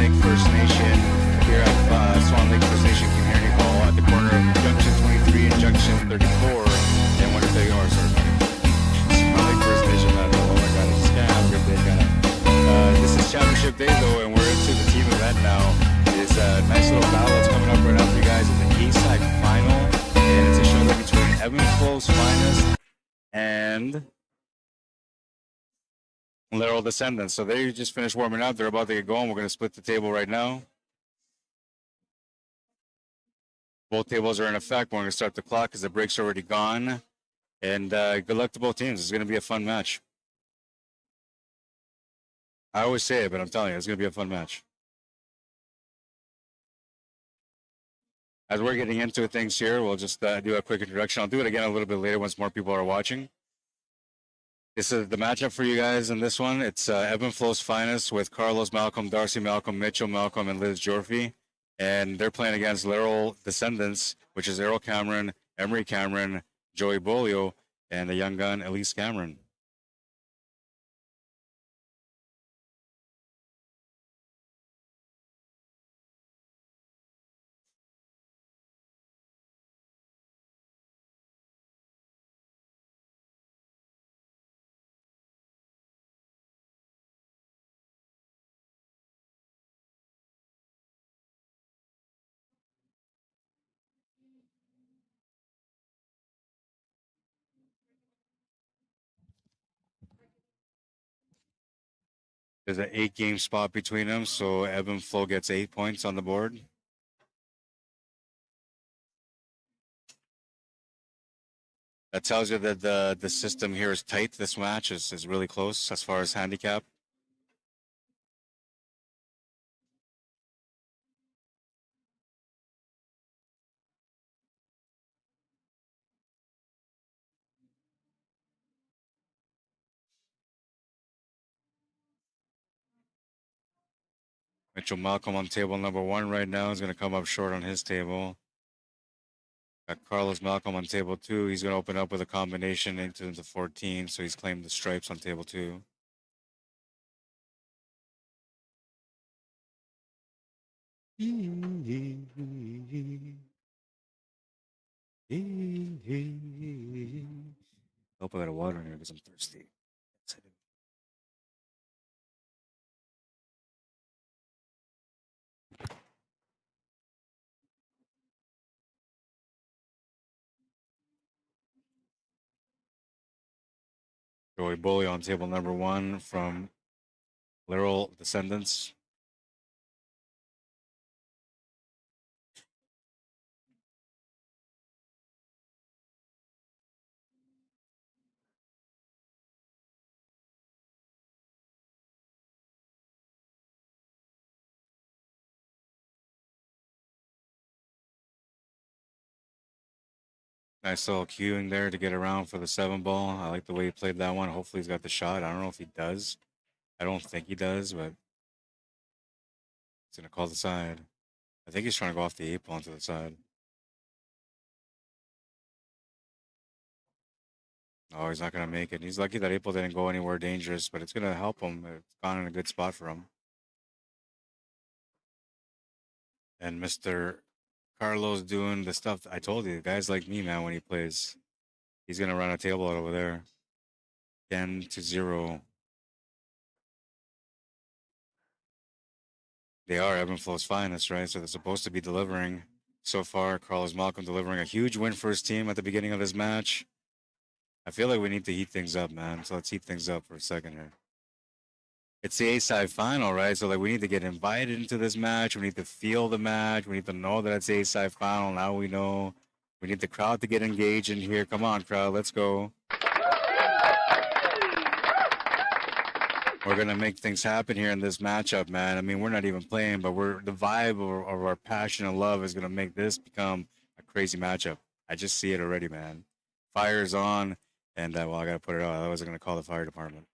Lake First Nation here at Swan Lake First Nation Community Hall at the corner of Junction 23 and Junction 34 in Winnipeg. Oh, sorry, Swan Lake First Nation. Oh my God, it's kind of have a good day, kind of. This is Championship Day though, and we're into the team event now. It's a nice little battle that's coming up right now for you guys. It's the A-side final, and it's a showdown between Evan Flow's Finest and LERROL Descendants. So they just finished warming up. They're about to get going. We're going to split the table right now. Both tables are in effect. We're going to start the clock because the break's already gone. And good luck to both teams. It's going to be a fun match. I always say it, but I'm telling you, it's going to be a fun match. As we're getting into things here, we'll just do a quick introduction. I'll do it again a little bit later once more people are watching. This is the matchup for you guys in this one. It's Evan Flow's Finest with Carlos Malcolm, Darcy Malcolm, Mitchell Malcolm, and Liz Jorfi. And they're playing against LERROL Descendants, which is Errol Cameron, Emery Cameron, Joey Bolio, and the young gun, Elise Cameron. There's an 8-game spot between them, so Evan Flow gets 8 points on the board. That tells you that the system here is tight. This match is really close as far as handicap. Mitchell Malcolm on table number 1 right now is going to come up short on his table. Got Carlos Malcolm on table 2. He's going to open up with a combination into the 14, so he's claimed the stripes on table 2. Hope I got a water in here because I'm thirsty. Yes, I do. Joey Bully on table number 1 from LERROL Descendants. Nice little cueing there to get around for the 7 ball. I like the way he played that one. Hopefully he's got the shot. I don't know if he does. I don't think he does, but he's going to call the side. I think he's trying to go off the 8 ball to the side. Oh, he's not going to make it. He's lucky that 8 ball didn't go anywhere dangerous, but it's going to help him. It's gone in a good spot for him. And Mr. Carlos doing the stuff I told you. Guys like me, man, when he plays, he's going to run a table out over there. 10-0. They are Evan Flow's Finest, right? So they're supposed to be delivering. So far, Carlos Malcolm delivering a huge win for his team at the beginning of this match. I feel like we need to heat things up, man. So let's heat things up for a second here. It's the A-side final, right? So like we need to get invited into this match. We need to feel the match. We need to know that it's the A-side final. Now we know. We need the crowd to get engaged in here. Come on, crowd. Let's go. We're going to make things happen here in this matchup, man. I mean, we're not even playing, but the vibe of our passion and love is going to make this become a crazy matchup. I just see it already, man. Fire's on, and, well, I got to put it out. Otherwise, I'm going to call the fire department.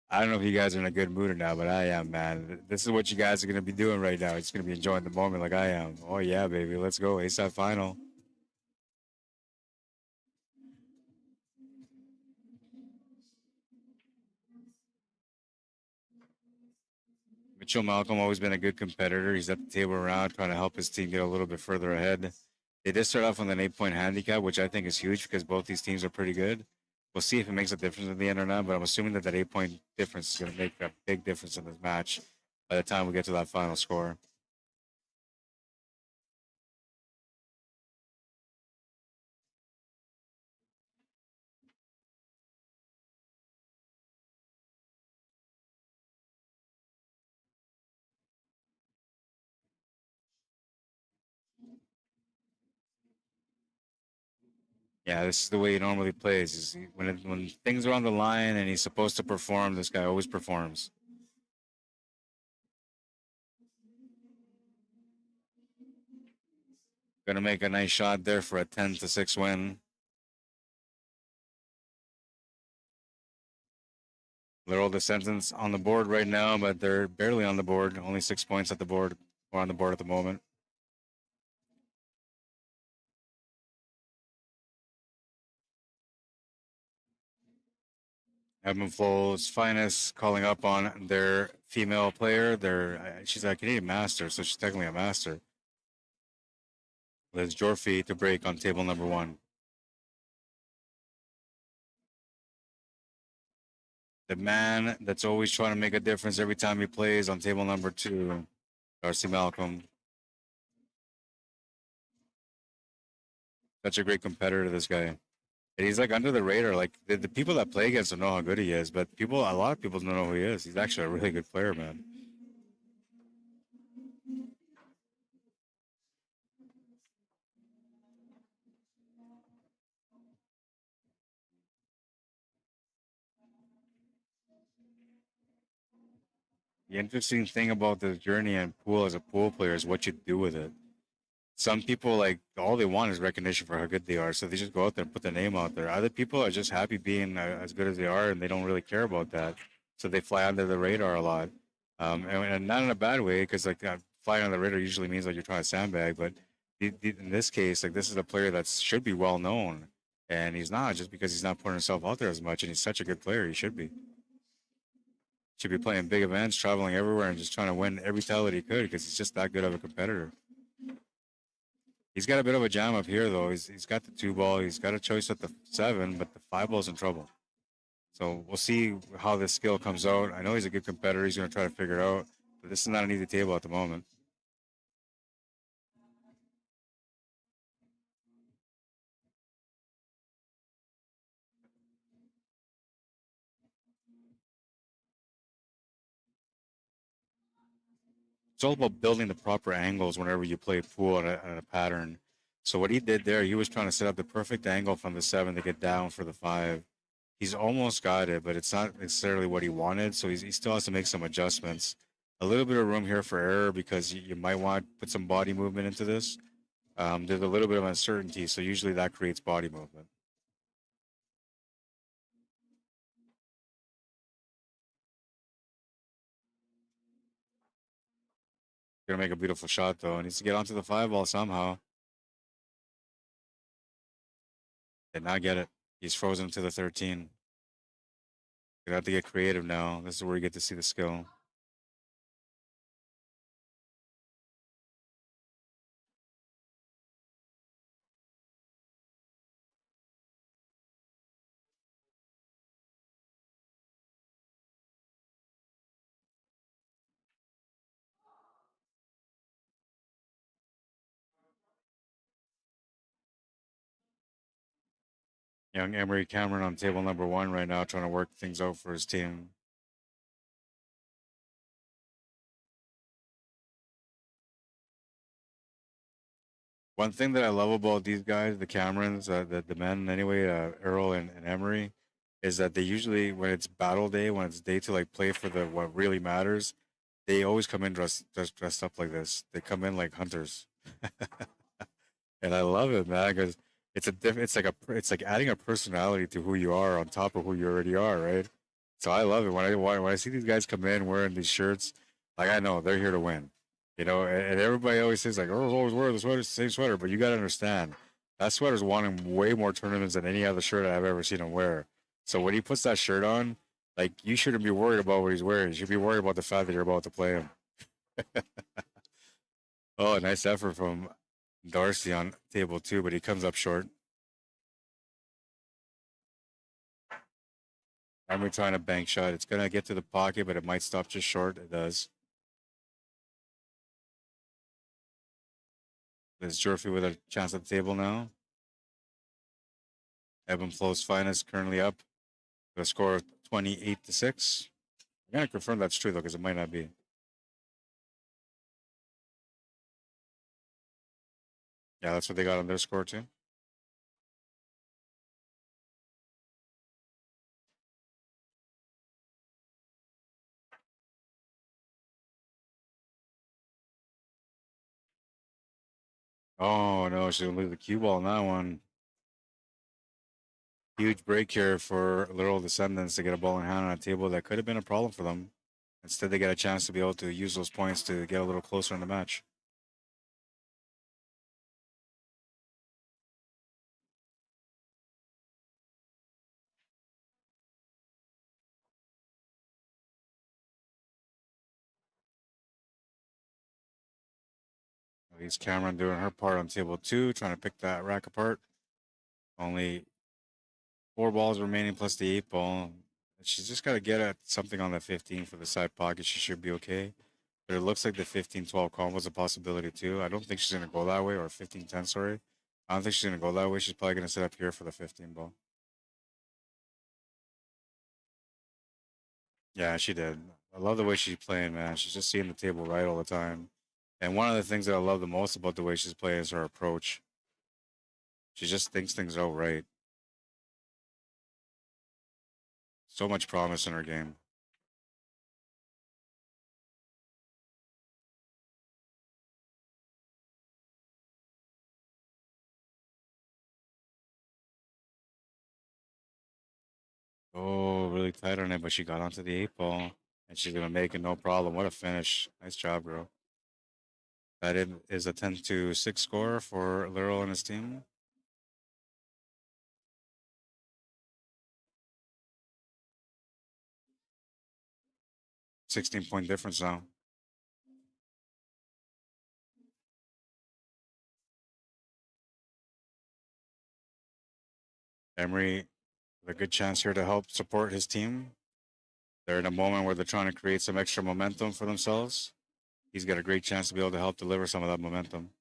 I don't know if you guys are in a good mood or not, but I am, man. This is what you guys are going to be doing right now. It's going to be enjoying the moment like I am. Oh, yeah, baby. Let's go. A-side final. Mitchell Malcolm always been a good competitor. He's at the table around trying to help his team get a little bit further ahead. They did start off with an 8-point handicap, which I think is huge because both these teams are pretty good. We'll see if it makes a difference in the end or not, but I'm assuming that that 8-point difference is going to make a big difference in this match by the time we get to that final score. Yeah, this is the way he normally plays. When things are on the line and he's supposed to perform, this guy always performs. Gonna make a nice shot there for a 10-6 win. LERROL Descendants on the board right now, but they're barely on the board. Only 6 points at the board, or on the board at the moment. Evan Flo's finest calling up on their female player. She's a Canadian master, so she's technically a master. Liz Jorfi to break on table number 1. The man that's always trying to make a difference every time he plays on table number 2, Darcy Malcolm. Such a great competitor, this guy. And he's like under the radar. Like the people that play against him know how good he is, but a lot of people don't know who he is. He's actually a really good player, man. The interesting thing about this journey and pool as a pool player is what you do with it. Some people, like, all they want is recognition for how good they are, so they just go out there and put their name out there. Other people are just happy being as good as they are, and they don't really care about that, so they fly under the radar a lot, and not in a bad way, because like flying under the radar usually means like you're trying to sandbag, but in this case, like this is a player that should be well known, and he's not just because he's not putting himself out there as much, and he's such a good player. He should be. Should be playing big events, traveling everywhere, and just trying to win every title that he could because he's just that good of a competitor. He's got a bit of a jam up here, though. He's got the 2-ball. He's got a choice at the 7, but the 5-ball's in trouble. So we'll see how this skill comes out. I know he's a good competitor. He's going to try to figure it out, but this is not an easy table at the moment. It's all about building the proper angles whenever you play pool on a pattern. So what he did there, he was trying to set up the perfect angle from the 7 to get down for the 5. He's almost got it, but it's not necessarily what he wanted. So he still has to make some adjustments. A little bit of room here for error because you might want to put some body movement into this. There's a little bit of uncertainty, so usually that creates body movement. Gonna make a beautiful shot though. Needs to get onto the 5-ball somehow. Did not get it. He's frozen to the 13. Gonna have to get creative now. This is where you get to see the skill. Young Emery Cameron on table number 1 right now, trying to work things out for his team. One thing that I love about these guys, the Camerons, the men anyway, Errol and Emery, is that they usually, when it's battle day, when it's day to like play for the what really matters, they always come in dressed up like this. They come in like hunters, and I love it, man, because it's like adding a personality to who you are on top of who you already are, right? So I love it when I see these guys come in wearing these shirts. Like I know they're here to win, you know. And everybody always says like, "Oh, always wear the sweater, same sweater," but you got to understand that sweater's won in way more tournaments than any other shirt I've ever seen him wear. So when he puts that shirt on, like you shouldn't be worried about what he's wearing. You should be worried about the fact that you're about to play him. Oh, nice effort from Darcy on table 2, but he comes up short. I'm trying to bank shot. It's gonna get to the pocket, but it might stop just short. It does. There's Jurfy with a chance at the table now. Evan Flow's finest currently up with a score of 28-6. I'm gonna confirm that's true though, because it might not be. Yeah, that's what they got on their score too. Oh no, she's gonna leave the cue ball on that one. Huge break here for Literal Descendants to get a ball in hand on a table that could have been a problem for them. Instead, they get a chance to be able to use those points to get a little closer in the match. At least Cameron doing her part on table 2, trying to pick that rack apart. Only 4 balls remaining plus the 8 ball. She's just got to get at something on the 15 for the side pocket. She should be okay. But it looks like the 15-12 combo is a possibility too. I don't think she's going to go that way, or 15-10, sorry. I don't think she's going to go that way. She's probably going to sit up here for the 15 ball. Yeah, she did. I love the way she's playing, man. She's just seeing the table right all the time. And one of the things that I love the most about the way she's playing is her approach. She just thinks things out right. So much promise in her game. Oh, really tight on it, but she got onto the 8 ball. And she's going to make it no problem. What a finish. Nice job, girl. That is a 10-6 score for Literal and his team. $16-point difference now. Emery with a good chance here to help support his team. They're in a moment where they're trying to create some extra momentum for themselves. He's got a great chance to be able to help deliver some of that momentum.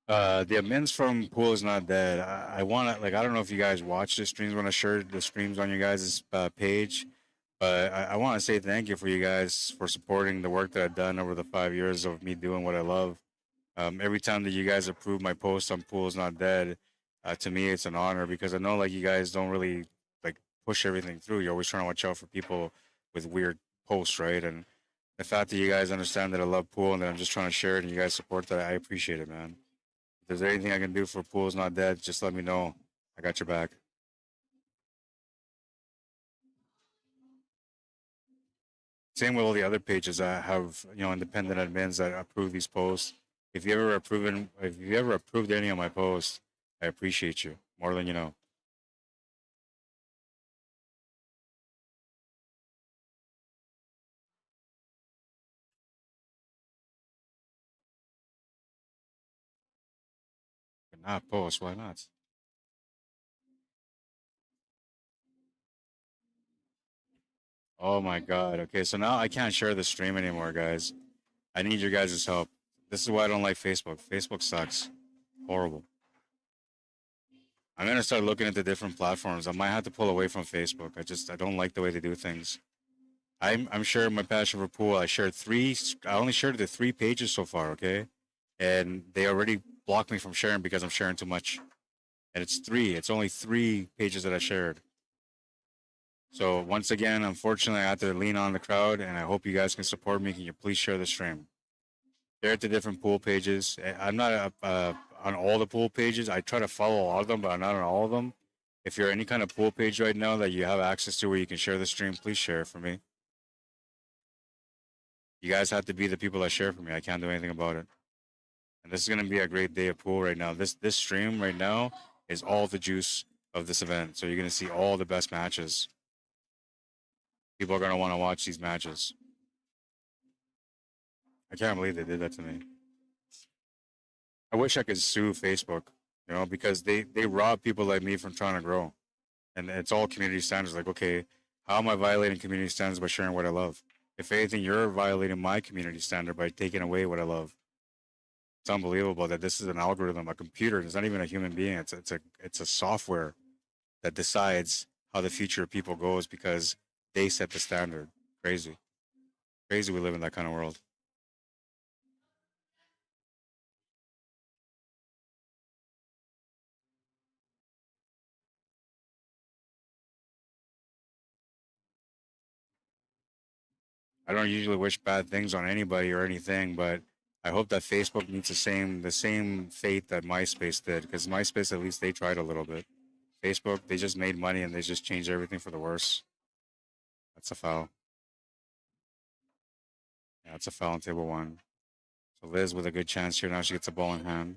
The amends from Pool is not dead. I want to, like, I don't know if you guys watch the streams when I shared the streams on your guys' page, but I want to say thank you for you guys for supporting the work that I've done over the 5 years of me doing what I love. Every time that you guys approve my post on Pool is not dead, to me it's an honor because I know like you guys don't really like push everything through. You're always trying to watch out for people with weird posts, right? And the fact that you guys understand that I love Pool and that I'm just trying to share it and you guys support that, I appreciate it, man. If there's anything I can do for Pool's Not Dead, just let me know. I got your back. Same with all the other pages that have, independent admins that approve these posts. If you ever approved any of my posts, I appreciate you more than you know. But not post, why not? Oh my god. Okay, so now I can't share the stream anymore, guys. I need your guys' help. This is why I don't like Facebook. Facebook sucks. Horrible. I'm gonna start looking into different platforms. I might have to pull away from Facebook. I don't like the way they do things. I'm sharing my passion for Pool. I only shared the 3 pages so far, okay? And they already blocked me from sharing because I'm sharing too much. And it's 3. It's only 3 pages that I shared. So once again, unfortunately, I have to lean on the crowd, and I hope you guys can support me. Can you please share the stream? Share it to different Pool pages. I'm not on all the Pool pages. I try to follow all of them, but I'm not on all of them. If you're any kind of Pool page right now that you have access to where you can share the stream, please share it for me. You guys have to be the people that share for me. I can't do anything about it. And this is gonna be a great day of pool right now. This stream right now is all the juice of this event. So you're gonna see all the best matches. People are gonna want to watch these matches. I can't believe they did that to me. I wish I could sue Facebook, you know, because they rob people like me from trying to grow. And it's all community standards. Like, okay, how am I violating community standards by sharing what I love? If anything, you're violating my community standard by taking away what I love. It's unbelievable that this is an algorithm, a computer. It's not even a human being. It's a software that decides how the future of people goes because they set the standard. Crazy, crazy. We live in that kind of world. I don't usually wish bad things on anybody or anything, but I hope that Facebook meets the same fate that MySpace did, because MySpace at least they tried a little bit. Facebook, they just made money and they just changed everything for the worse. That's a foul. Yeah, it's a foul on table one. So Liz with a good chance here. Now she gets a ball in hand.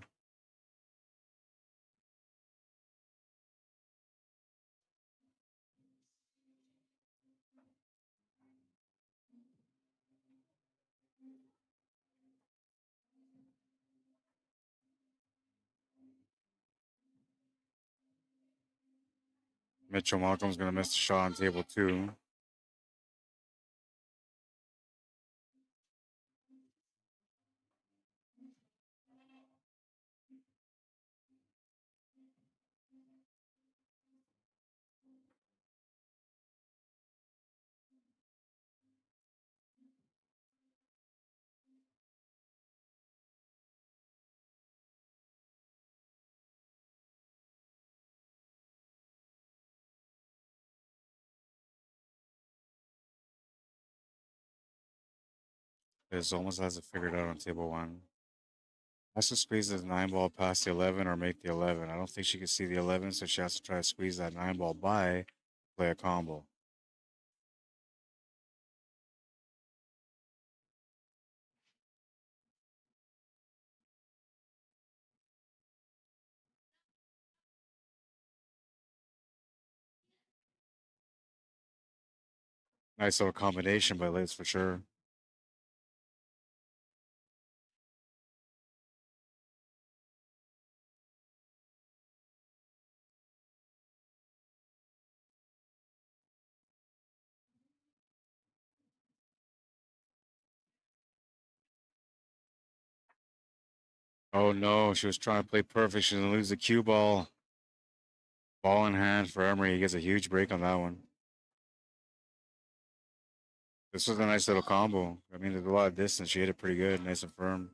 Mitchell Malcolm's gonna miss the shot on table two. Liz almost has it figured out on table one. Has to squeeze this nine ball past the 11 or make the 11. I don't think she can see the 11, so she has to try to squeeze that nine ball by, play a combo. Nice little combination by Liz for sure. Oh no, she was trying to play perfect. She's gonna lose the cue ball. Ball in hand for Emery. He gets a huge break on that one. This was a nice little combo. I mean, there's a lot of distance. She hit it pretty good, nice and firm.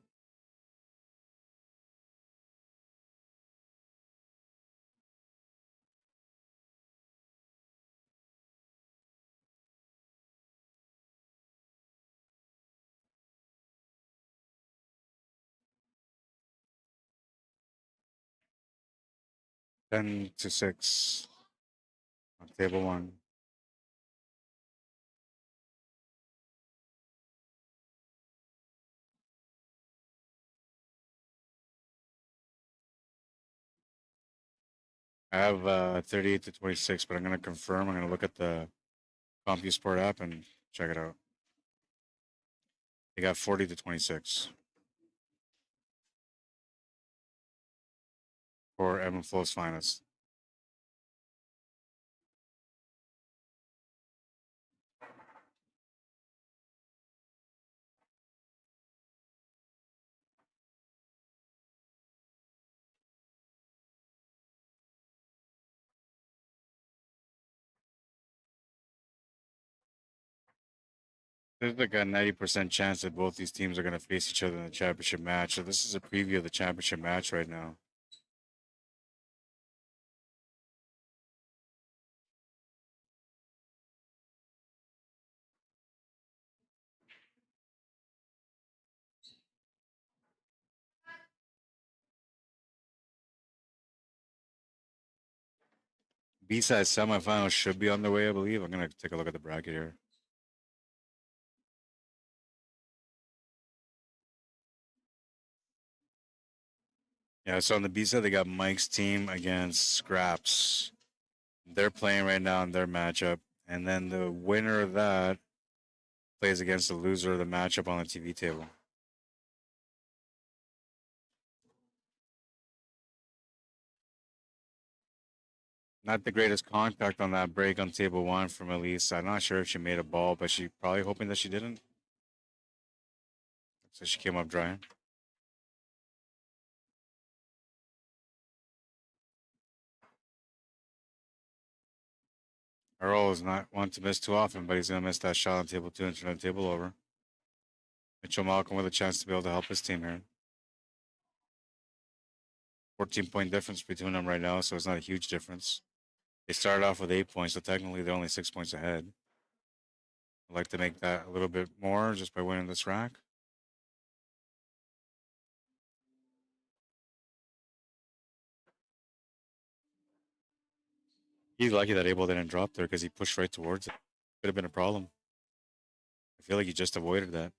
Ten to six on table one. I have 38 to 26, but I'm gonna confirm. I'm gonna look at the CompuSport app and check it out. They got 40 to 26 for Evan Flow's finest. There's like a 90% chance that both these teams are going to face each other in the championship match. So this is a preview of the championship match right now. B-side semifinals should be on the way, I believe. I'm going to take a look at the bracket here. Yeah, so on the B side, they got Mike's team against Scraps. They're playing right now in their matchup. And then the winner of that plays against the loser of the matchup on the TV table. Not the greatest contact on that break on table one from Elise. I'm not sure if she made a ball, but she probably hoping that she didn't. So she came up dry. Earl is not one to miss too often, but he's going to miss that shot on table two and turn the table over. Mitchell Malcolm with a chance to be able to help his team here. 14-point difference between them right now, so it's not a huge difference. They started off with 8 points, so technically they're only 6 points ahead. I'd like to make that a little bit more just by winning this rack. He's lucky that Abel didn't drop there because he pushed right towards it. Could have been a problem. I feel like he just avoided that.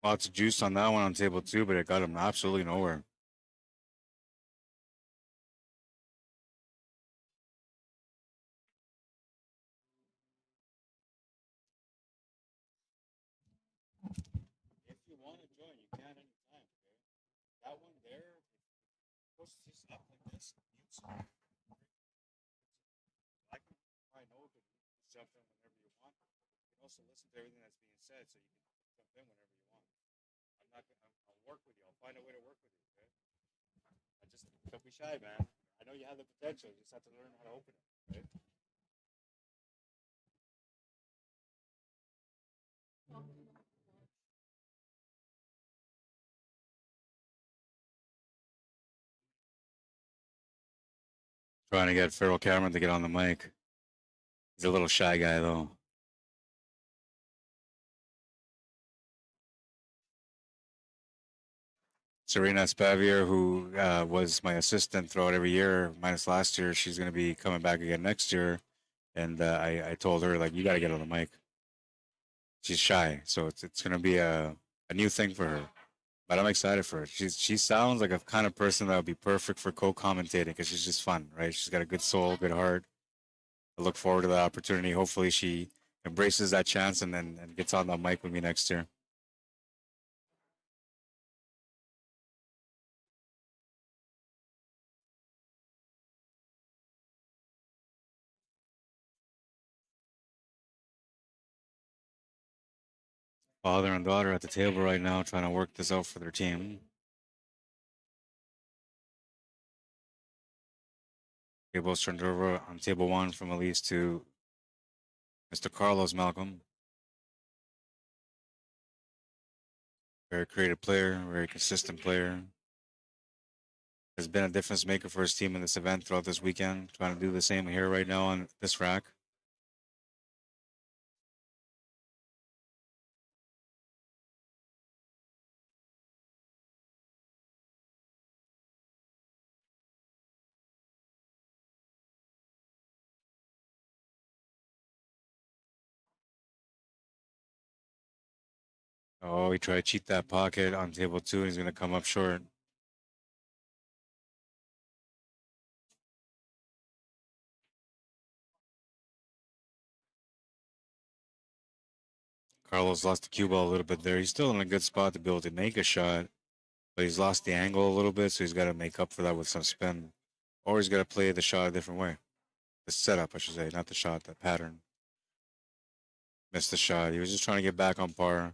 Lots of juice on that one on table two, but it got him absolutely nowhere. If you want to join, you can anytime, okay? That one there, goes just up like this. I can find over to jump in whenever you want. You can also listen to everything that's being said, so you can jump in whenever you want. I'll work with you. I'll find a way to work with you, okay? Don't be shy, man. I know you have the potential. You just have to learn how to open it, right? Trying to get Feral Cameron to get on the mic. He's a little shy guy, though. Serena Spavier, who was my assistant throughout every year, minus last year, she's going to be coming back again next year. And I told her, like, you got to get on the mic. She's shy, so it's going to be a new thing for her. But I'm excited for her. She sounds like a kind of person that would be perfect for co-commentating because she's just fun, right? She's got a good soul, good heart. I look forward to that opportunity. Hopefully she embraces that chance and gets on the mic with me next year. Father and daughter at the table right now trying to work this out for their team. Tables turned over on table one from Elise to Mr. Carlos Malcolm. Very creative player, very consistent player. Has been a difference maker for his team in this event throughout this weekend. Trying to do the same here right now on this rack. Oh, he tried to cheat that pocket on table two, and he's going to come up short. Carlos lost the cue ball a little bit there. He's still in a good spot to be able to make a shot, but he's lost the angle a little bit, so he's got to make up for that with some spin. Or he's got to play the shot a different way. The setup, I should say, not the shot, the pattern. Missed the shot. He was just trying to get back on par.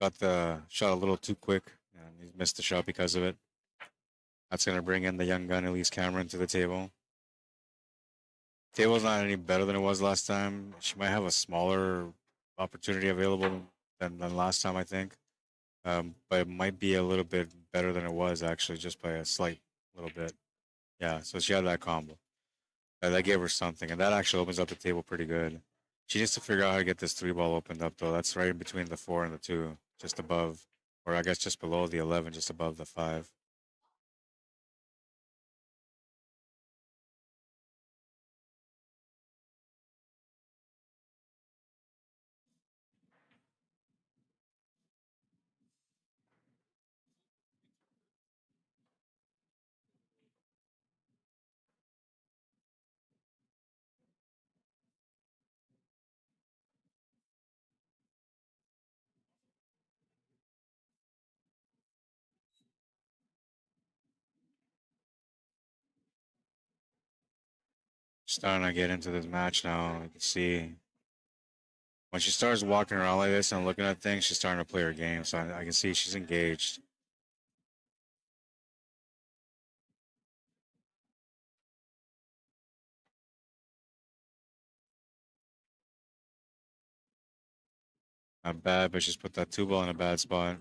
Got the shot a little too quick. and he missed the shot because of it. That's going to bring in the young gun, Elise Cameron, to the table. Table's not any better than it was last time. She might have a smaller opportunity available than last time, I think. But it might be a little bit better than it was, actually, just by a slight little bit. Yeah, so she had that combo. That gave her something, and that actually opens up the table pretty good. She needs to figure out how to get this 3 ball opened up, though. That's right in between the 4 and the 2, just above, or I guess just below the 11, just above the 5. Starting to get into this match now. You can see when she starts walking around like this and looking at things, she's starting to play her game. So I can see she's engaged. Not bad, but she's put that 2 ball in a bad spot.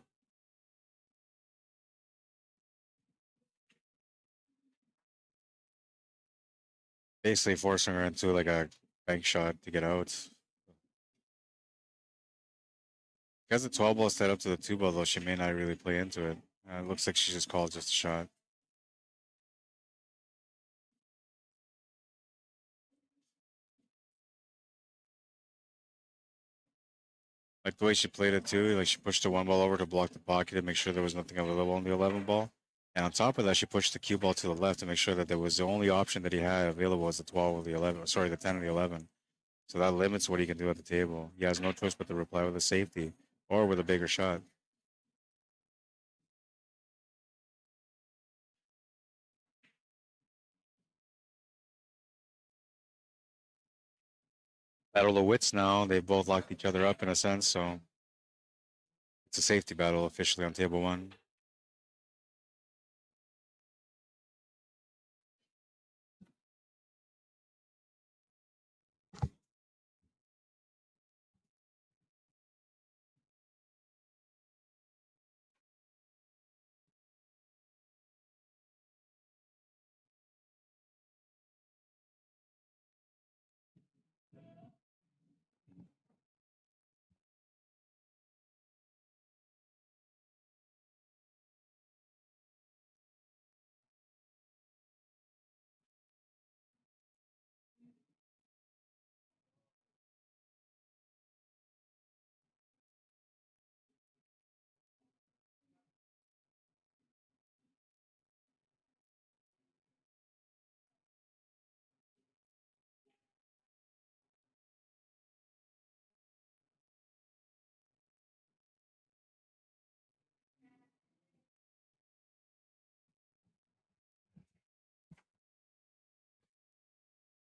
Basically forcing her into like a bank shot to get out. Because the 12 ball set up to the 2 ball, though, she may not really play into it. It looks like she just called just a shot. Like the way she played it too, like she pushed the 1 ball over to block the pocket to make sure there was nothing available on the 11 ball. And on top of that, she pushed the cue ball to the left to make sure that there was the only option that he had available was the 12 or the 11, sorry, the 10 or the 11. So that limits what he can do at the table. He has no choice but to reply with a safety or with a bigger shot. Battle of wits now. They both locked each other up in a sense, so it's a safety battle officially on table 1.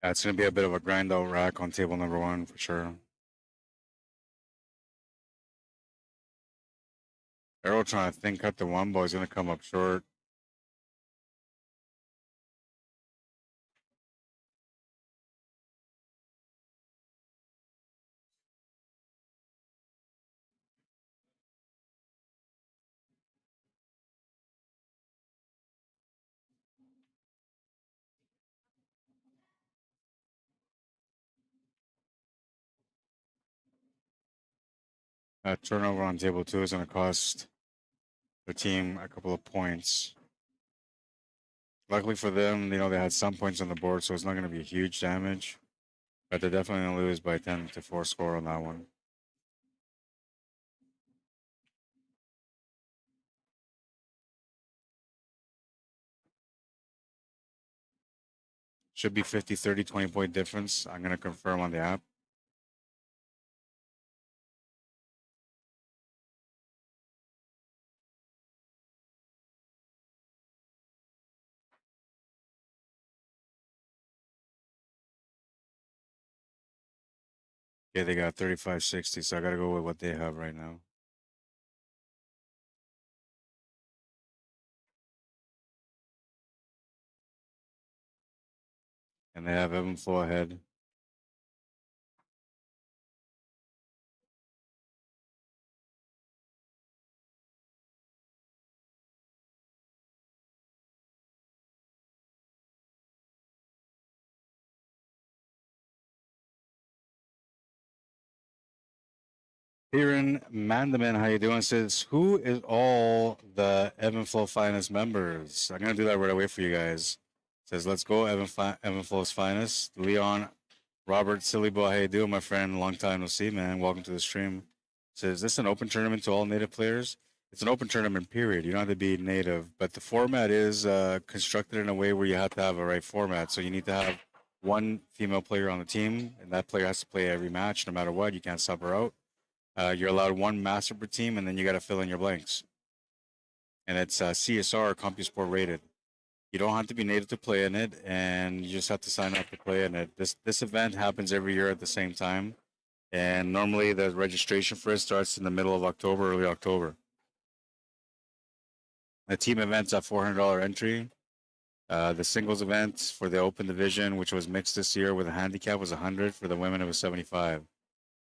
It's going to be a bit of a grind out rack on table number 1 for sure. Arrow trying to think cut the 1 ball. He's going to come up short. Turnover on table 2 is going to cost the team a couple of points. Luckily for them, they had some points on the board, so it's not going to be huge damage. But they're definitely going to lose by 10-4 score on that one. Should be 50, 30, 20 point difference. I'm going to confirm on the app. Yeah, they got 35-60, so I got to go with what they have right now. And they have ebb and flow ahead. Kieran Mandaman, how you doing? Says, who is all the ebb and flow finest members? I'm gonna do that right away for you guys. Says, let's go, ebb and flow's finest. Leon, Robert, Silly Boy, how you doing, my friend? Long time no see, man. Welcome to the stream. Says, this an open tournament to all native players? It's an open tournament, period. You don't have to be native, but the format is constructed in a way where you have to have a right format. So you need to have one female player on the team, and that player has to play every match, no matter what. You can't sub her out. You're allowed one master per team, and then you got to fill in your blanks. And it's CSR CompuSport rated. You don't have to be native to play in it, and you just have to sign up to play in it. This event happens every year at the same time, and normally the registration for it starts in the middle of October, early October. The team event's at $400 entry. The singles event for the open division, which was mixed this year with a handicap, was 100. For the women, it was 75.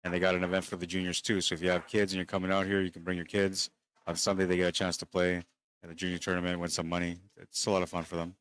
And they got an event for the juniors too. So if you have kids and you're coming out here, you can bring your kids. On Sunday, they get a chance to play at the junior tournament, win some money. It's a lot of fun for them.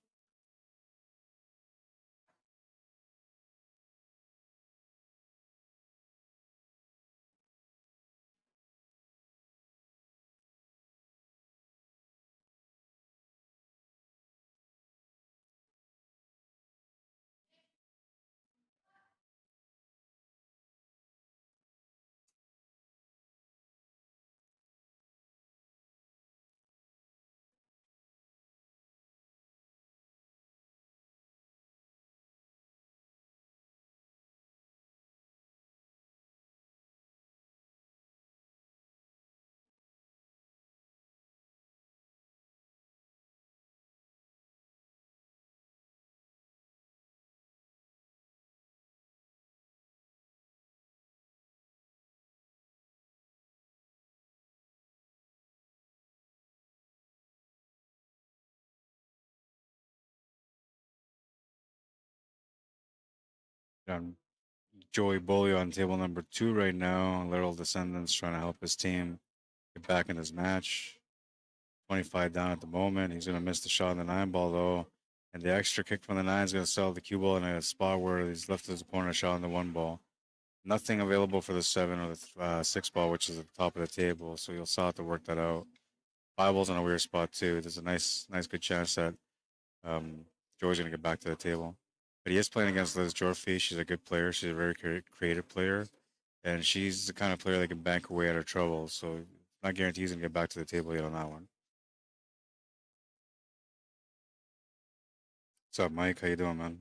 Joey Bolio on table number 2 right now. LERROL Descendants trying to help his team get back in this match. 25 down at the moment. He's going to miss the shot on the 9 ball, though. And the extra kick from the 9 is going to sell the cue ball in a spot where he's left his opponent a shot on the 1 ball. Nothing available for the 7 or the 6 ball, which is at the top of the table. So you'll still have to work that out. 5 ball's in a weird spot, too. There's a nice good chance that Joey's going to get back to the table. But he is playing against Liz Jorfi. She's a good player. She's a very creative player. And she's the kind of player that can bank away at her trouble. So not guaranteed he's going to get back to the table yet on that one. What's up, Mike? How you doing, man?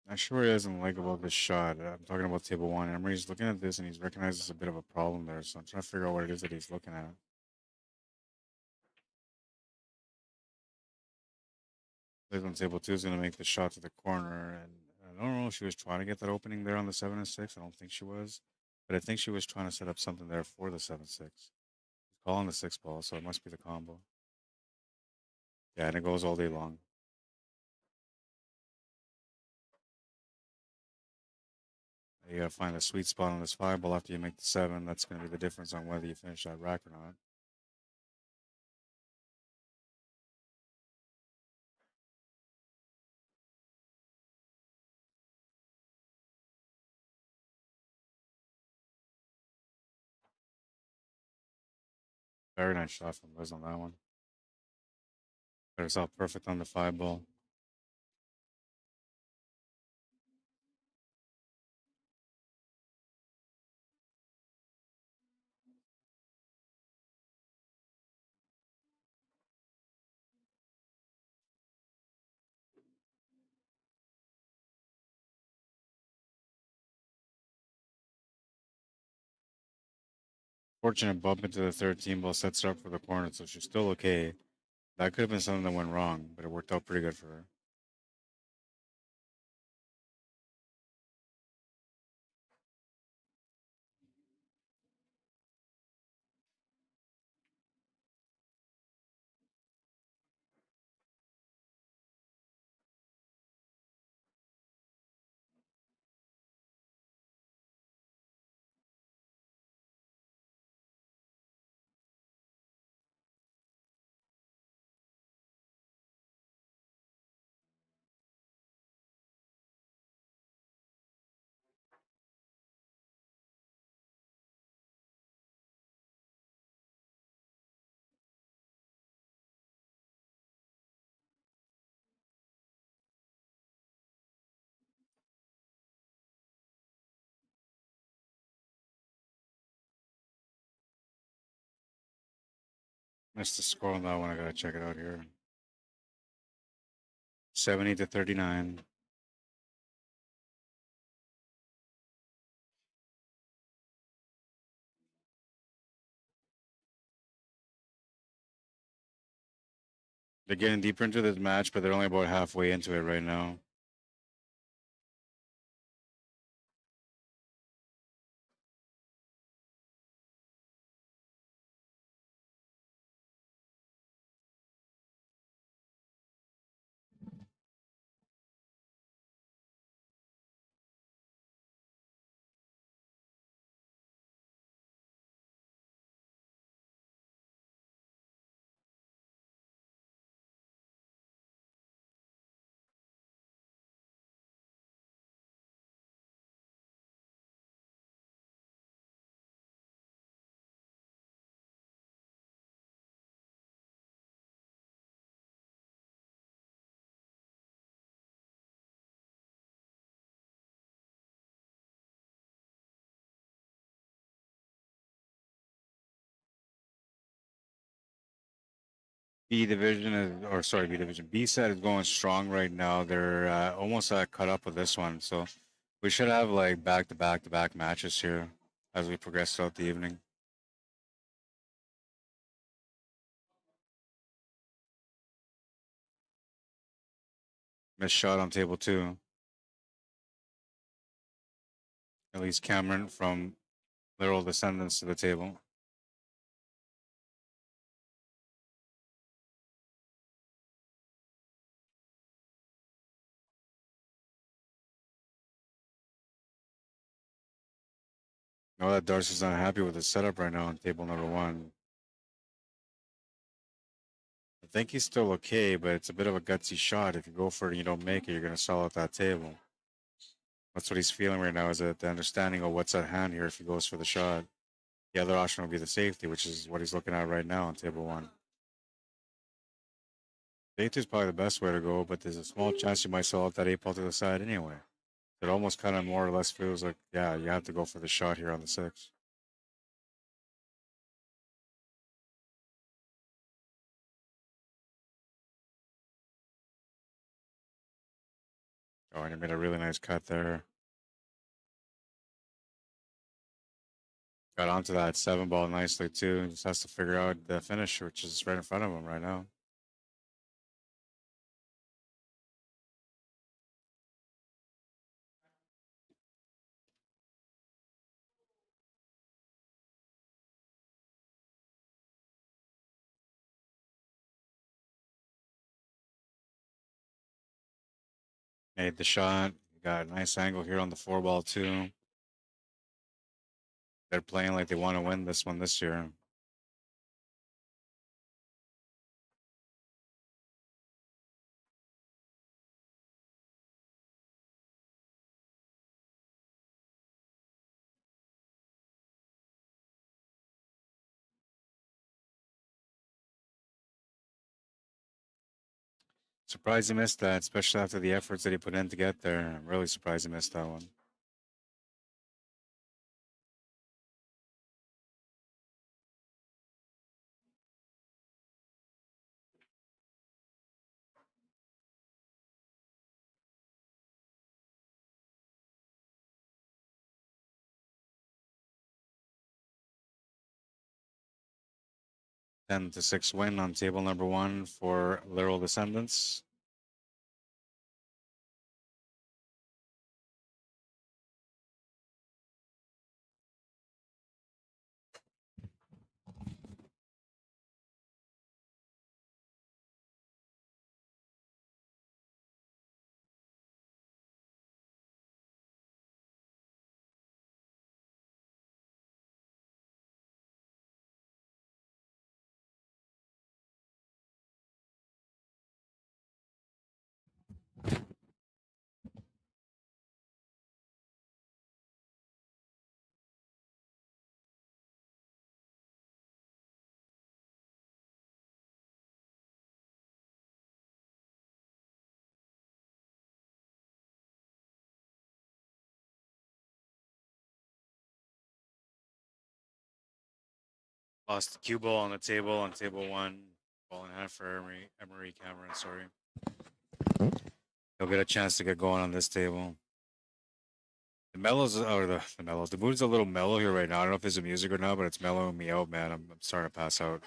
Not sure what he doesn't like about this shot. I'm talking about table 1. I remember he's looking at this and he's recognizes a bit of a problem there. So I'm trying to figure out what it is that he's looking at. Liz on table 2 is going to make the shot to the corner. And I don't know if she was trying to get that opening there on the 7 and 6. I don't think she was. But I think she was trying to set up something there for the 7-6. He's calling the 6 ball, so it must be the combo. Yeah, and it goes all day long. You gotta find a sweet spot on this 5 ball after you make the 7. That's gonna be the difference on whether you finish that rack or not. Very nice shot from Liz on that one. Got herself perfect on the 5 ball. Unfortunate bump into the third team ball sets her up for the corner, so she's still okay. That could have been something that went wrong, but it worked out pretty good for her. Missed the score on that one. I gotta check it out here. 70-39. They're getting deeper into this match, but they're only about halfway into it right now. B division is, or sorry, B division. B set is going strong right now. They're almost cut up with this one, so we should have like back-to-back-to-back matches here as we progress throughout the evening. Missed shot on table 2. At least Cameron from LERROL Descendants to the table. Know that Darcy's not happy with his setup right now on table number 1. I think he's still okay, but it's a bit of a gutsy shot. If you go for it and you don't make it, you're going to stall out that table. That's what he's feeling right now, is that the understanding of what's at hand here if he goes for the shot. The other option will be the safety, which is what he's looking at right now on table 1. Safety is probably the best way to go, but there's a small chance you might sell out that 8-ball to the side anyway. It almost kind of more or less feels like, yeah, you have to go for the shot here on the 6. Oh, and he made a really nice cut there. Got onto that 7-ball nicely too. He just has to figure out the finish, which is right in front of him right now. Made the shot. Got a nice angle here on the 4-ball too. They're playing like they want to win this one this year. Surprised he missed that, especially after the efforts that he put in to get there. I'm really surprised he missed that one. 10-6 win on table number 1 for LERROL Descendants. Lost the cue ball on the table on table 1. Ball in hand for Emery Cameron, sorry. He'll get a chance to get going on this table. The mellows, or the mellows, the mood's a little mellow here right now. I don't know if it's the music or not, but it's mellowing me out, man. I'm starting to pass out.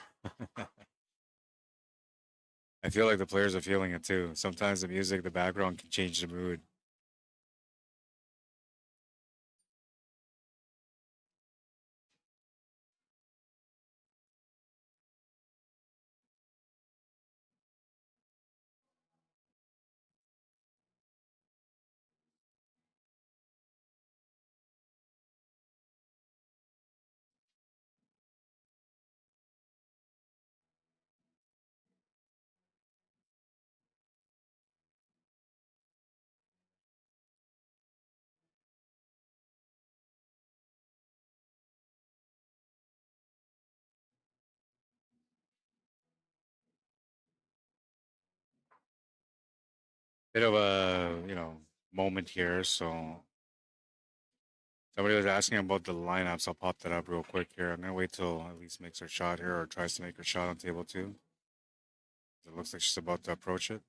I feel like the players are feeling it too. Sometimes the music, the background can change the mood. Bit of a, moment here. So somebody was asking about the lineups. I'll pop that up real quick here. I'm gonna wait till Elise makes her shot here or tries to make her shot on table 2. It looks like she's about to approach it.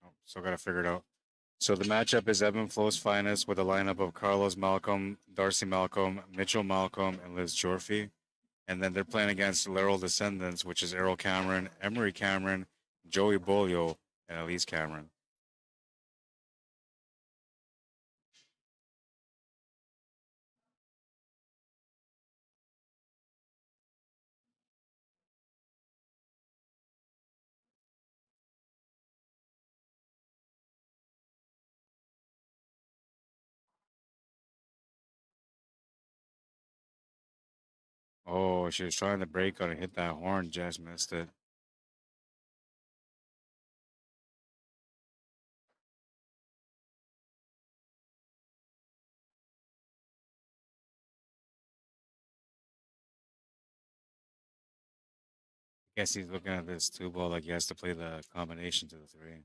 Oh, still gotta figure it out. So the matchup is Evan Flow's finest with a lineup of Carlos Malcolm, Darcy Malcolm, Mitchell Malcolm, and Liz Jorfy. And then they're playing against LERROL Descendants, which is Errol Cameron, Emery Cameron, Joey Bolio, and Elise Cameron. Oh, she was trying to break on and hit that horn, just missed it. I guess he's looking at this 2 ball like he has to play the combination to the 3.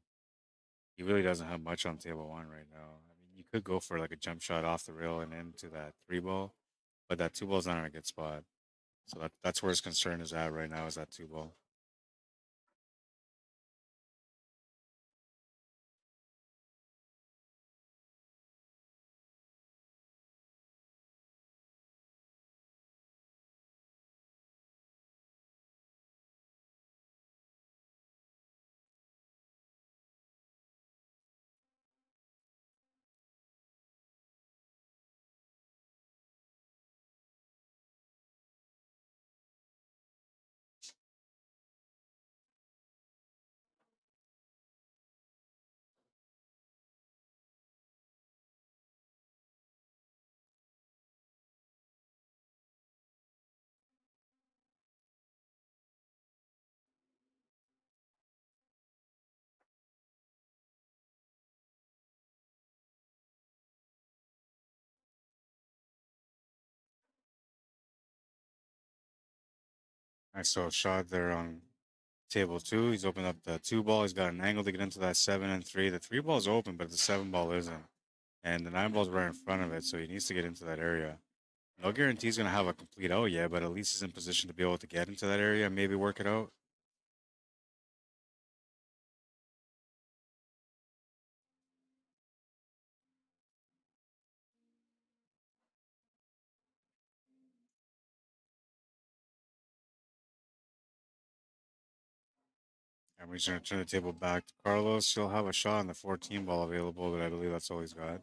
He really doesn't have much on table 1 right now. I mean, you could go for like a jump shot off the rail and into that 3 ball, but that 2 ball's not in a good spot. So that's where his concern is at right now, is that 2 ball. I saw a shot there on table 2. He's opened up the 2 ball. He's got an angle to get into that 7 and 3. The 3 ball's open, but the 7 ball isn't. And the 9 ball's right in front of it, so he needs to get into that area. No guarantee he's going to have a complete out yet, but at least he's in position to be able to get into that area and maybe work it out. And we're just going to turn the table back to Carlos. He'll have a shot on the 14 ball available, but I believe that's all he's got.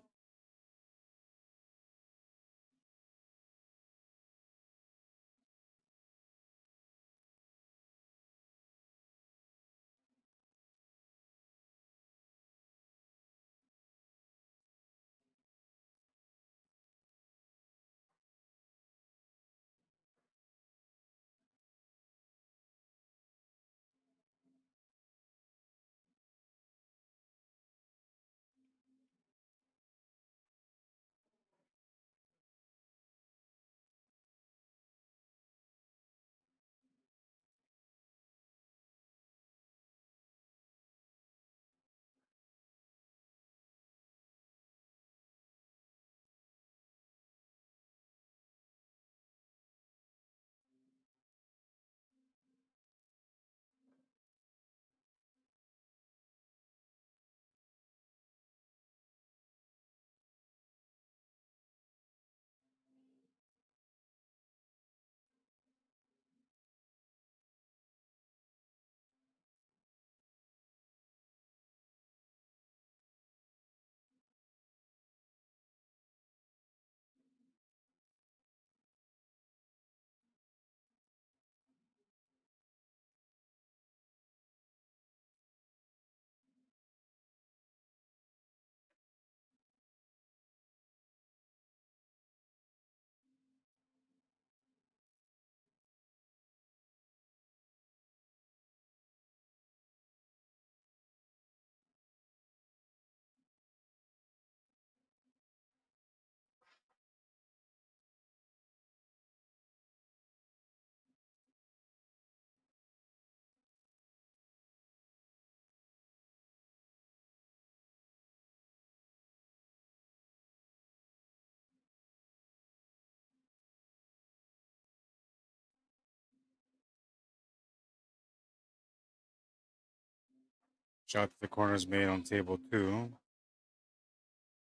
Shot to the corners made on table 2.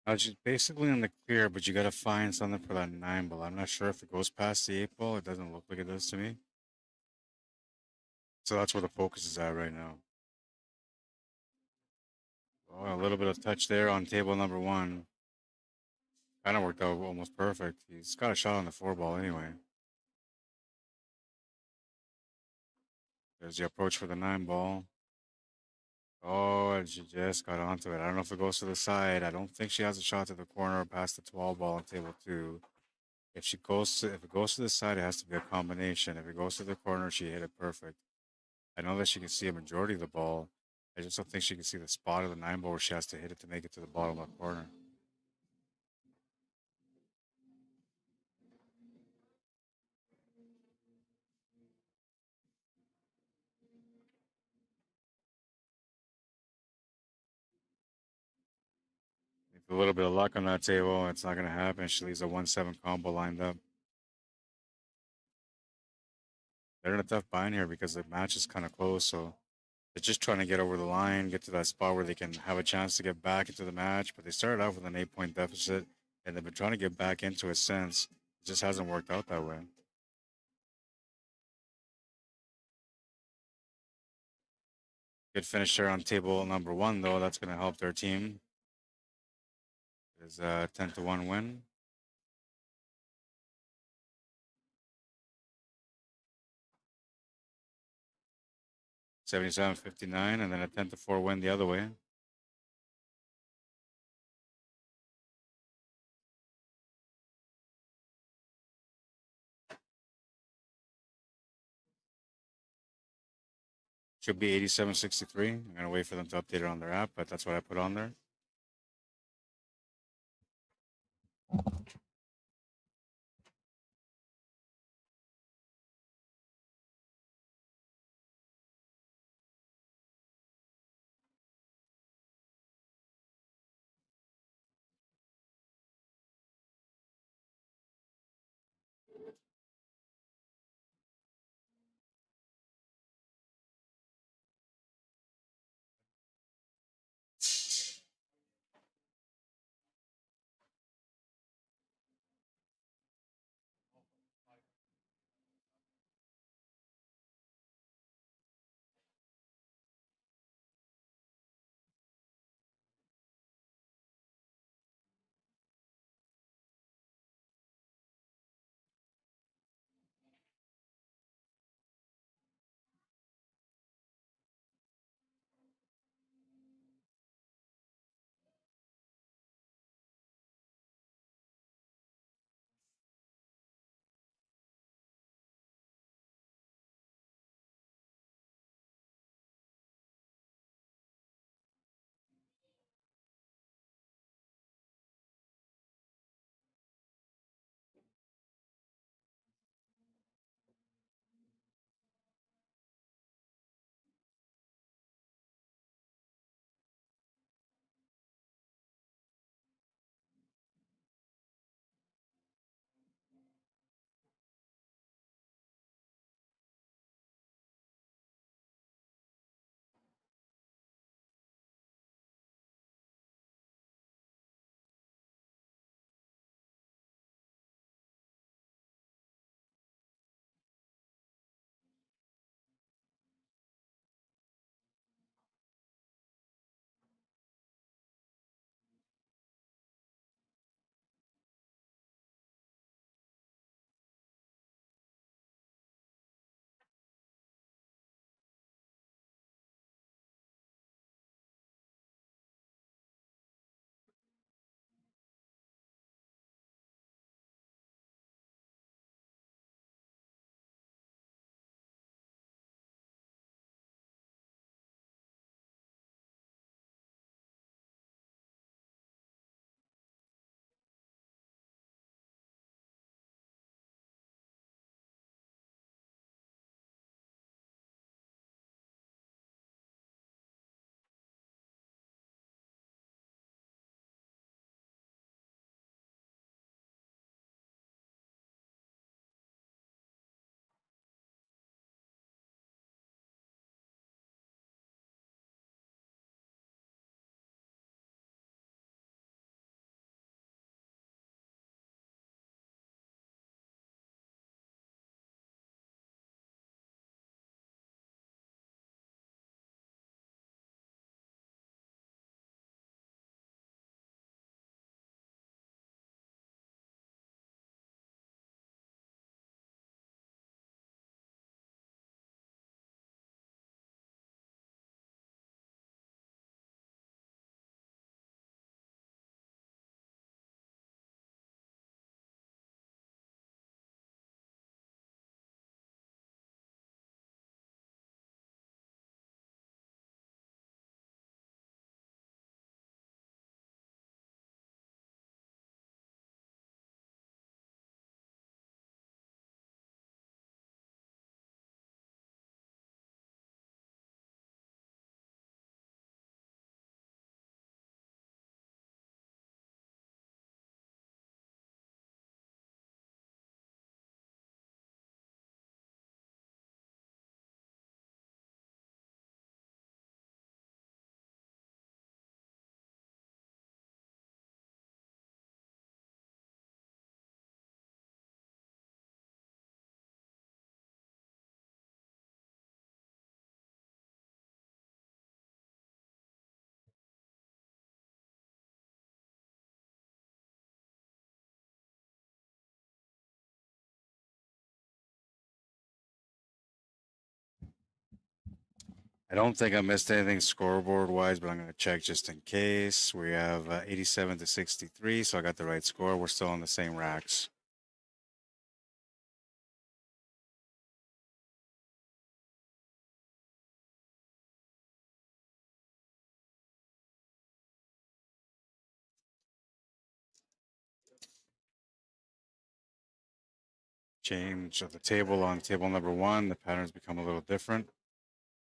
Now she's basically in the clear, but you got to find something for that 9 ball. I'm not sure if it goes past the 8 ball. It doesn't look like it does to me. So that's where the focus is at right now. Oh, a little bit of touch there on table number 1. Kind of worked out almost perfect. He's got a shot on the 4 ball anyway. There's the approach for the 9 ball. Oh, and she just got onto it. I don't know if it goes to the side. I don't think she has a shot to the corner or past the 12 ball on table 2. If it goes to the side, it has to be a combination. If it goes to the corner, she hit it perfect. I know that she can see a majority of the ball. I just don't think she can see the spot of the 9 ball where she has to hit it to make it to the bottom left corner. With a little bit of luck on that table, it's not going to happen. She leaves a 1-7 combo lined up. They're in a tough bind here because the match is kind of close, so they're just trying to get over the line, get to that spot where they can have a chance to get back into the match. But they started out with an 8-point deficit, and they've been trying to get back into it since. It just hasn't worked out that way. Good finish there on table number 1, though. That's going to help their team. It's a 10-1 win. 77-59, and then a 10-4 win the other way. Should be 87-63. I'm going to wait for them to update it on their app, but that's what I put on there. I don't think I missed anything scoreboard wise, but I'm going to check just in case. We have 87 to 63, so I got the right score. We're still on the same racks. Change of the table on table number one. The pattern's become a little different.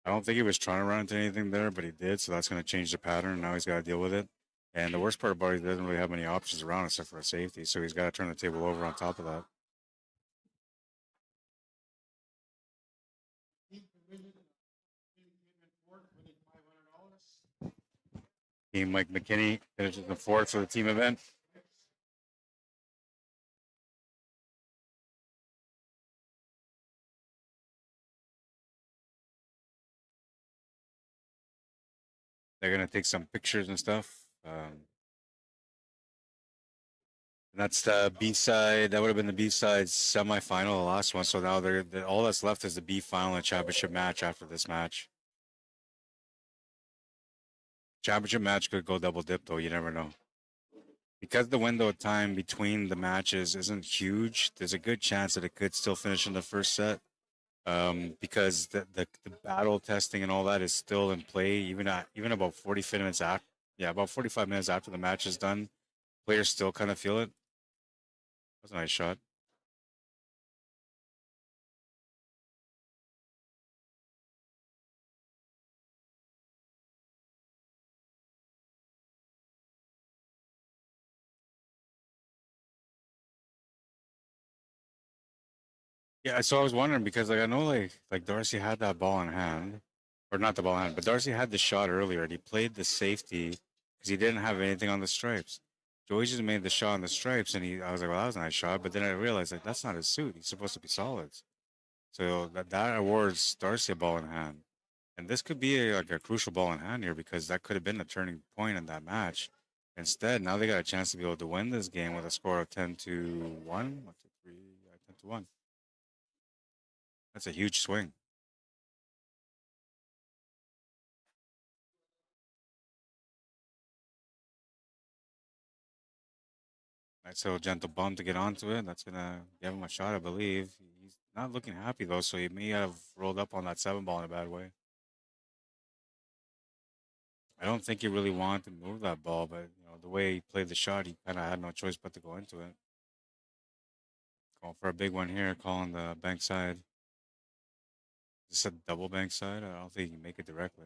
I don't think he was trying to run into anything there, but he did, so that's going to change the pattern. Now he's got to deal with it. And the worst part about it, he doesn't really have many options around except for a safety, so he's got to turn the table over on top of that. Team Mike McKinney finishes the fourth for the team event. They're going to take some pictures and stuff. And that's the B side. That would have been the B side semifinal, the last one. So now all that's left is the B final and championship match after this match. Championship match could go double dip though. You never know. Because the window of time between the matches isn't huge, there's a good chance that it could still finish in the first set. Because the battle testing and all that is still in play, even about 45 minutes after. Yeah, about 45 minutes after the match is done, players still kind of feel it. That was a nice shot. Yeah, so I was wondering because I know like Darcy had that ball in hand, or not the ball in hand, but Darcy had the shot earlier and he played the safety because he didn't have anything on the stripes. Joey just made the shot on the stripes, and I was like, well, that was a nice shot. But then I realized like that's not his suit. He's supposed to be solids. So that awards Darcy a ball in hand, and this could be like a crucial ball in hand here because that could have been a turning point in that match. Instead, now they got a chance to be able to win this game with a score of 10-1, 1, 2, 3, 10-1. That's a huge swing. Nice little gentle bump to get onto it. That's gonna give him a shot, I believe. He's not looking happy though, so he may have rolled up on that seven ball in a bad way. I don't think he really wanted to move that ball, but the way he played the shot, he kind of had no choice but to go into it. Going for a big one here, calling the bank side. Is this a double bank side? I don't think he can make it directly.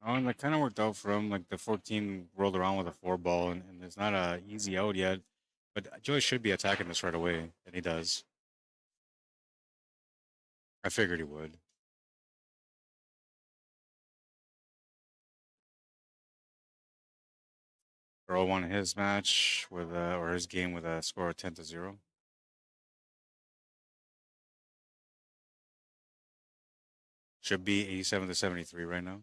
Oh, and that kind of worked out for him. Like the 14 rolled around with a four ball, and it's not a easy out yet. But Joey should be attacking this right away, and he does. I figured he would. Earl won his match with or his game with a score of 10-0. Should be 87 to 73 right now.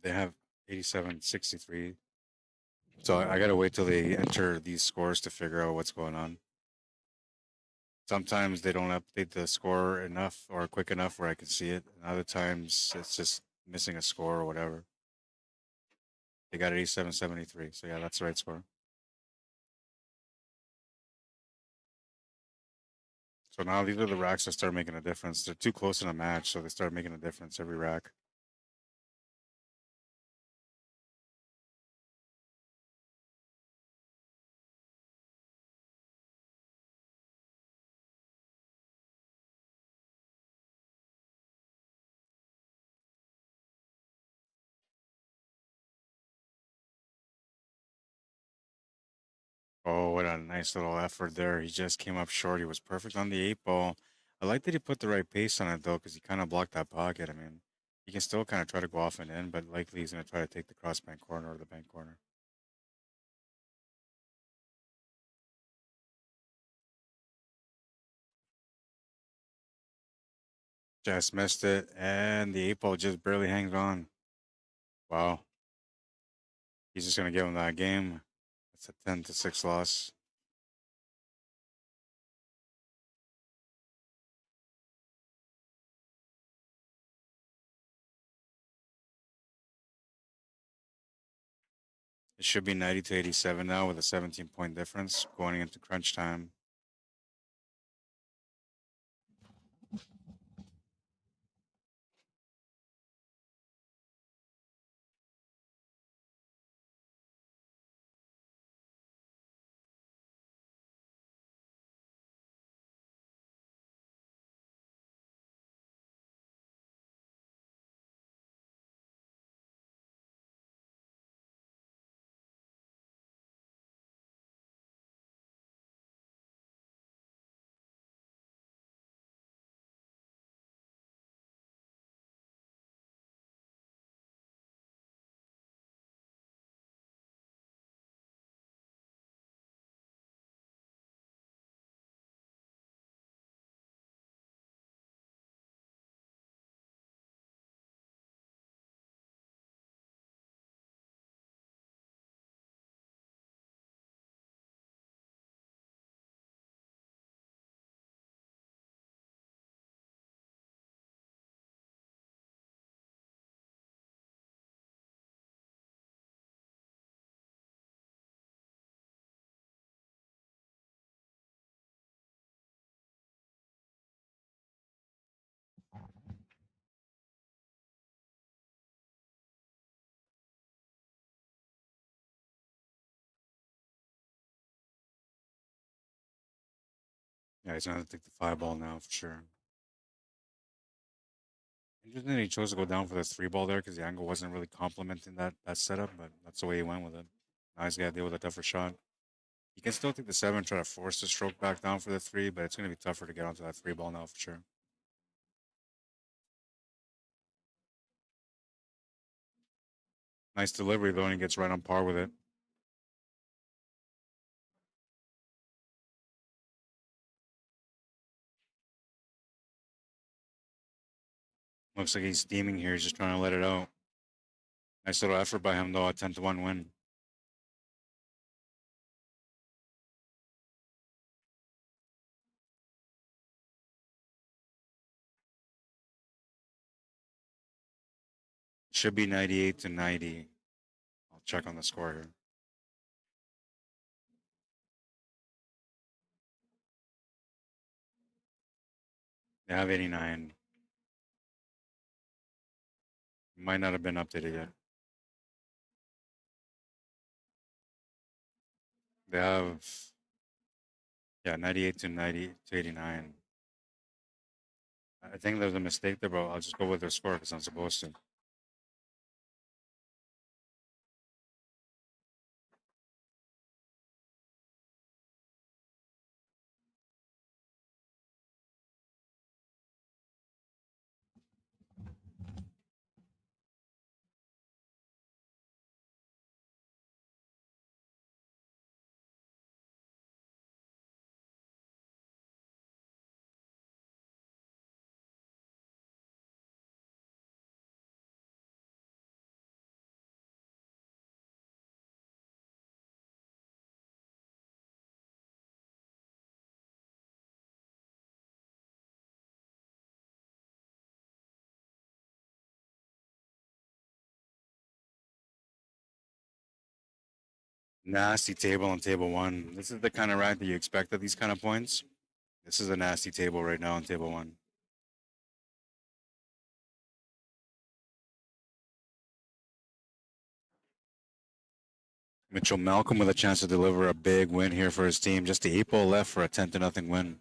They have 87-63. So I gotta wait till they enter these scores to figure out what's going on. Sometimes they don't update the score enough or quick enough where I can see it. And other times it's just missing a score or whatever. They got 87-73. So yeah, that's the right score. So now these are the racks that start making a difference. They're too close in a match, so they start making a difference every rack. Oh, what a nice little effort there. He just came up short. He was perfect on the eight ball. I like that he put the right pace on it though, because he kind of blocked that pocket. I mean, he can still kind of try to go off and in, but likely he's going to try to take the cross bank corner or the bank corner. Just missed it, and the eight ball just barely hangs on. Wow. He's just going to give him that game. It's a 10-6 loss. It should be 90-87 now with a 17-point difference going into crunch time. Yeah, he's going to take the five ball now for sure. Interesting that he chose to go down for the three ball there because the angle wasn't really complimenting that setup, but that's the way he went with it. Now he's got to deal with a tougher shot. He can still take the seven, try to force the stroke back down for the three, but it's going to be tougher to get onto that three ball now for sure. Nice delivery though, and he gets right on par with it. Looks like he's steaming here. He's just trying to let it out. Nice little effort by him though. A 10-1 win. Should be 98-90. I'll check on the score here. They have 89. Might not have been updated yet. They have, yeah, 98-90 to 89. I think there's a mistake there, but I'll just go with their score because I'm supposed to. Nasty table on table one. This is the kind of rack that you expect at these kind of points. This is a nasty table right now on table one. Mitchell Malcolm with a chance to deliver a big win here for his team. Just the eight ball left for a 10-0 win.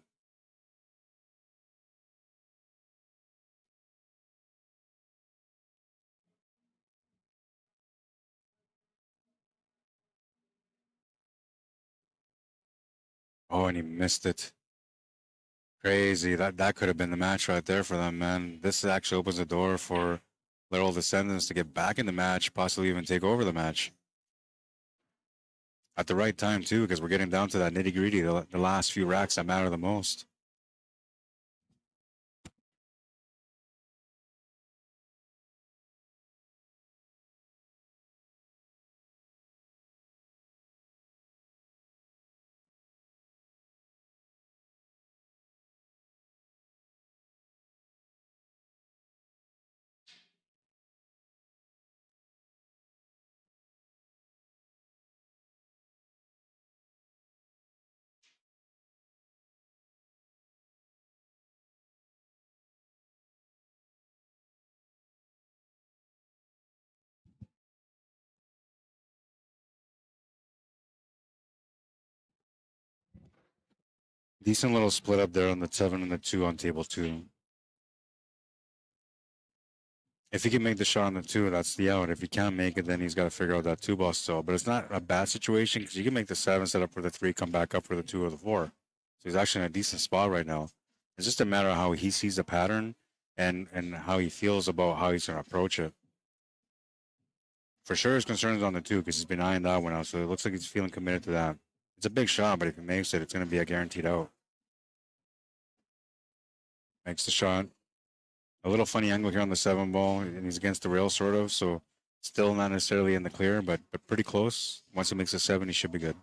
Oh, and he missed it. Crazy. That could have been the match right there for them, man. This actually opens the door for LERROL Descendants to get back in the match, possibly even take over the match. At the right time, too, because we're getting down to that nitty-gritty, the last few racks that matter the most. Decent little split up there on the 7 and the 2 on table 2. If he can make the shot on the 2, that's the out. If he can't make it, then he's got to figure out that 2-ball still. But it's not a bad situation because you can make the 7, set up for the 3, come back up for the 2 or the 4. So he's actually in a decent spot right now. It's just a matter of how he sees the pattern and how he feels about how he's going to approach it. For sure, his concern is on the 2 because he's been eyeing that one out. So it looks like he's feeling committed to that. It's a big shot, but if he makes it, it's going to be a guaranteed out. Makes the shot. A little funny angle here on the 7 ball, and he's against the rail sort of, so still not necessarily in the clear, but pretty close. Once he makes a 7, he should be good.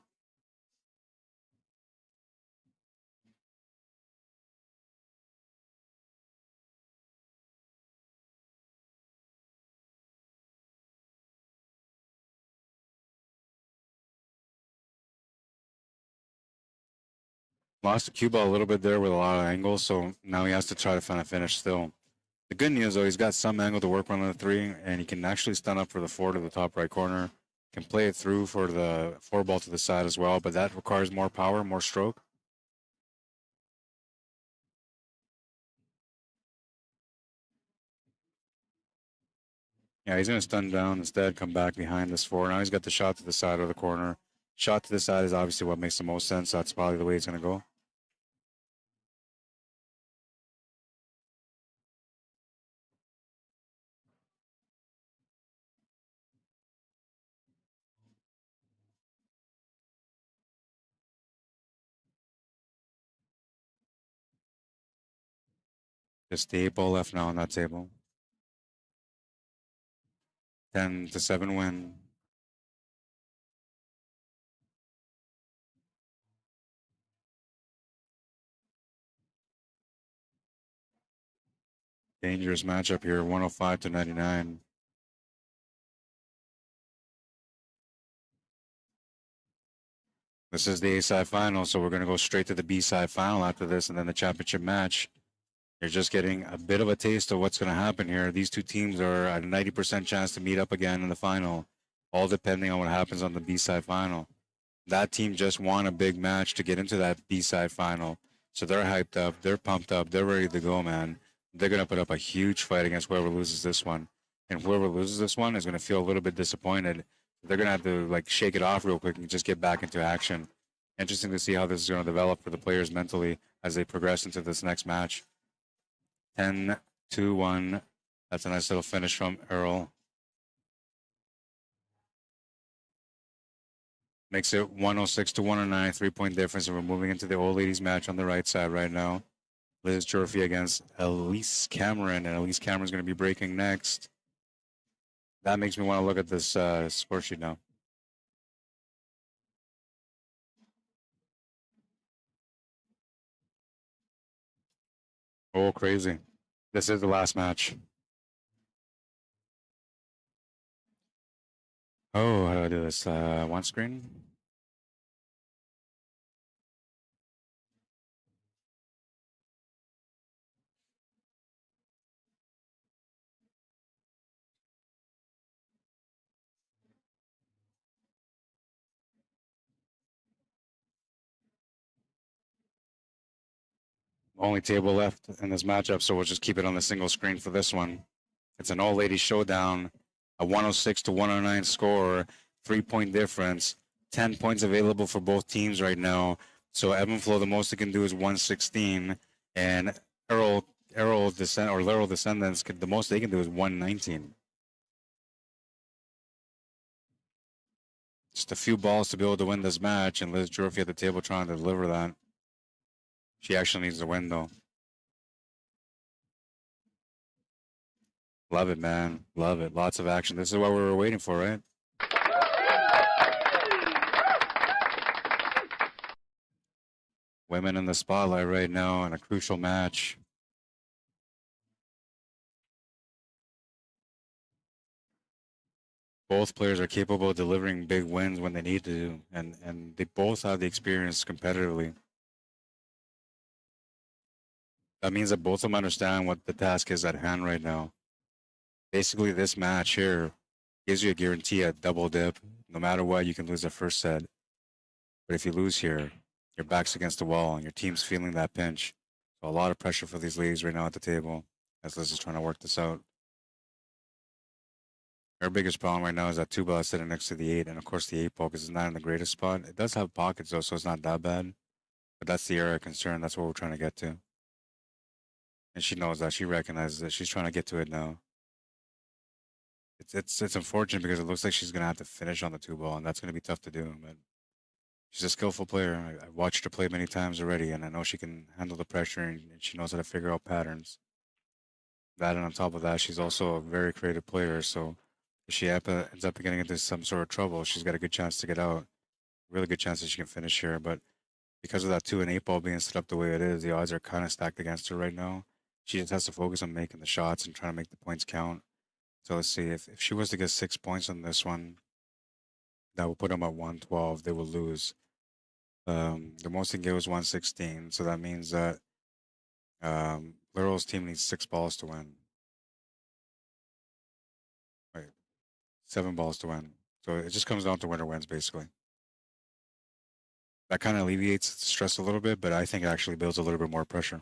Lost the cue ball a little bit there with a lot of angles, so now he has to try to find a finish still. The good news, though, he's got some angle to work on the 3, and he can actually stun up for the 4 to the top right corner. Can play it through for the 4 ball to the side as well, but that requires more power, more stroke. Yeah, he's going to stun down instead, come back behind this 4. Now he's got the shot to the side of the corner. Shot to the side is obviously what makes the most sense. That's probably the way he's going to go. Just the 8 ball left now on that table. 10-7 win. Dangerous matchup here, 105-99. This is the A-side final, so we're going to go straight to the B-side final after this, and then the championship match. You're just getting a bit of a taste of what's going to happen here. These two teams are at a 90% chance to meet up again in the final, all depending on what happens on the B-side final. That team just won a big match to get into that B-side final, so they're hyped up, they're pumped up, they're ready to go, man. They're going to put up a huge fight against whoever loses this one. And whoever loses this one is going to feel a little bit disappointed. They're going to have to like shake it off real quick and just get back into action. Interesting to see how this is going to develop for the players mentally as they progress into this next match. 10-1. That's a nice little finish from Earl. Makes it 106-109, 3-point difference, and we're moving into the old ladies match on the right side right now. Liz Trophy against Elise Cameron, and Elise Cameron's going to be breaking next. That makes me want to look at this score sheet now. Oh, crazy. This is the last match. Oh, how do I do this? One screen? Only table left in this matchup, so we'll just keep it on the single screen for this one. It's an all-lady showdown, a 106-109 score, 3-point difference, 10 points available for both teams right now. So ebb and flow, the most it can do is 116, and Errol descent or LERROL descendants, the most they can do is 119. Just a few balls to be able to win this match, and Liz Jurfy at the table trying to deliver that. She actually needs to win though. Love it, man. Love it. Lots of action. This is what we were waiting for, right? Women in the spotlight right now in a crucial match. Both players are capable of delivering big wins when they need to, and they both have the experience competitively. That means that both of them understand what the task is at hand right now. Basically, this match here gives you a guarantee at double dip. No matter what, you can lose the first set. But if you lose here, your back's against the wall and your team's feeling that pinch. So a lot of pressure for these ladies right now at the table as Liz is trying to work this out. Her biggest problem right now is that 2-ball is sitting next to the 8, and of course the 8-ball because it's not in the greatest spot. It does have pockets though, so it's not that bad. But that's the area of concern. That's what we're trying to get to. And she knows that. She recognizes it. She's trying to get to it now. It's unfortunate because it looks like she's gonna have to finish on the 2-ball, and that's gonna be tough to do. But she's a skillful player. I've watched her play many times already, and I know she can handle the pressure, and she knows how to figure out patterns. That, and on top of that, she's also a very creative player. So if she ends up getting into some sort of trouble, she's got a good chance to get out. Really good chance that she can finish here. But because of that 2 and 8-ball being set up the way it is, the odds are kind of stacked against her right now. She just has to focus on making the shots and trying to make the points count. So let's see, if she was to get 6 points on this one, that would put them at 112. They will lose. The most they can get was 116. So that means that LERROL's team needs 6 balls to win. Wait, 7 balls to win. So it just comes down to winner wins, basically. That kind of alleviates the stress a little bit, but I think it actually builds a little bit more pressure.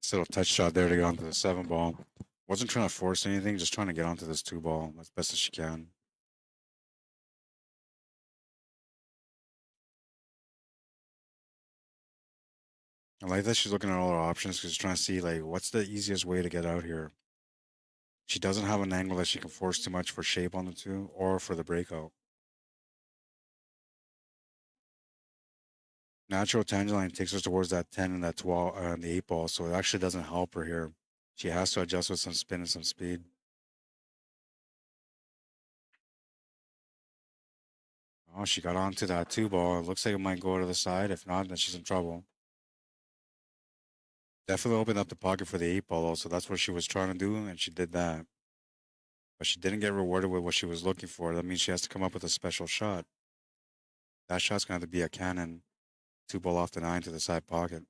This little touch shot there to get onto the 7-ball. Wasn't trying to force anything, just trying to get onto this 2-ball as best as she can. I like that she's looking at all her options because she's trying to see, like, what's the easiest way to get out here. She doesn't have an angle that she can force too much for shape on the 2 or for the breakout. Natural tangent line takes us towards that 10 and that 12 and the 8-ball, so it actually doesn't help her here. She has to adjust with some spin and some speed. Oh, she got onto that 2-ball. It looks like it might go to the side. If not, then she's in trouble. Definitely opened up the pocket for the 8-ball, though, so that's what she was trying to do, and she did that. But she didn't get rewarded with what she was looking for. That means she has to come up with a special shot. That shot's going to have to be a cannon. 2-ball off the 9 to the side pocket.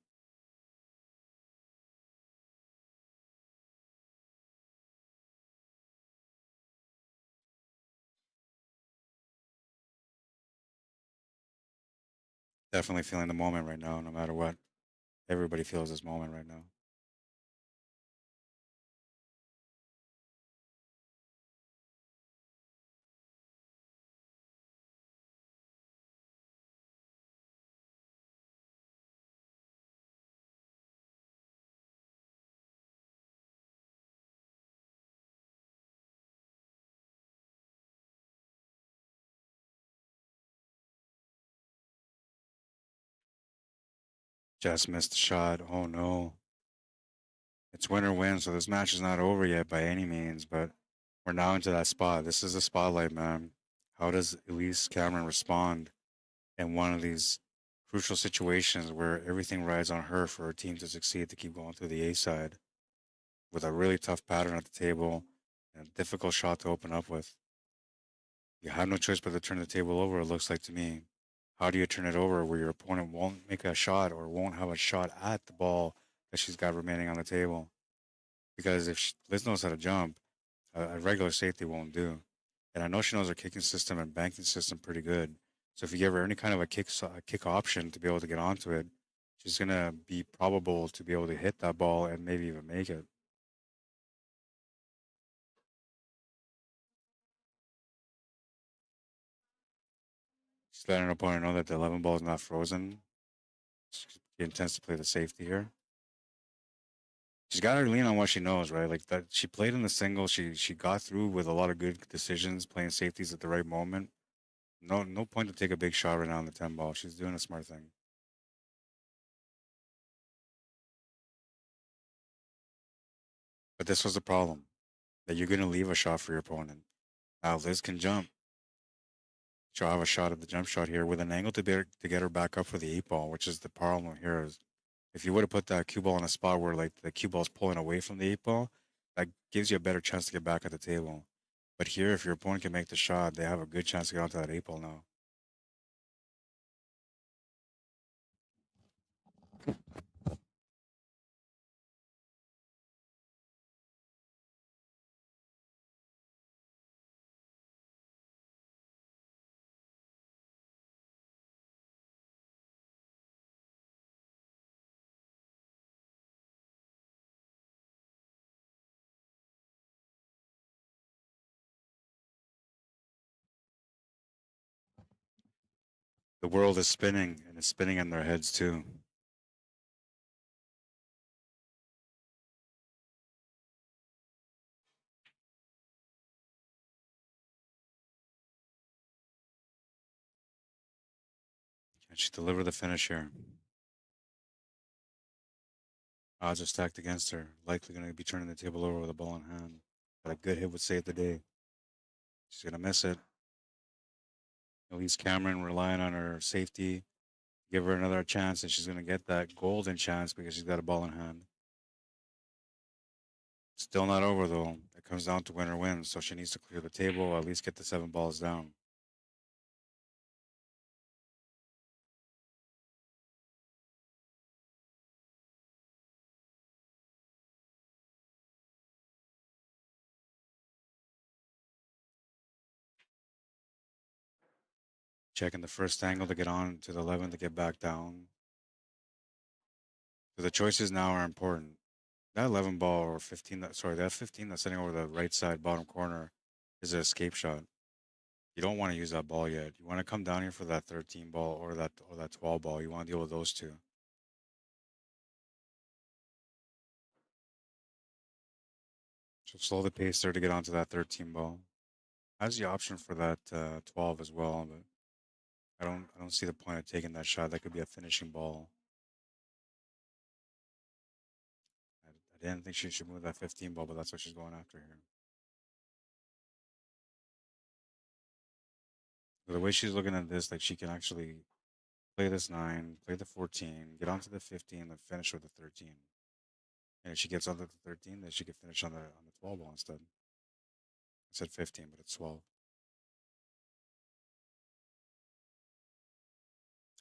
Definitely feeling the moment right now, no matter what. Everybody feels this moment right now. Just missed the shot. Oh no. It's win or win, so this match is not over yet by any means, but we're now into that spot. This is the spotlight, man. How does Elise Cameron respond in one of these crucial situations where everything rides on her for her team to succeed, to keep going through the A side with a really tough pattern at the table and a difficult shot to open up with? You have no choice but to turn the table over, it looks like to me. How do you turn it over where your opponent won't make a shot or won't have a shot at the ball that she's got remaining on the table? Because if Liz knows how to jump, a regular safety won't do. And I know she knows her kicking system and banking system pretty good. So if you give her any kind of a kick option to be able to get onto it, she's gonna be probable to be able to hit that ball and maybe even make it. She's letting her opponent know that the 11 ball is not frozen. She intends to play the safety here. She's got her lean on what she knows, right? Like that, she played in the single. She got through with a lot of good decisions, playing safeties at the right moment. No point to take a big shot right now on the 10 ball. She's doing a smart thing. But this was the problem, that you're gonna leave a shot for your opponent. Now Liz can jump. She'll have a shot at the jump shot here with an angle to get her back up for the 8 ball, which is the problem here. Is if you would have put that cue ball in a spot where like the cue ball's pulling away from the 8 ball, that gives you a better chance to get back at the table. But here, if your opponent can make the shot, they have a good chance to get onto that 8 ball now. The world is spinning, and it's spinning in their heads too. Can she deliver the finish here? Odds are stacked against her. Likely going to be turning the table over with a ball in hand. But a good hit would save the day. She's going to miss it. Elise Cameron relying on her safety. Give her another chance, and she's going to get that golden chance because she's got a ball in hand. Still not over, though. It comes down to winner wins, so she needs to clear the table, or at least get the 7 balls down. Checking the first angle to get on to the 11 to get back down. So the choices now are important. That 11 ball or 15, that 15 that's sitting over the right side bottom corner is an escape shot. You don't want to use that ball yet. You want to come down here for that 13 ball or that 12 ball. You want to deal with those two. So slow the pace there to get onto that 13 ball. Has the option for that 12 as well, but I don't see the point of taking that shot. That could be a finishing ball. I didn't think she should move that 15 ball, but that's what she's going after here. So the way she's looking at this, like she can actually play this 9, play the 14, get onto the 15, and finish with the 13. And if she gets onto the 13, then she could finish on the 12 ball instead. I said 15, but it's 12.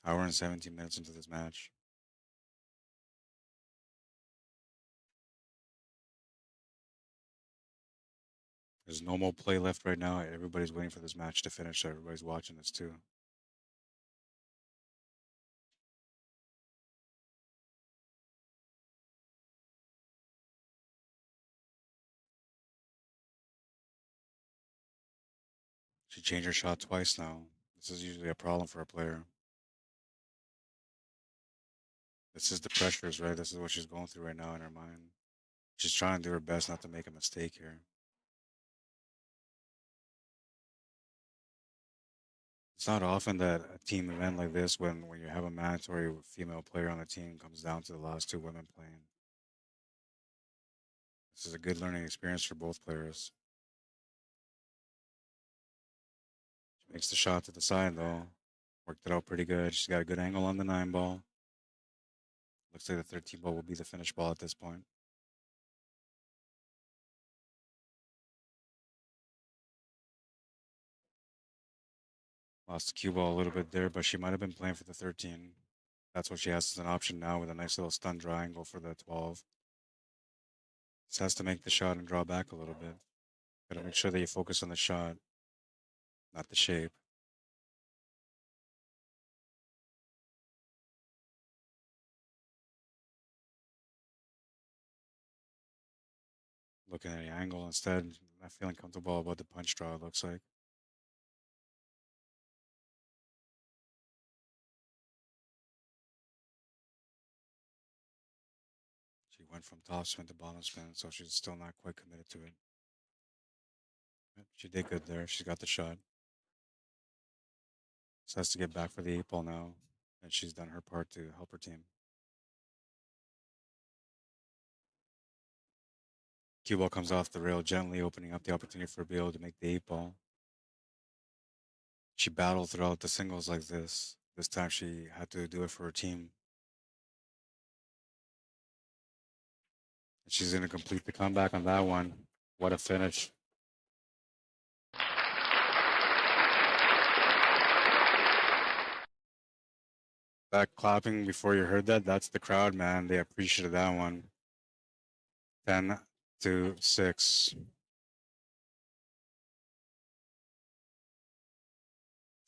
Hour and 17 minutes into this match. There's no more play left right now. Everybody's waiting for this match to finish. So everybody's watching this too. She changed her shot twice now. This is usually a problem for a player. This is the pressures, right? This is what she's going through right now in her mind. She's trying to do her best not to make a mistake here. It's not often that a team event like this, when you have a mandatory female player on the team, comes down to the last 2 women playing. This is a good learning experience for both players. She makes the shot to the side though. Worked it out pretty good. She's got a good angle on the 9 ball. Looks like the 13 ball will be the finish ball at this point. Lost the cue ball a little bit there, but she might have been playing for the 13. That's what she has as an option now with a nice little stun triangle for the 12. Just has to make the shot and draw back a little bit. Gotta make sure that you focus on the shot, not the shape. Looking at the angle instead, not feeling comfortable about the punch draw, it looks like. She went from top spin to bottom spin, so she's still not quite committed to it. She did good there. She's got the shot. Just has to get back for the 8-ball now, and she's done her part to help her team. Cue ball comes off the rail gently, opening up the opportunity for Bill to make the 8-ball. She battled throughout the singles like this. This time she had to do it for her team. And she's going to complete the comeback on that one. What a finish. That clapping before you heard that, that's the crowd, man. They appreciated that one. 10-6.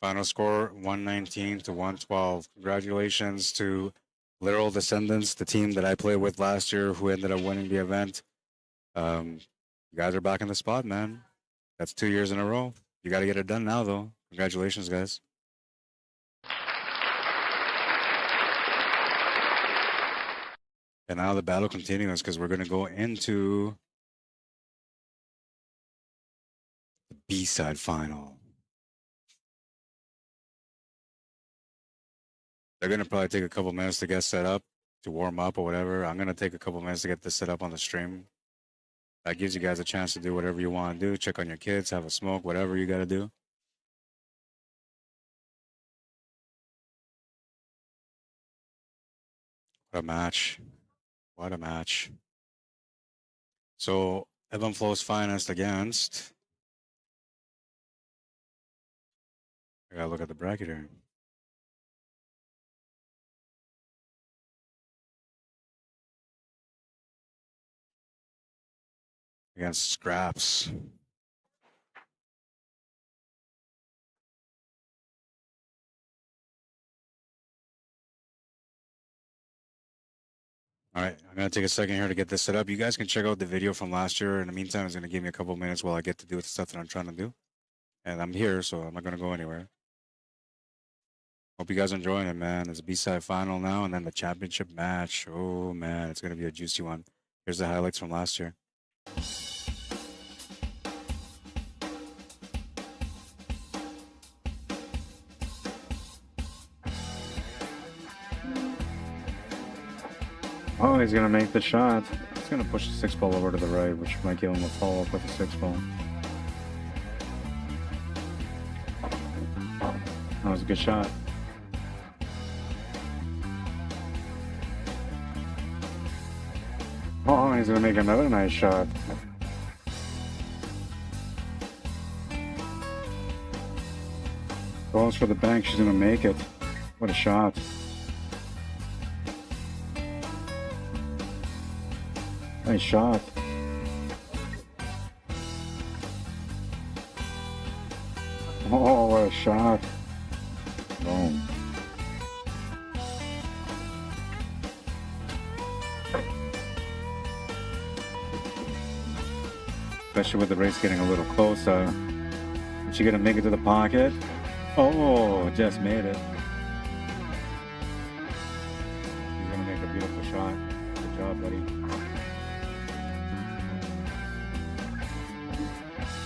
Final score 119-112. Congratulations to LERROL Descendants, the team that I played with last year who ended up winning the event. You guys are back in the spot, man. That's 2 years in a row. You got to get it done now, though. Congratulations, guys. And now the battle continues because we're going to go into the B-side final. They're going to probably take a couple minutes to get set up, to warm up or whatever. I'm going to take a couple minutes to get this set up on the stream. That gives you guys a chance to do whatever you want to do. Check on your kids, have a smoke, whatever you got to do. What a match. What a match. So, Evan Flow's financed against. I got to look at the bracket here. Against Scraps. All right, I'm going to take a second here to get this set up. You guys can check out the video from last year. In the meantime, it's going to give me a couple minutes while I get to do the stuff that I'm trying to do. And I'm here, so I'm not going to go anywhere. Hope you guys are enjoying it, man. It's a B-side final now, and then the championship match. Oh, man, it's going to be a juicy one. Here's the highlights from last year. Oh, he's going to make the shot. He's going to push the 6-ball over to the right, which might give him a follow-up with the 6-ball. That was a good shot. Oh, he's going to make another nice shot. Goes for the bank. She's going to make it. What a shot. Nice shot. Oh, what a shot. Boom. Especially with the race getting a little closer. Is she going to make it to the pocket? Oh, just made it. She's going to make a beautiful shot. Good job, buddy.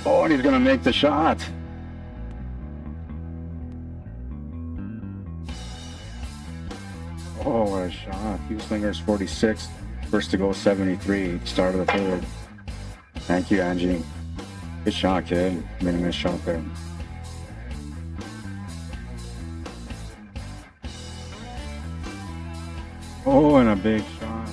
Oh, and he's going to make the shot. Oh, what a shot. Hugh Slinger's 46. First to go 73. Start of the third. Thank you, Angie. Good shot, kid. Made a nice shot there. Oh, and a big shot.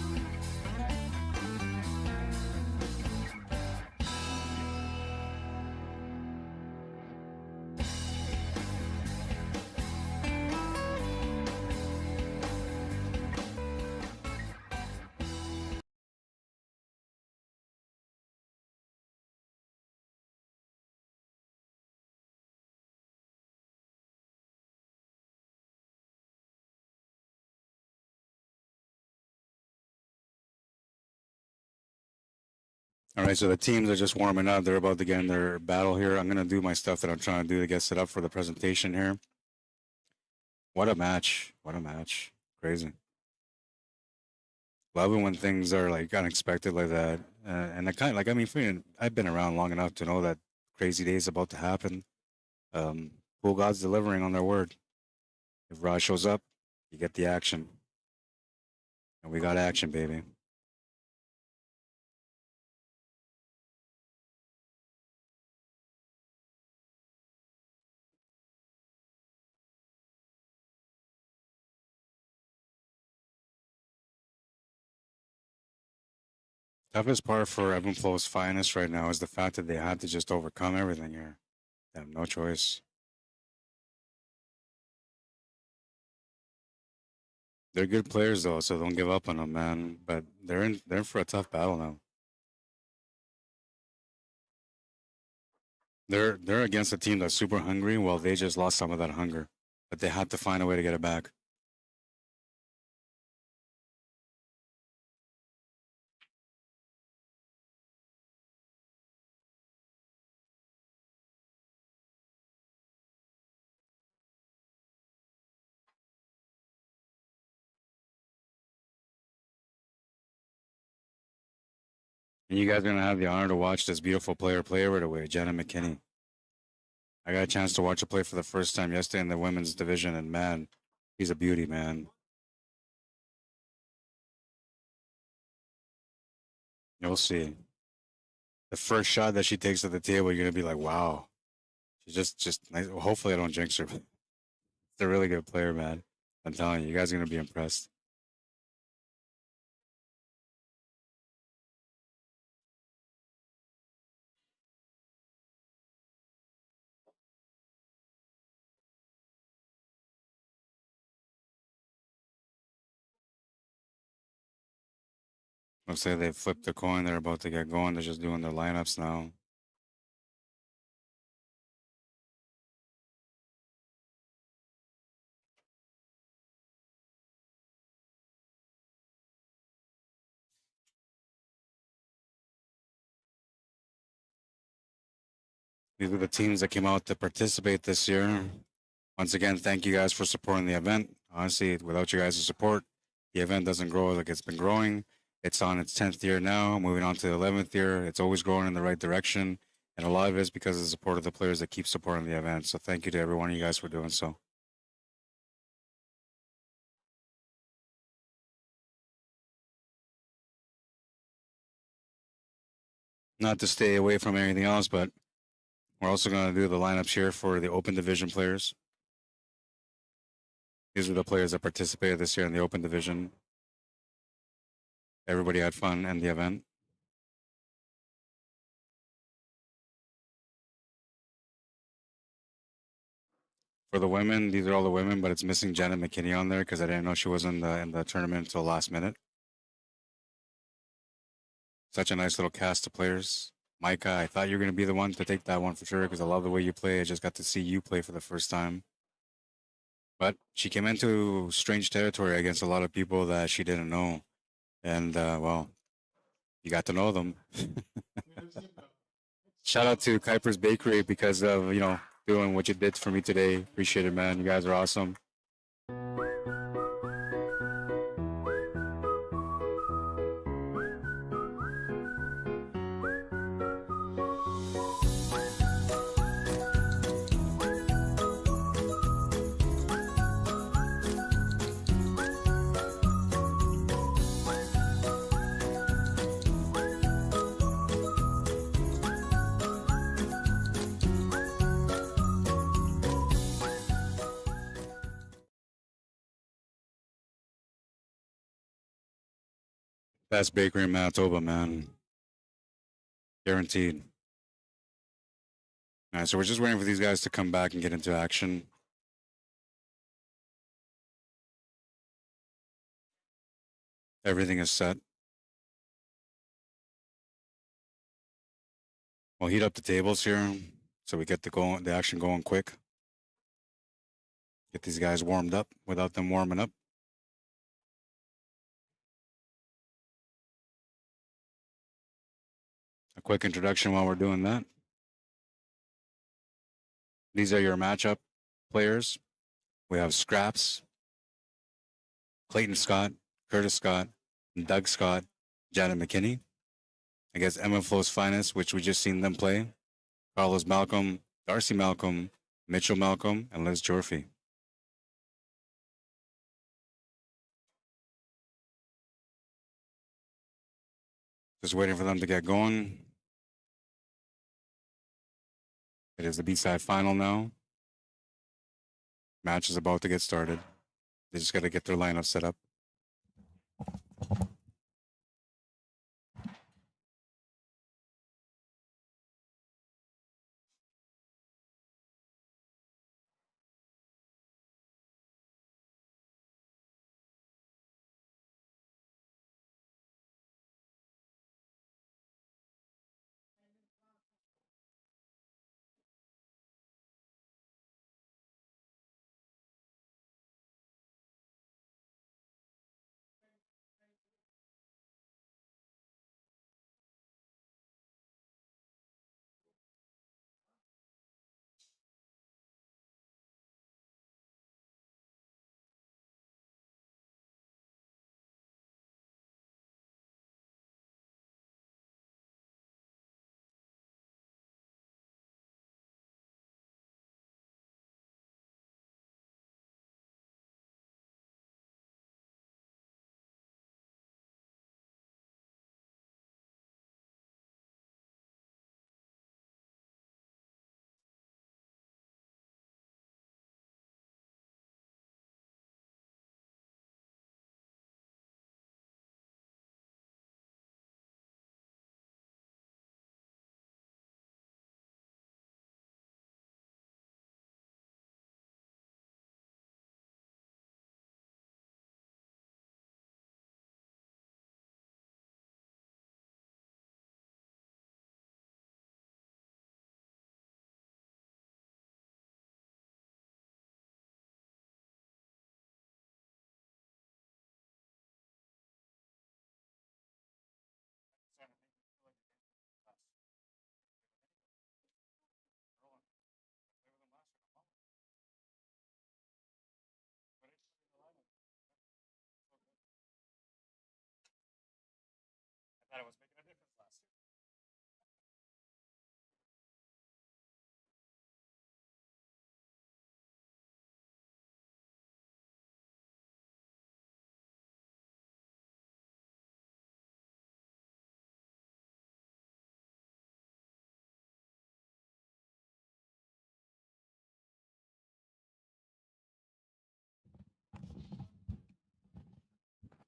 All right, so the teams are just warming up. They're about to get in their battle here. I'm gonna do my stuff that I'm trying to do to get set up for the presentation here. What a match! What a match! Crazy. Love it when things are like unexpected like that. And I kind of like, I mean, I've been around long enough to know that crazy days about to happen. Pool God's delivering on their word. If Raj shows up, you get the action. And we got action, baby. Toughest part for Ebb and Flow's finest right now is the fact that they had to just overcome everything here. They have no choice. They're good players though, so don't give up on them, man. But they're in for a tough battle now. They're against a team that's super hungry. Well, they just lost some of that hunger, but they had to find a way to get it back. And you guys are gonna have the honor to watch this beautiful player play right away, Jenna McKinney. I got a chance to watch her play for the first time yesterday in the women's division, and man, she's a beauty, man. You'll see. The first shot that she takes at the table, you're gonna be like, wow. She's just nice. Well, hopefully, I don't jinx her. But it's a really good player, man. I'm telling you, you guys are gonna be impressed. Looks like they flipped the coin. They're about to get going. They're just doing their lineups now. These are the teams that came out to participate this year. Once again, thank you guys for supporting the event. Honestly, without you guys' support, the event doesn't grow like it's been growing. It's on its 10th year now, moving on to the 11th year. It's always growing in the right direction. And a lot of it is because of the support of the players that keep supporting the event. So thank you to every one of you guys for doing so. Not to stay away from anything else, but we're also going to do the lineups here for the open division players. These are the players that participated this year in the open division. Everybody had fun in the event. For the women, these are all the women, but it's missing Janet McKinney on there because I didn't know she was in the tournament until last minute. Such a nice little cast of players. Micah, I thought you were going to be the one to take that one for sure because I love the way you play. I just got to see you play for the first time. But she came into strange territory against a lot of people that she didn't know. And, well, you got to know them. Shout out to Kuiper's Bakery because of, doing what you did for me today. Appreciate it, man. You guys are awesome. Best bakery in Manitoba, man. Guaranteed. All right, so we're just waiting for these guys to come back and get into action. Everything is set. We'll heat up the tables here so we get the action going quick. Get these guys warmed up without them warming up. A quick introduction while we're doing that. These are your matchup players. We have Scraps, Clayton Scott, Curtis Scott, Doug Scott, Janet McKinney against Emma Flo's finest, which we just seen them play. Carlos Malcolm, Darcy Malcolm, Mitchell Malcolm, and Liz Jorfy. Just waiting for them to get going. It is the B-side final now. Match is about to get started. They just got to get their lineup set up. I thought it was making a difference last year.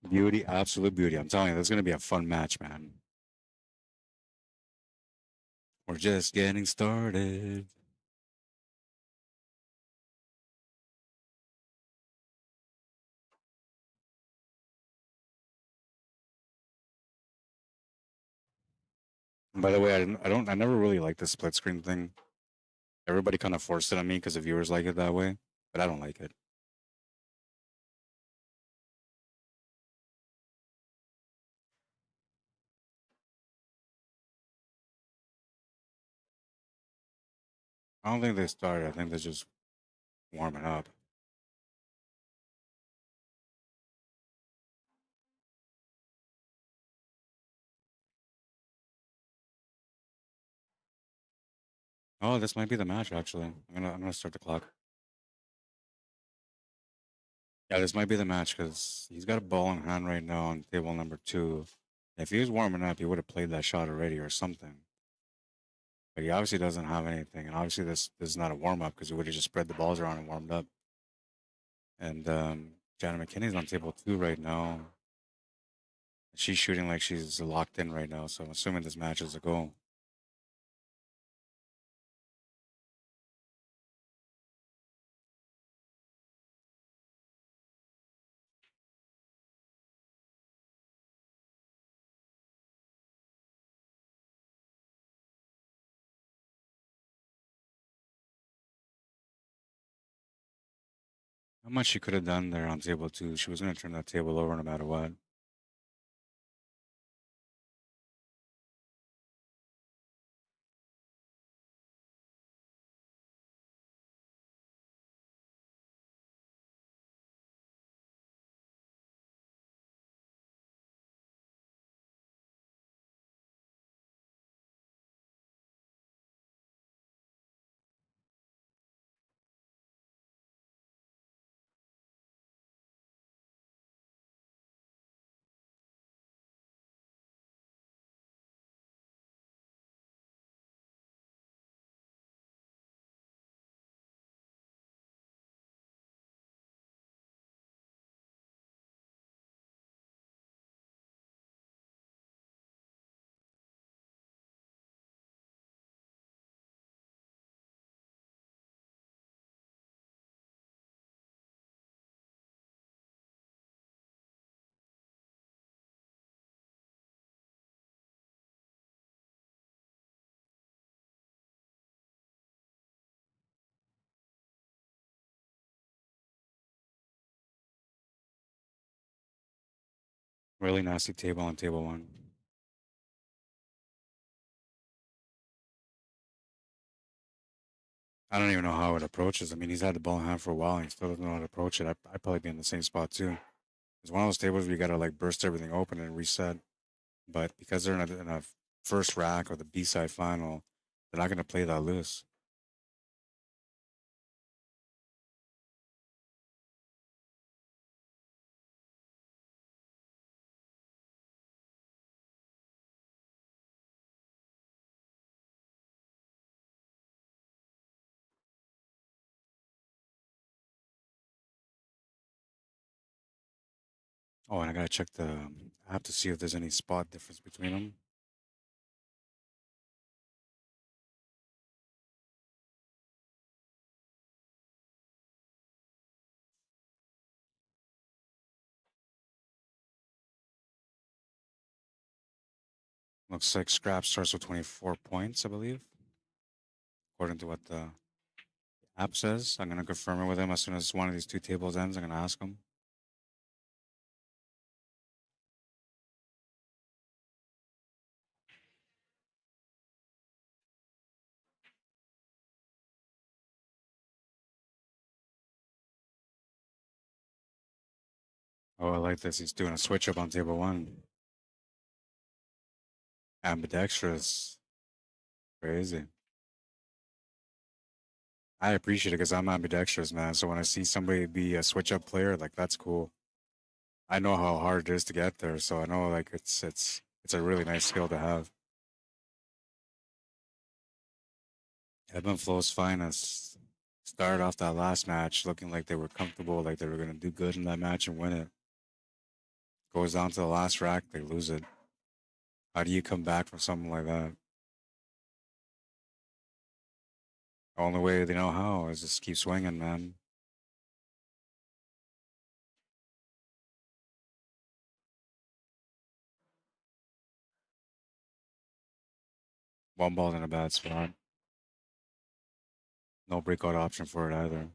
Beauty, absolute beauty. I'm telling you, this is going to be a fun match, man. We're just getting started. And by the way, I never really liked the split screen thing. Everybody kind of forced it on me because the viewers like it that way, but I don't like it. I don't think they started. I think they're just warming up. Oh, this might be the match actually. I'm gonna start the clock. Yeah, this might be the match because he's got a ball in hand right now on table number 2. If he was warming up, he would have played that shot already or something. But he obviously doesn't have anything, and obviously this is not a warm up because he would have just spread the balls around and warmed up. And Janet McKinney's on table 2 right now. She's shooting like she's locked in right now, so I'm assuming this match is a go. How much she could have done there on table 2. She was going to turn that table over no matter what. Really nasty table on table one. I don't even know how it approaches. I mean, he's had the ball in hand for a while and he still doesn't know how to approach it. I'd probably be in the same spot too. It's one of those tables where you gotta like burst everything open and reset. But because they're in a first rack or the B side final, they're not gonna play that loose. Oh, and I gotta check the. I have to see if there's any spot difference between them. Looks like Scrap starts with 24 points, I believe, according to what the app says. I'm gonna confirm it with him as soon as one of these two tables ends. I'm gonna ask him. Oh, I like this. He's doing a switch up on table one. Ambidextrous. Crazy. I appreciate it because I'm ambidextrous, man. So when I see somebody be a switch up player, like that's cool. I know how hard it is to get there, so I know like it's a really nice skill to have. Ebb and Flow's finest started off that last match looking like they were comfortable, like they were gonna do good in that match and win it. Goes down to the last rack, they lose it. How do you come back from something like that? The only way they know how is just keep swinging, man. One ball's in a bad spot. No breakout option for it either.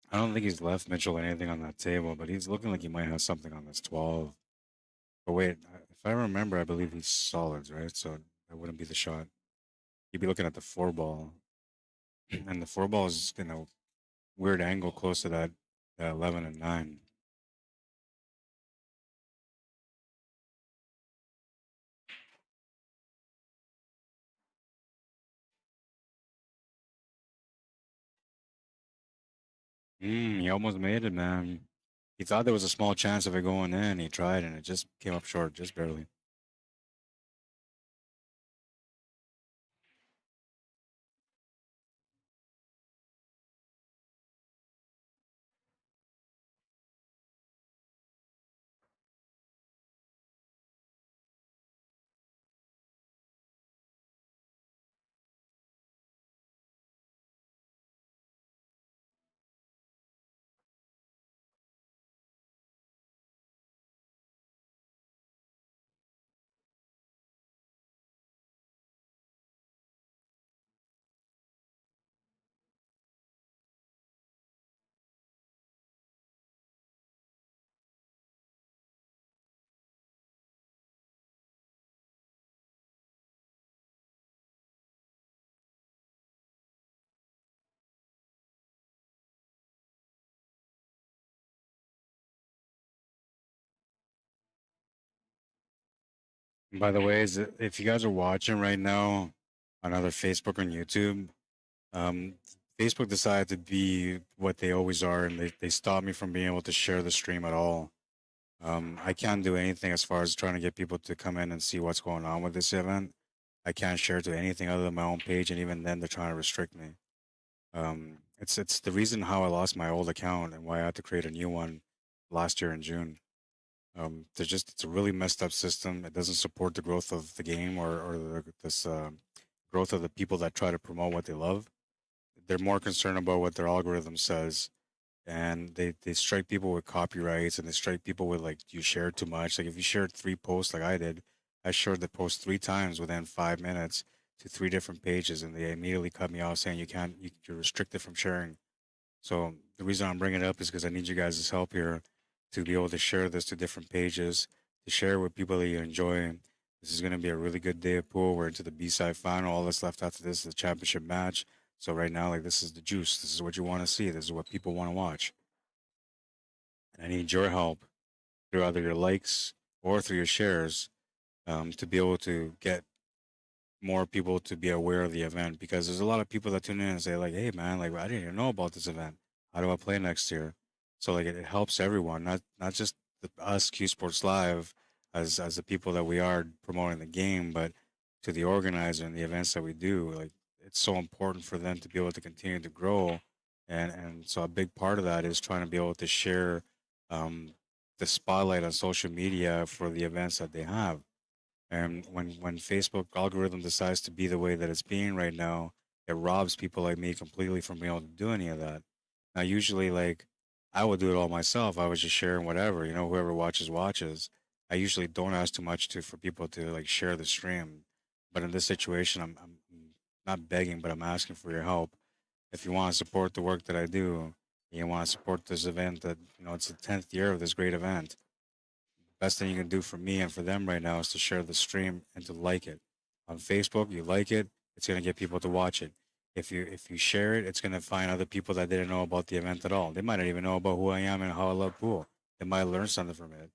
I don't think he's left Mitchell anything on that table, but he's looking like he might have something on this 12. But wait, if I remember, I believe he's solids, right? So that wouldn't be the shot. You'd be looking at the four ball, and the four ball is in a weird angle close to that 11 and 9. He almost made it, man. He thought there was a small chance of it going in. He tried, and it just came up short, just barely. By the way, if you guys are watching right now on either Facebook or YouTube, um, Facebook decided to be what they always are, and they stopped me from being able to share the stream at all. I can't do anything as far as trying to get people to come in and see what's going on with this event. I can't share to anything other than my own page, and even then, they're trying to restrict me. It's the reason how I lost my old account and why I had to create a new one last year in June. It's a really messed up system. It doesn't support the growth of the game or this growth of the people that try to promote what they love. they're more concerned about what their algorithm says, and they strike people with copyrights, and they strike people with like you shared too much. Like if you shared 3 posts like I did, I shared the post 3 times within 5 minutes to 3 different pages, and they immediately cut me off saying you're restricted from sharing. So the reason I'm bringing it up is because I need you guys' help here to be able to share this to different pages, to share with people that you enjoy. This is going to be a really good day of pool. We're into the B-side final. All that's left after this is the championship match. So right now, like this is the juice. This is what you want to see. This is what people want to watch. And I need your help through either your likes or through your shares to be able to get more people to be aware of the event, because there's a lot of people that tune in and say like, "Hey man, like I didn't even know about this event. How do I play next year?" So like it helps everyone, not just us Q Sports Live as the people that we are promoting the game, but to the organizer and the events that we do. Like it's so important for them to be able to continue to grow, and so a big part of that is trying to be able to share um, the spotlight on social media for the events that they have. And when Facebook algorithm decides to be the way that it's being right now, it robs people like me completely from being able to do any of that. Now, usually, like I would do it all myself. I was just sharing whatever, whoever watches watches. I usually don't ask too much to for people to like share the stream. But in this situation, I'm not begging, but I'm asking for your help. If you want to support the work that I do, and you want to support this event that it's the 10th year of this great event, best thing you can do for me and for them right now is to share the stream and to like it. On Facebook, you like it, it's gonna get people to watch it. If you share it, it's gonna find other people that didn't know about the event at all. They might not even know about who I am and how I love pool. They might learn something from it.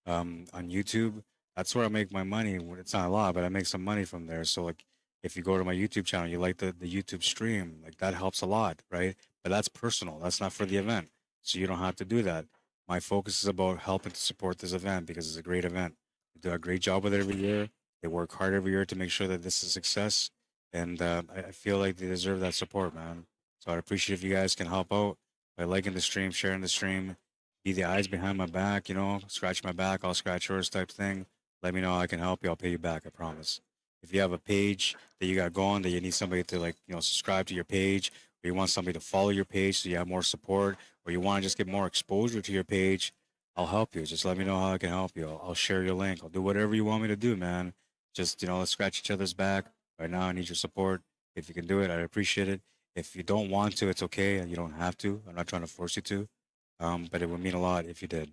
On YouTube, that's where I make my money. It's not a lot, but I make some money from there. So like, if you go to my YouTube channel, you like the YouTube stream, like that helps a lot, right? But that's personal. That's not for the event, so you don't have to do that. My focus is about helping to support this event because it's a great event. They do a great job with it every year. They work hard every year to make sure that this is a success, and I feel like they deserve that support, man. So I'd appreciate if you guys can help out by liking the stream, sharing the stream, be the eyes behind my back, scratch my back, I'll scratch yours type thing. Let me know how I can help you. I'll pay you back, I promise. If you have a page that you got going that you need somebody to like, subscribe to your page, or you want somebody to follow your page so you have more support, or you want to just get more exposure to your page, I'll help you. Just let me know how I can help you. I'll share your link. I'll do whatever you want me to do, man. Just, let's scratch each other's back. Right now, I need your support. If you can do it, I'd appreciate it. If you don't want to, it's okay. And you don't have to. I'm not trying to force you to. But it would mean a lot if you did.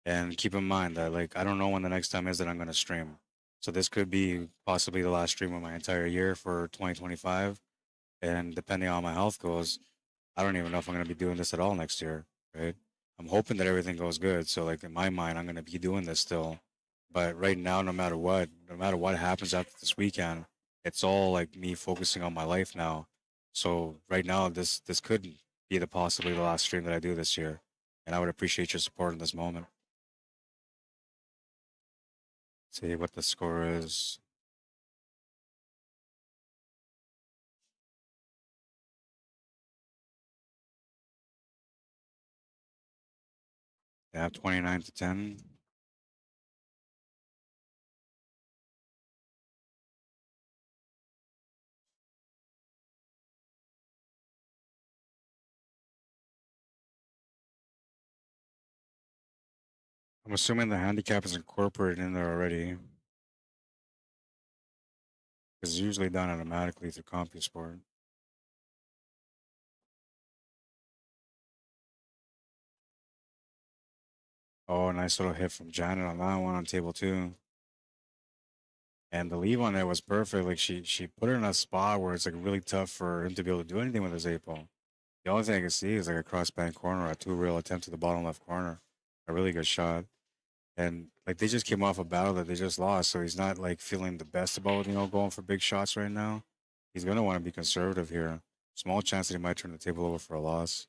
And keep in mind that like I don't know when the next time is that I'm gonna stream. So this could be possibly the last stream of my entire year for 2025. And depending on how my health goes, I don't even know if I'm gonna be doing this at all next year, right? I'm hoping that everything goes good. So like in my mind, I'm gonna be doing this still. But right now, no matter what happens after this weekend, it's all like me focusing on my life now. So right now, this could be possibly the last stream that I do this year, and I would appreciate your support in this moment. See what the score is. They have 29 to 10. I'm assuming the handicap is incorporated in there already. It's usually done automatically through CompuSport. Oh, nice little hit from Janet on that one on table two. And the leave on it was perfect. Like she put her in a spot where it's like really tough for him to be able to do anything with his eight ball. The only thing I can see is like a cross bank corner, a two real attempt to the bottom left corner. A really good shot. And like they just came off a battle that they just lost, so he's not like feeling the best about going for big shots right now. He's gonna want to be conservative here. Small chance that he might turn the table over for a loss.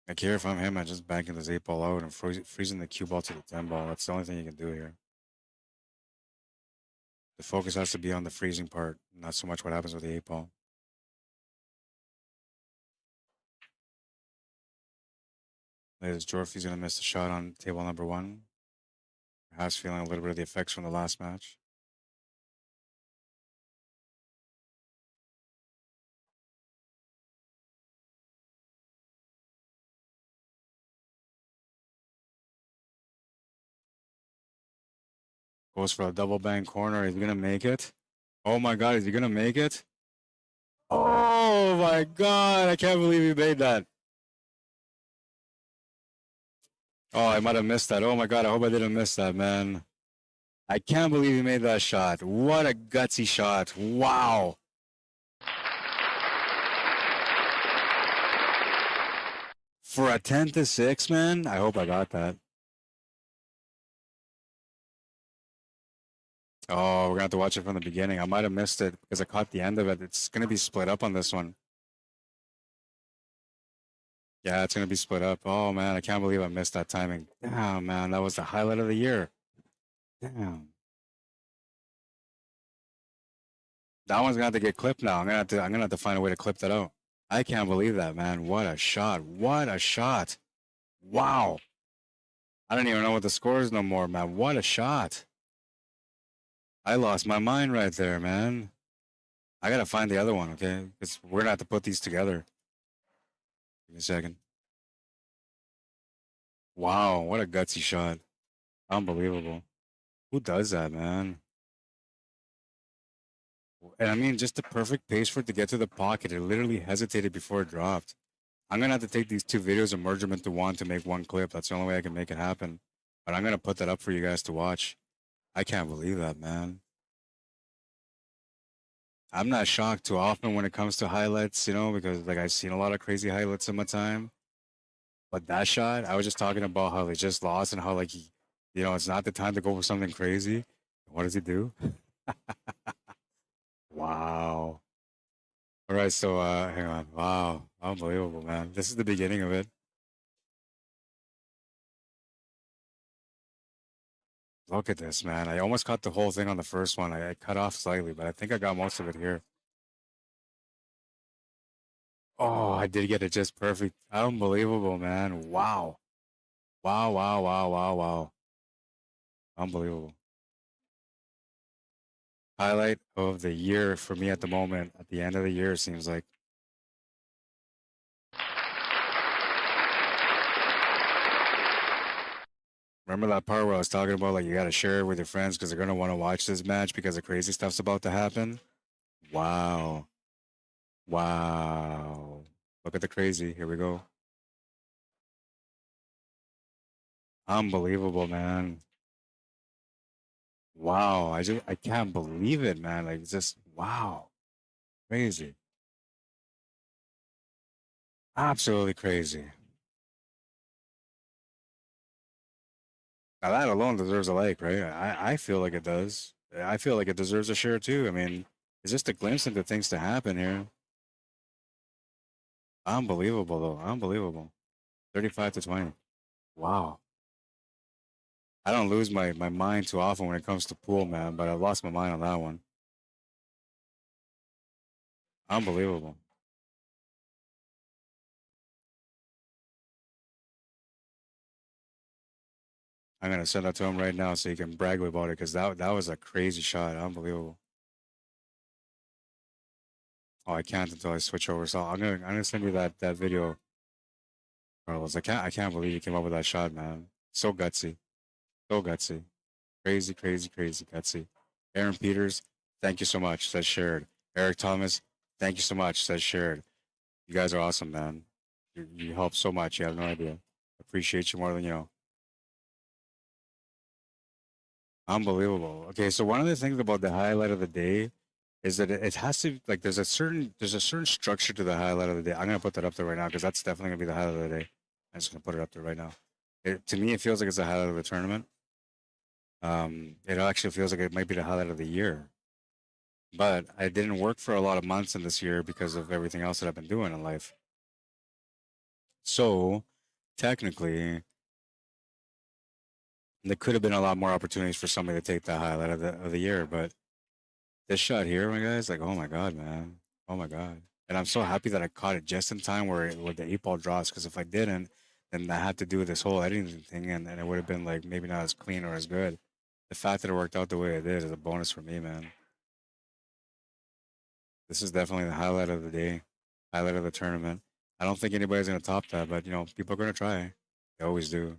Like here, if I'm him, I'm just banking this eight ball out and freezing the cue ball to the 10 ball. That's the only thing you can do here. The focus has to be on the freezing part, not so much what happens with the eight ball. As Jorfi's gonna miss the shot on table number one. perhaps feeling a little bit of the effects from the last match. Goes for a double bang corner. Is he gonna make it? Oh my god, is he gonna make it? Oh my god, I can't believe he made that. Oh, I might have missed that. Oh my god, I hope I didn't miss that, man. I can't believe he made that shot. What a gutsy shot. Wow. For a 10-6, man, I hope I got that. Oh, we're gonna have to watch it from the beginning. I might have missed it because I caught the end of it. It's gonna be split up on this one. Yeah, it's gonna be split up. Oh man, I can't believe I missed that timing. Damn, man, that was the highlight of the year. Damn. That one's gonna have to get clipped now. I'm gonna have to find a way to clip that out. I can't believe that, man. What a shot. What a shot. Wow. I don't even know what the score is no more, man. What a shot. I lost my mind right there, man. I gotta find the other one, okay? Because we're gonna have to put these together. Give me a second. Wow, what a gutsy shot. Unbelievable. Who does that, man? And I mean, just the perfect pace for it to get to the pocket. It literally hesitated before it dropped. I'm gonna have to take these two videos and merge them into one to make one clip. That's the only way I can make it happen. But I'm gonna put that up for you guys to watch. I can't believe that, man. I'm not shocked too often when it comes to highlights, you know, because like I've seen a lot of crazy highlights in my time. But that shot, I was just talking about how they just lost and how like he, you know, it's not the time to go for something crazy. What does he do? Wow. All right, so hang on. Wow, unbelievable, man. This is the beginning of it. Look at this, man. I almost caught the whole thing on the first one. I cut off slightly, but I think I got most of it here. Oh, I did get it just perfect. Unbelievable, man. Wow. Wow, wow, wow, wow, wow. Unbelievable. Highlight of the year for me at the moment, at the end of the year, it seems like. Remember that part where I was talking about, like, you got to share it with your friends because they're going to want to watch this match because the crazy stuff's about to happen? Wow. Wow. Look at the crazy. Here we go. Unbelievable, man. Wow. I can't believe it, man. Like, it's just, wow. Crazy. Absolutely crazy. Now that alone deserves a like, right? I feel like it does. I feel like it deserves a share too. I mean, it's just a glimpse into things to happen here. Unbelievable though. Unbelievable. 35-20. Wow. I don't lose my mind too often when it comes to pool, man, but I lost my mind on that one. Unbelievable. I'm gonna send that to him right now so he can brag about it because that was a crazy shot. Unbelievable. Oh, I can't until I switch over. So I'm gonna send you that video, Carlos. I can't believe you came up with that shot, man. So gutsy. So gutsy. Crazy, crazy, crazy gutsy. Aaron Peters, thank you so much. Says shared. Eric Thomas, thank you so much. Says shared. You guys are awesome, man. You help so much. You have no idea. Appreciate you more than you know. Unbelievable. Okay, so one of the things about the highlight of the day is that it has to like there's a certain structure to the highlight of the day. I'm gonna put that up there right now because that's definitely gonna be the highlight of the day. I'm just gonna put it up there right now. To me, it feels like it's the highlight of the tournament. It actually feels like it might be the highlight of the year. But I didn't work for a lot of months in this year because of everything else that I've been doing in life. So technically, there could have been a lot more opportunities for somebody to take the highlight of the year, but this shot here, my guys, like, oh my god, man, oh my god, and I'm so happy that I caught it just in time where the 8-ball drops, because if I didn't, then I had to do this whole editing thing, and it would have been like maybe not as clean or as good. the fact that it worked out the way it did is a bonus for me, man. This is definitely the highlight of the day, highlight of the tournament. I don't think anybody's gonna top that, but you know, people are gonna try. They always do.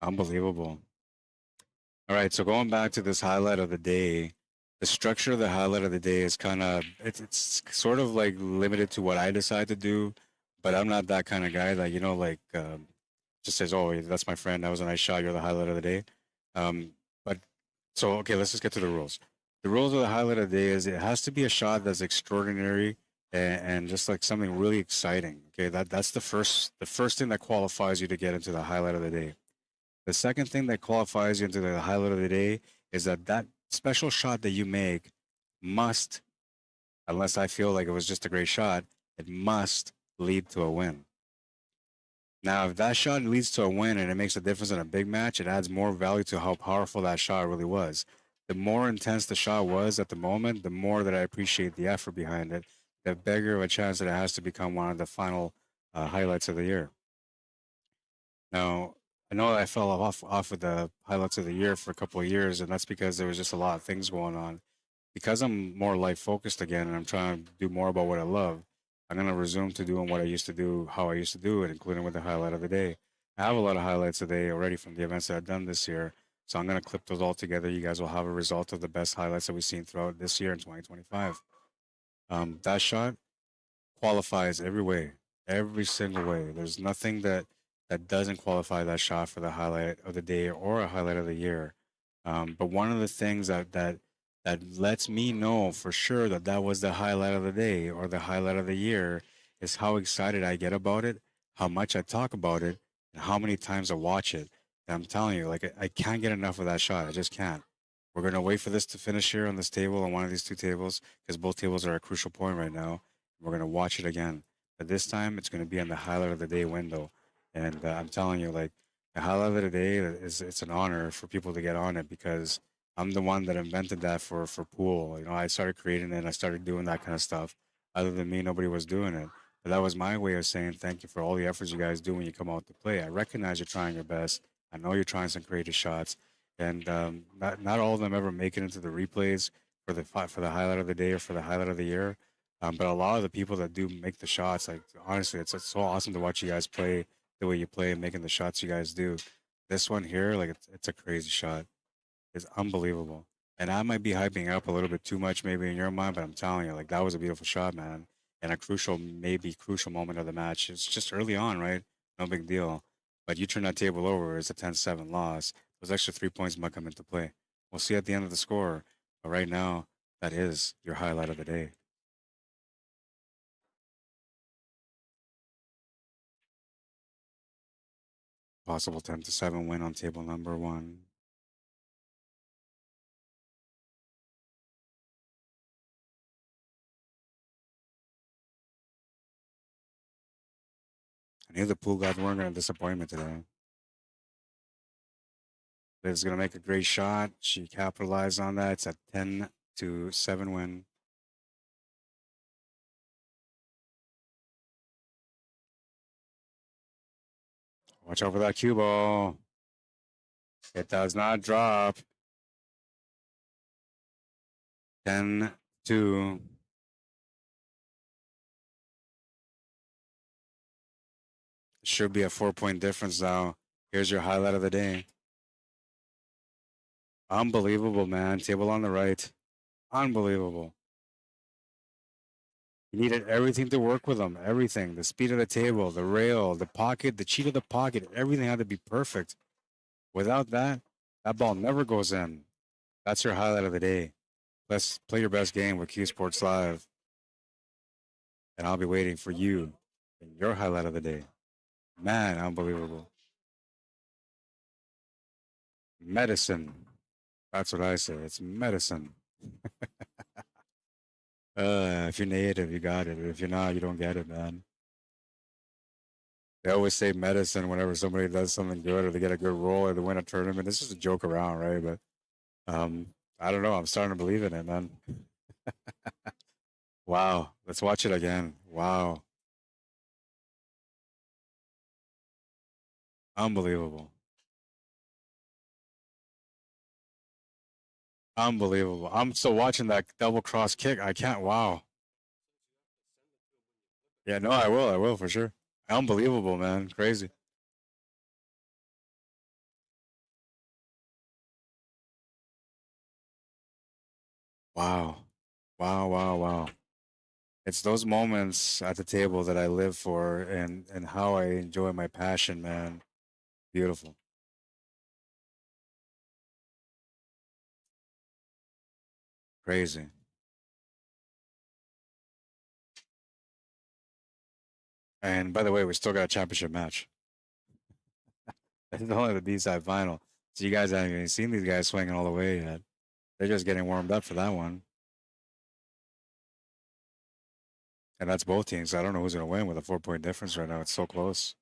Unbelievable. All right, so going back to this highlight of the day, the structure of the highlight of the day is kind of it's sort of like limited to what I decide to do, but I'm not that kind of guy that you know like just says, "Oh, that's my friend. That was a nice shot. You're the highlight of the day." But so okay, let's just get to the rules. The rules of the highlight of the day is it has to be a shot that's extraordinary and just like something really exciting. Okay, that's the first thing that qualifies you to get into the highlight of the day. The second thing that qualifies you into the highlight of the day is that that special shot that you make must, unless I feel like it was just a great shot, it must lead to a win. Now, if that shot leads to a win and it makes a difference in a big match, it adds more value to how powerful that shot really was. The more intense the shot was at the moment, the more that I appreciate the effort behind it, the bigger of a chance that it has to become one of the final highlights of the year. Now, I know I fell off with the highlights of the year for a couple of years, and that's because there was just a lot of things going on. Because I'm more life focused again, and I'm trying to do more about what I love, I'm gonna resume to doing what I used to do, how I used to do it, including with the highlight of the day. I have a lot of highlights today already from the events that I've done this year, so I'm gonna clip those all together. You guys will have a result of the best highlights that we've seen throughout this year in 2025. That shot qualifies every way, every single way. There's nothing that doesn't qualify that shot for the highlight of the day or a highlight of the year. But one of the things that lets me know for sure that that was the highlight of the day or the highlight of the year is how excited I get about it, how much I talk about it, and how many times I watch it. And I'm telling you, like I can't get enough of that shot. I just can't. We're gonna wait for this to finish here on this table on one of these two tables because both tables are a crucial point right now. We're gonna watch it again, but this time it's gonna be in the highlight of the day window. And I'm telling you, like the highlight of the day is it's an honor for people to get on it because I'm the one that invented that for pool. You know, I started creating it. I started doing that kind of stuff. Other than me, nobody was doing it. But that was my way of saying thank you for all the efforts you guys do when you come out to play. I recognize you're trying your best. I know you're trying some creative shots, and not all of them ever make it into the replays for the highlight of the day or for the highlight of the year. But a lot of the people that do make the shots, like honestly, it's so awesome to watch you guys play the way you play and making the shots you guys do. This one here, like it's a crazy shot. It's unbelievable. And I might be hyping up a little bit too much maybe in your mind, but I'm telling you, like that was a beautiful shot, man. And a crucial, maybe crucial moment of the match. It's just early on, right? No big deal. But you turn that table over, it's a 10-7 loss. Those extra 3 points might come into play. We'll see at the end of the score. But right now, that is your highlight of the day. Possible 10-7 win on table number one. I knew the pool guys weren't going to disappoint me today. Liv's going to make a great shot. She capitalized on that. It's a 10-7 win. Watch out for that cue ball. It does not drop. 10-2. Should be a 4-point difference now. Here's your highlight of the day. Unbelievable, man. Table on the right. Unbelievable. You needed everything to work with them. Everything. The speed of the table, the rail, the pocket, the cheat of the pocket. Everything had to be perfect. Without that, that ball never goes in. That's your highlight of the day. Let's play your best game with CUESPORTS Live. And I'll be waiting for you in your highlight of the day. Man, unbelievable. Medicine. That's what I say. It's medicine. If you're native, you got it. If you're not, you don't get it, man. They always say medicine whenever somebody does something good or they get a good roll or they win a tournament. This is a joke around, right? But I don't know. I'm starting to believe in it, man. Wow. Let's watch it again. Wow. Unbelievable. Unbelievable. I'm still watching that double cross kick. I can't. Wow. Yeah, no, I will. I will for sure. Unbelievable, man. Crazy. Wow. Wow, wow, wow. It's those moments at the table that I live for and how I enjoy my passion, man. Beautiful. Crazy. And by the way, we still got a championship match. It's only the B-side final. So you guys haven't even seen these guys swinging all the way yet. They're just getting warmed up for that one. And that's both teams. I don't know who's going to win with a 4-point difference right now. It's so close.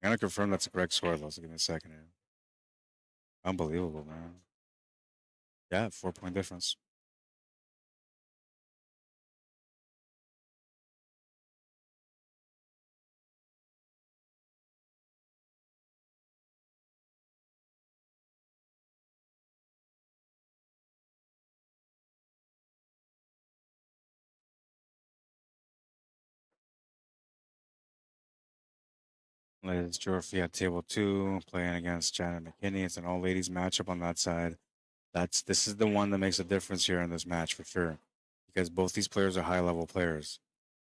I'm going to confirm that's the correct score, though. So give me a second here. Unbelievable, man. Yeah, 4-point difference. Ladies Trophy at table two, playing against Janet McKinney. It's an all ladies matchup on that side. This is the one that makes a difference here in this match for sure. Because both these players are high level players.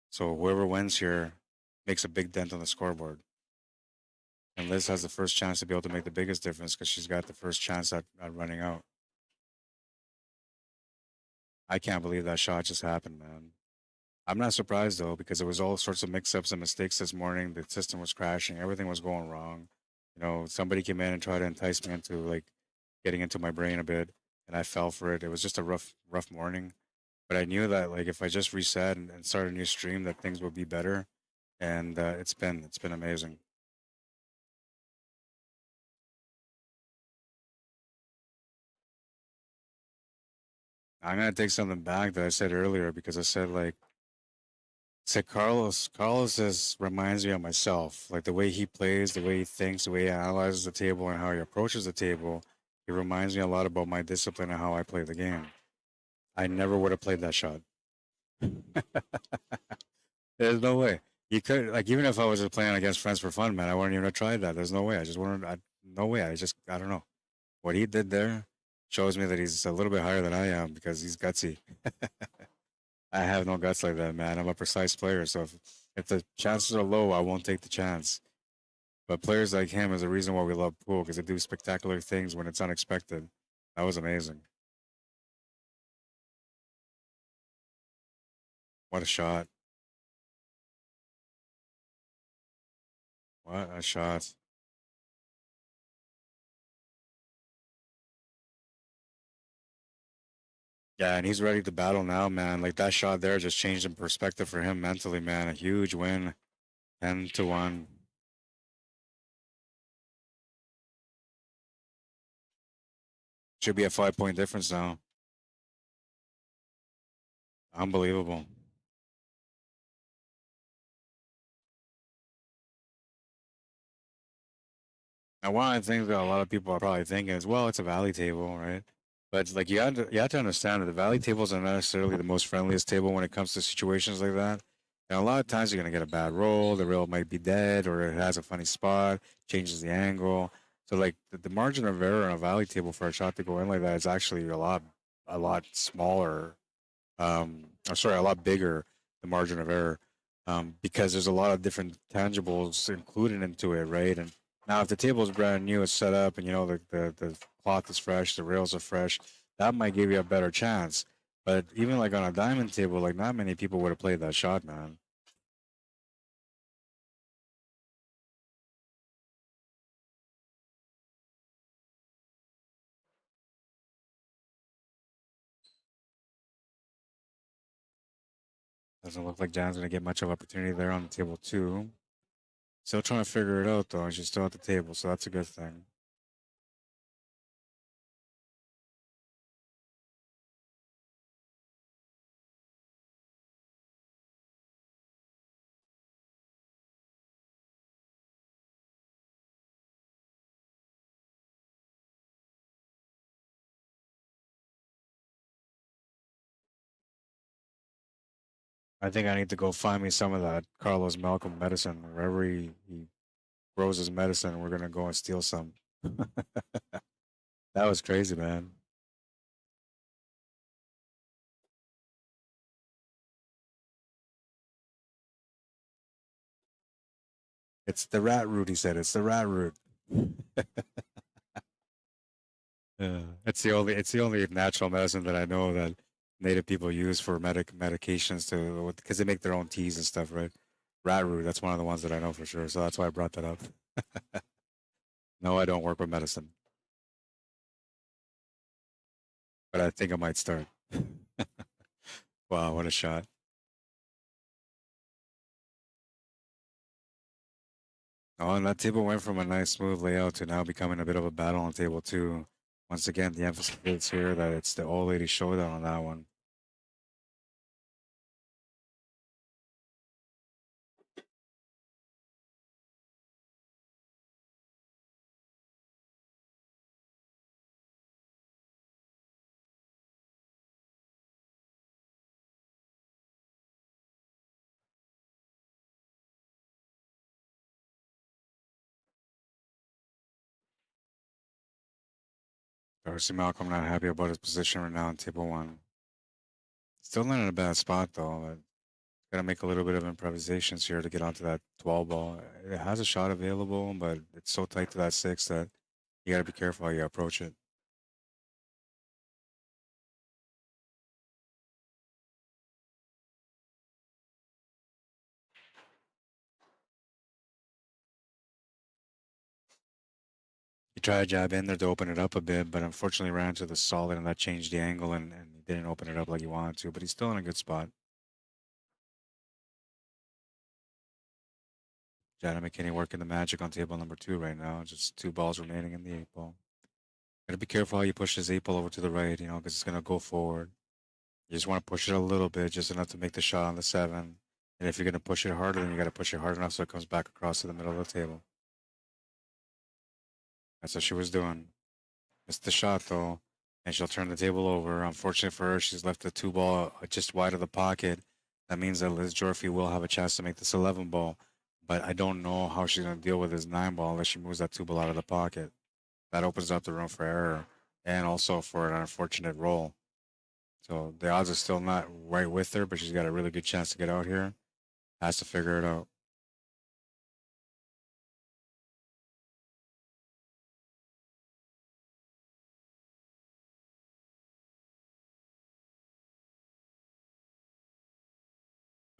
So whoever wins here makes a big dent on the scoreboard. And Liz has the first chance to be able to make the biggest difference because she's got the first chance at running out. I can't believe that shot just happened, man. I'm not surprised though, because there was all sorts of mix-ups and mistakes this morning. The system was crashing, everything was going wrong. You know, somebody came in and tried to entice me into like getting into my brain a bit, and I fell for it. It was just a rough morning, but I knew that like if I just reset and start a new stream, that things would be better. And it's been amazing. I'm gonna take something back that I said earlier because I said like said Carlos. Carlos is reminds me of myself. Like the way he plays, the way he thinks, the way he analyzes the table, and how he approaches the table. He reminds me a lot about my discipline and how I play the game. I never would have played that shot. There's no way. You could like even if I was just playing against friends for fun, man, I wouldn't even have tried that. There's no way. I just wouldn't. No way. I don't know. What he did there shows me that he's a little bit higher than I am because he's gutsy. I have no guts like that, man. I'm a precise player, so if the chances are low, I won't take the chance. But players like him is the reason why we love pool because they do spectacular things when it's unexpected. That was amazing. What a shot! What a shot! Yeah, and he's ready to battle now, man. Like that shot there just changed the perspective for him mentally, man. A huge win, 10-1. Should be a 5-point difference now. Unbelievable. Now, one of the things that a lot of people are probably thinking is, well, it's a valley table, right? But like you have to understand that the valley tables are not necessarily the most friendliest table when it comes to situations like that. And a lot of times you're gonna get a bad roll. The rail might be dead, or it has a funny spot, changes the angle. So like the margin of error on a valley table for a shot to go in like that is actually a lot smaller. Or sorry, a lot bigger the margin of error, because there's a lot of different tangibles included into it, right? And now if the table is brand new, it's set up, and you know the cloth is fresh, the rails are fresh, that might give you a better chance. But even like on a diamond table, like not many people would have played that shot, man. Doesn't look like Jan's gonna get much of opportunity there on the table too. Still trying to figure it out though, and she's still at the table, so that's a good thing. I think I need to go find me some of that Carlos Malcolm medicine. Wherever he grows his medicine, we're gonna go and steal some. That was crazy, man. It's the rat root, he said. It's the rat root. Yeah, it's the only natural medicine that I know that native people use for medications to because they make their own teas and stuff, right? Rat root, that's one of the ones that I know for sure. So that's why I brought that up. No, I don't work with medicine, but I think I might start. Wow, what a shot. Oh, and that table went from a nice smooth layout to now becoming a bit of a battle on table two. Once again, the emphasis is here that it's the old lady showdown on that one. Darcy Malcolm not happy about his position right now on table one. Still not in a bad spot though. Gotta make a little bit of improvisations here to get onto that 12 ball. It has a shot available, but it's so tight to that six that you gotta be careful how you approach it. He tried to jab in there to open it up a bit, but unfortunately ran into the solid and that changed the angle and he didn't open it up like he wanted to, but he's still in a good spot. Jada McKinney working the magic on table number two right now. Just two balls remaining in the eight ball. Gotta be careful how you push this eight ball over to the right, because it's gonna go forward. You just want to push it a little bit, just enough to make the shot on the seven. And if you're gonna push it harder, then you gotta push it hard enough so it comes back across to the middle of the table. That's what she was doing. Missed the shot though, and she'll turn the table over. Unfortunately for her, she's left the two ball just wide of the pocket. That means that Liz Jorfy will have a chance to make this 11 ball. But I don't know how she's gonna deal with this 9 ball unless she moves that two ball out of the pocket. That opens up the room for error and also for an unfortunate roll. So the odds are still not right with her, but she's got a really good chance to get out here. Has to figure it out.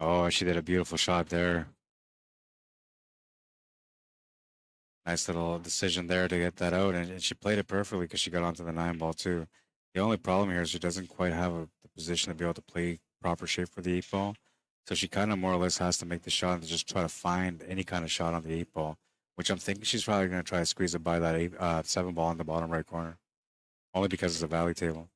Oh, she did a beautiful shot there. Nice little decision there to get that out, and she played it perfectly because she got onto the 9 ball too. The only problem here is she doesn't quite have the position to be able to play proper shape for the 8 ball. So she kind of more or less has to make the shot and just try to find any kind of shot on the 8 ball, which I'm thinking she's probably going to try to squeeze it by that 7 ball in the bottom right corner, only because it's a valley table.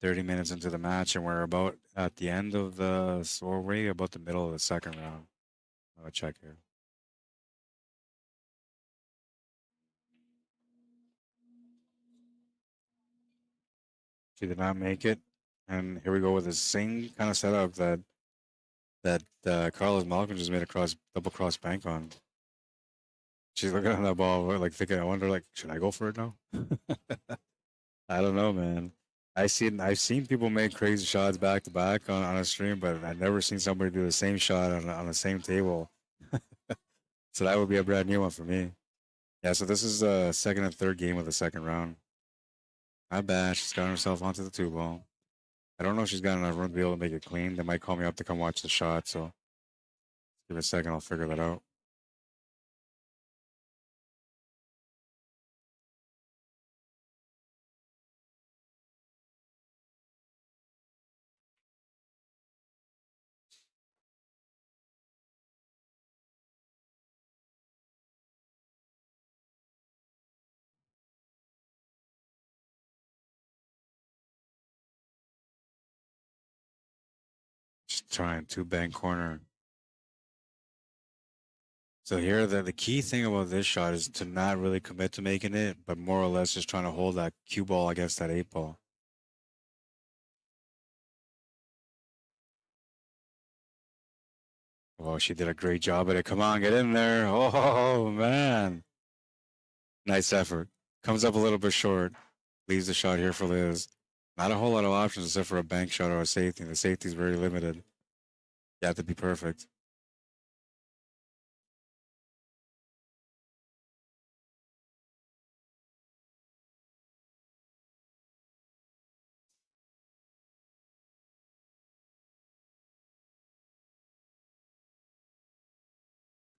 30 minutes into the match, and we're about at the end of or we're about the middle of the second round. I'll check here. She did not make it, and here we go with the same kind of setup that Carlos Malcolm just made a double cross bank on. She's looking at that ball, like thinking, I wonder, like, should I go for it now? I don't know, man. I've seen people make crazy shots back to back on a stream, but I've never seen somebody do the same shot on the same table. So that would be a brand new one for me. Yeah, so this is the second and third game of the second round. Not bad. She's got herself onto the two ball. I don't know if she's got enough room to be able to make it clean. They might call me up to come watch the shot, so give it a second. I'll figure that out. Just trying two bank corner. So here, the key thing about this shot is to not really commit to making it, but more or less just trying to hold that cue ball against that 8 ball. Oh, she did a great job at it. Come on, get in there. Oh, man. Nice effort. Comes up a little bit short. Leaves the shot here for Liz. Not a whole lot of options except for a bank shot or a safety. The safety is very limited. You have to be perfect.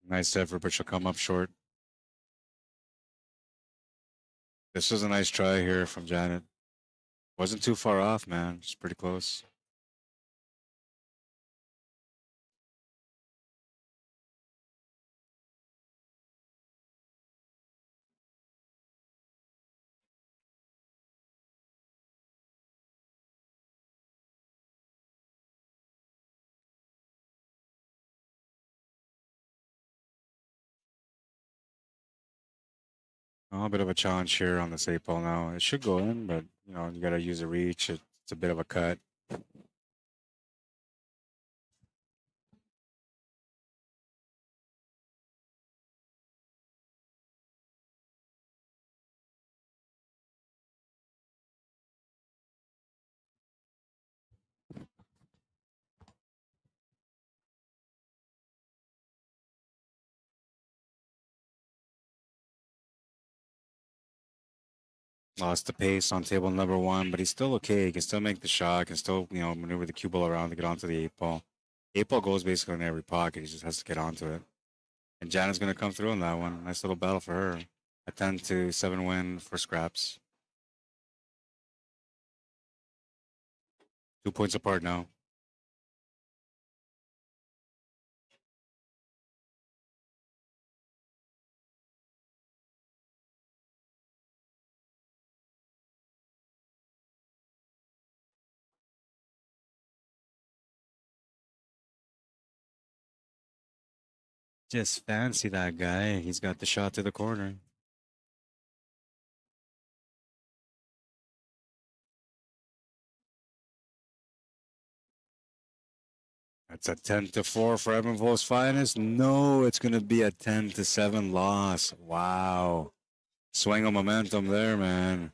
Nice effort, but she'll come up short. This was a nice try here from Janet. Wasn't too far off, man. Just pretty close. Oh, a bit of a challenge here on this 8 ball now. It should go in, but you know, you gotta use a reach. It's a bit of a cut. Lost the pace on table number 1, but he's still okay. He can still make the shot, can still, you know, maneuver the cue ball around to get onto the 8 ball. 8 ball goes basically in every pocket. He just has to get onto it. And Janet's going to come through on that one. Nice little battle for her. A 10-7 win for scraps. 2 points apart now. Just fancy that guy. He's got the shot to the corner. That's a 10-4 for Evanville's finest. No, it's going to be a 10-7 loss. Wow. Swing of momentum there, man.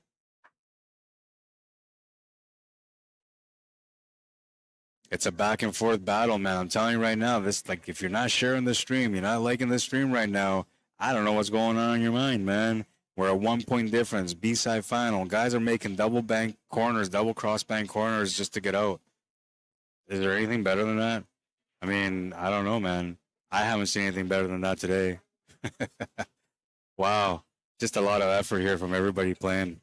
It's a back and forth battle, man. I'm telling you right now, this, like, if you're not sharing the stream, you're not liking the stream right now, I don't know what's going on in your mind, man. We're a 1 point difference, B-side final. Guys are making double bank corners, double cross bank corners just to get out. Is there anything better than that? I mean, I don't know, man. I haven't seen anything better than that today. Wow. Just a lot of effort here from everybody playing.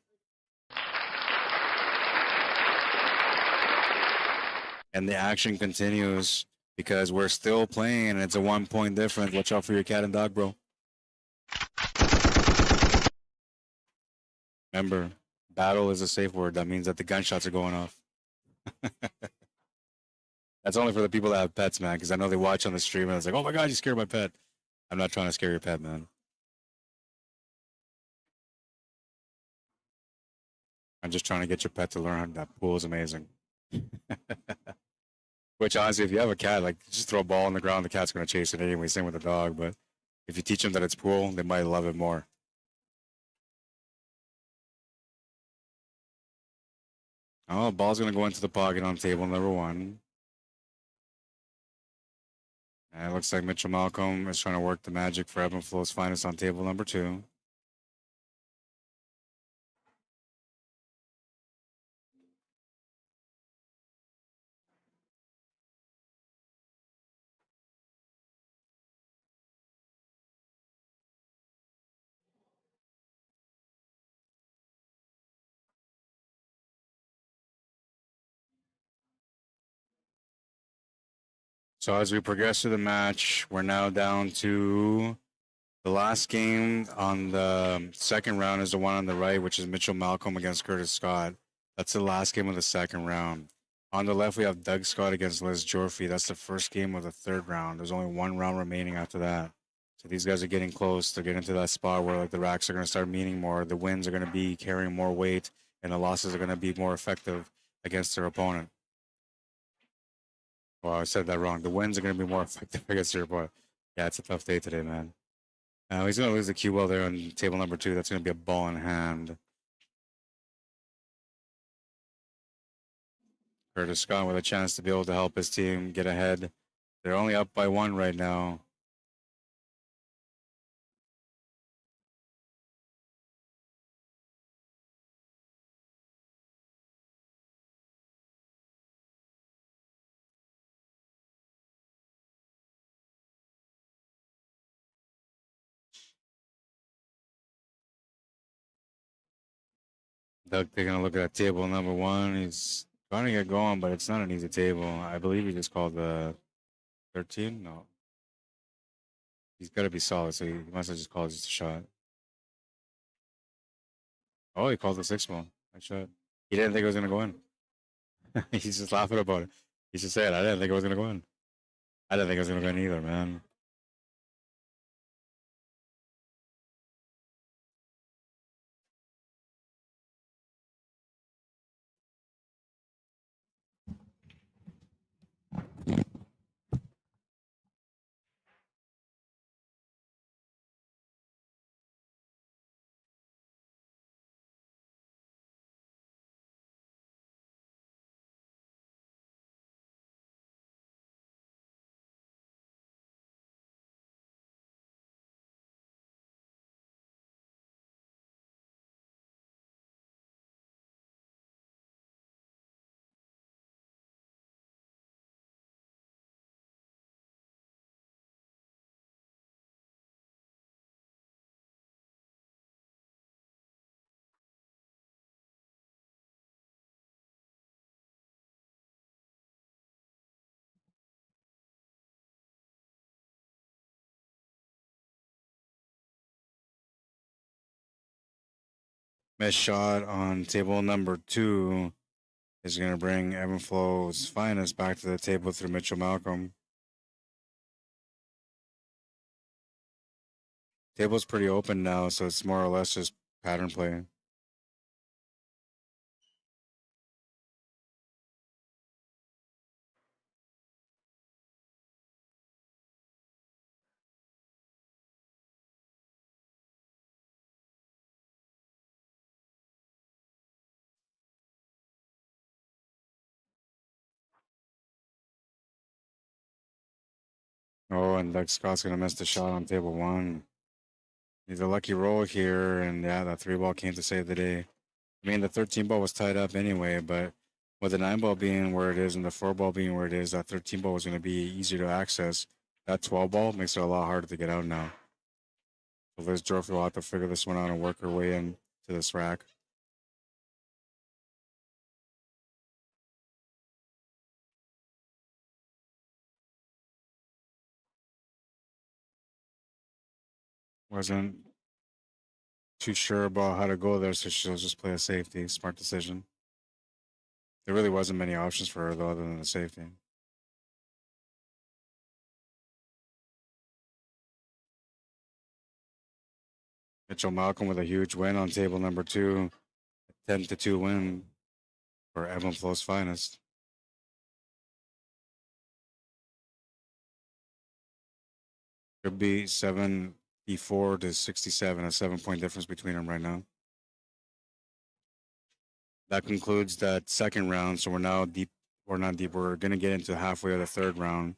And the action continues because we're still playing and it's a 1 point difference. Watch out for your cat and dog, bro. Remember, battle is a safe word. That means that the gunshots are going off. That's only for the people that have pets, man, because I know they watch on the stream and it's like, oh my God, you scared my pet. I'm not trying to scare your pet, man. I'm just trying to get your pet to learn that pool is amazing. Which honestly, if you have a cat, like just throw a ball on the ground, the cat's gonna chase it anyway. Same with the dog, but if you teach them that it's pool, they might love it more. Oh, ball's gonna go into the pocket on table number 1. And it looks like Mitchell Malcolm is trying to work the magic for Ebb and Flow's finest on table number 2. So as we progress through the match, we're now down to the last game on the second round is the one on the right, which is Mitchell Malcolm against Curtis Scott. That's the last game of the second round. On the left, we have Doug Scott against Liz Jorfy. That's the first game of the third round. There's only 1 round remaining after that. So these guys are getting close. They're getting to that spot where like the racks are going to start meaning more. The wins are going to be carrying more weight, and the losses are going to be more effective against their opponent. Well, I said that wrong. The wins are going to be more effective against their opponent. Yeah, it's a tough day today, man. He's going to lose the cue well there on table number 2. That's going to be a ball in hand. Curtis Scott with a chance to be able to help his team get ahead. They're only up by 1 right now. Doug taking a look at table number 1. He's trying to get going, but it's not an easy table. I believe he just called the 13. No, he's got to be solid, so he must have just called just a shot. Oh, he called the 6 ball. Nice shot. He didn't think it was gonna go in. He's just laughing about it. He just said, "I didn't think it was gonna go in." I didn't think it was gonna go in either, man. Missed shot on table number 2 is gonna bring Evan Flow's finest back to the table through Mitchell Malcolm. Table's pretty open now, so it's more or less just pattern play. Oh, and Doug Scott's gonna miss the shot on table 1. He's a lucky roll here, and yeah, that 3 ball came to save the day. I mean, the 13 ball was tied up anyway, but with the 9 ball being where it is and the 4 ball being where it is, that 13 ball was going to be easier to access. That 12 ball makes it a lot harder to get out now. So Liz Dorothy will have to figure this one out and work her way in to this rack. Wasn't too sure about how to go there, so she'll just play a safety. Smart decision. There really wasn't many options for her, though, other than the safety. Mitchell Malcolm with a huge win on table number 2. 10-2 win for Evan Flow's finest. Could be 74 to 67, a 7-point difference between them right now. That concludes that second round. So we're now deep. We're not deep. We're going to get into halfway of the third round.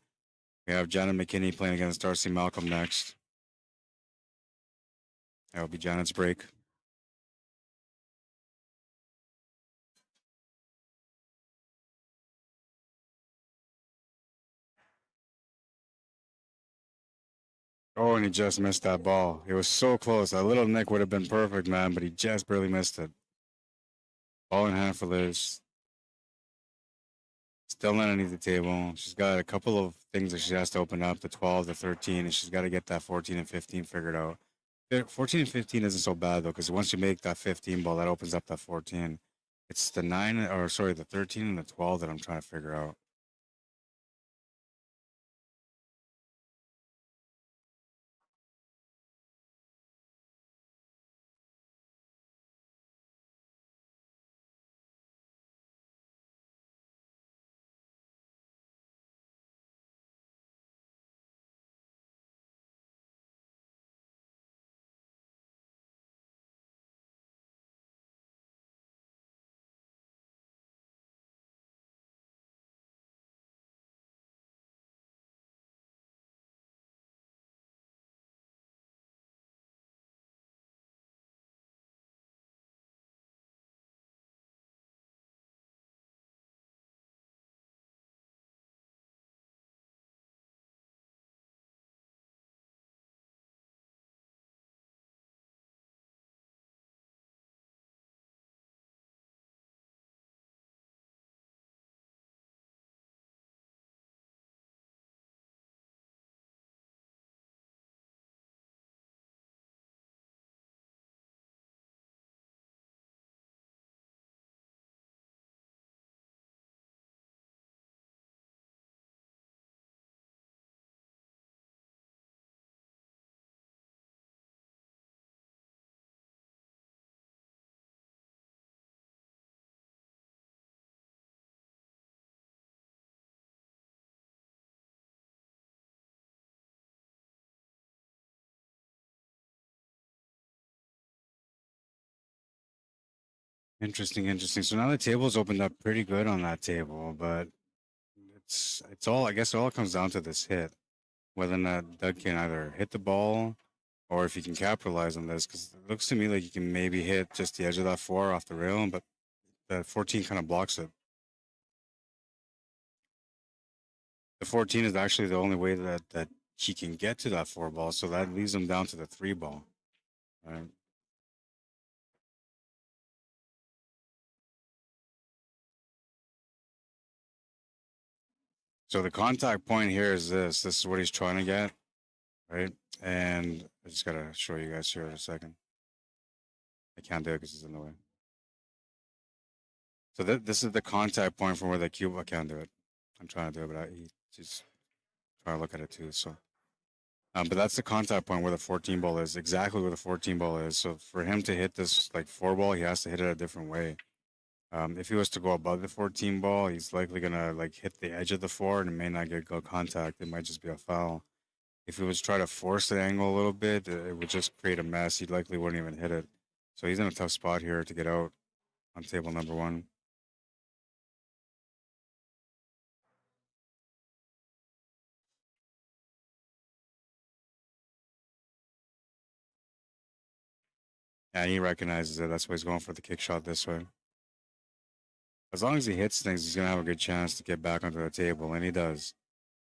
We have Janet McKinney playing against Darcy Malcolm next. That will be Janet's break. Oh, and he just missed that ball. It was so close. A little nick would have been perfect, man, but he just barely missed it. Ball in hand for Liz. Still not underneath the table. She's got a couple of things that she has to open up, the 12, the 13, and she's got to get that 14 and 15 figured out. 14 and 15 isn't so bad, though, because once you make that 15 ball, that opens up that 14. It's the 9, or sorry, the 13 and the 12 that I'm trying to figure out. Interesting, interesting. So now the table's opened up pretty good on that table, but it's all, I guess it all comes down to this hit, whether or not Doug can either hit the ball or if he can capitalize on this. Because it looks to me like he can maybe hit just the edge of that four off the rail, but the 14 kind of blocks it. The 14 is actually the only way that he can get to that four ball, so that leaves him down to the three ball. Right. So the contact point here is this. This is what he's trying to get, right? And I just gotta show you guys here in a second. I can't do it because it's in the way. So this is the contact point from where the cube. I can't do it. I'm trying to do it, but he's trying to look at it too. So, but that's the contact point where the 14 ball is. Exactly where the 14 ball is. So for him to hit this like four ball, he has to hit it a different way. If he was to go above the 14 ball, he's likely gonna like hit the edge of the four and it may not get good contact. It might just be a foul. If he was to try to force the angle a little bit, it would just create a mess. He likely wouldn't even hit it. So he's in a tough spot here to get out on table number one. And he recognizes it. That's why he's going for the kick shot this way. As long as he hits things, he's gonna have a good chance to get back onto the table, and he does.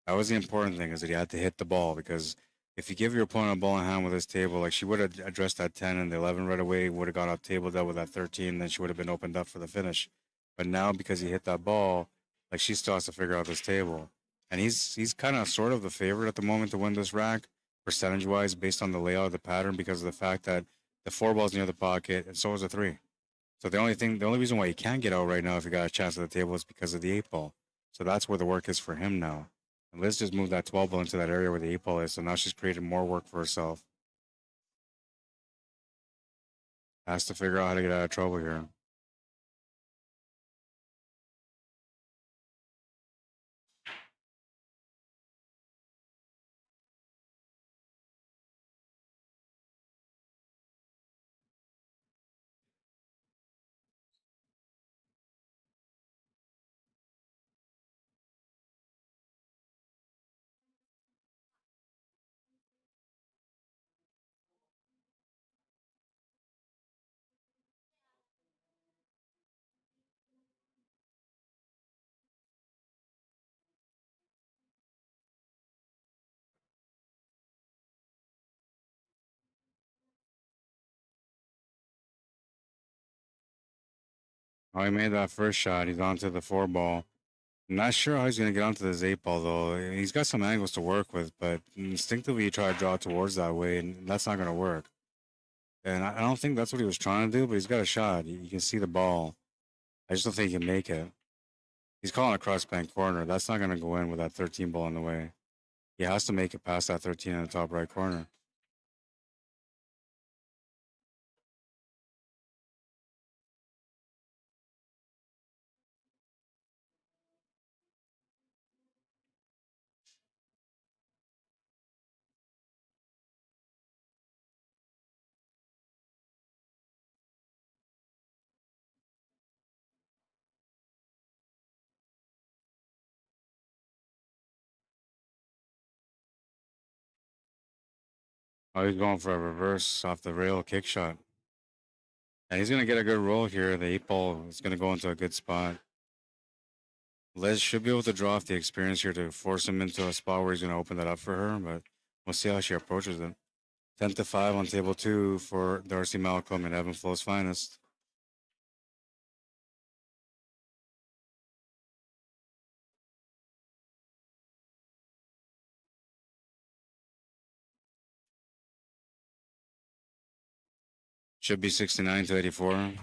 That was the important thing, is that he had to hit the ball, because if you give your opponent a ball in hand with this table, like she would have addressed that 10 and the 11 right away, would have got off table dealt with that 13, then she would have been opened up for the finish. But now, because he hit that ball, like she still has to figure out this table. And he's kind of sort of the favorite at the moment to win this rack, percentage wise, based on the layout of the pattern, because of the fact that the four ball's near the pocket, and so is the three. So the only reason why he can't get out right now if he got a chance at the table is because of the eight ball. So that's where the work is for him now. And Liz just moved that 12 ball into that area where the eight ball is, so now she's created more work for herself. Has to figure out how to get out of trouble here. Oh, he made that first shot. He's onto the four ball. I'm not sure how he's going to get onto this eight ball, though. He's got some angles to work with, but instinctively, you try to draw towards that way, and that's not going to work. And I don't think that's what he was trying to do, but he's got a shot. You can see the ball. I just don't think he can make it. He's calling a cross bank corner. That's not going to go in with that 13 ball in the way. He has to make it past that 13 in the top right corner. Oh, he's going for a reverse off the rail kick shot. And he's going to get a good roll here. The eight ball is going to go into a good spot. Les should be able to draw off the experience here to force him into a spot where he's going to open that up for her, but we'll see how she approaches it. 10-5 on table two for Darcy Malcolm and Evan Flow's finest. Should be 69-84.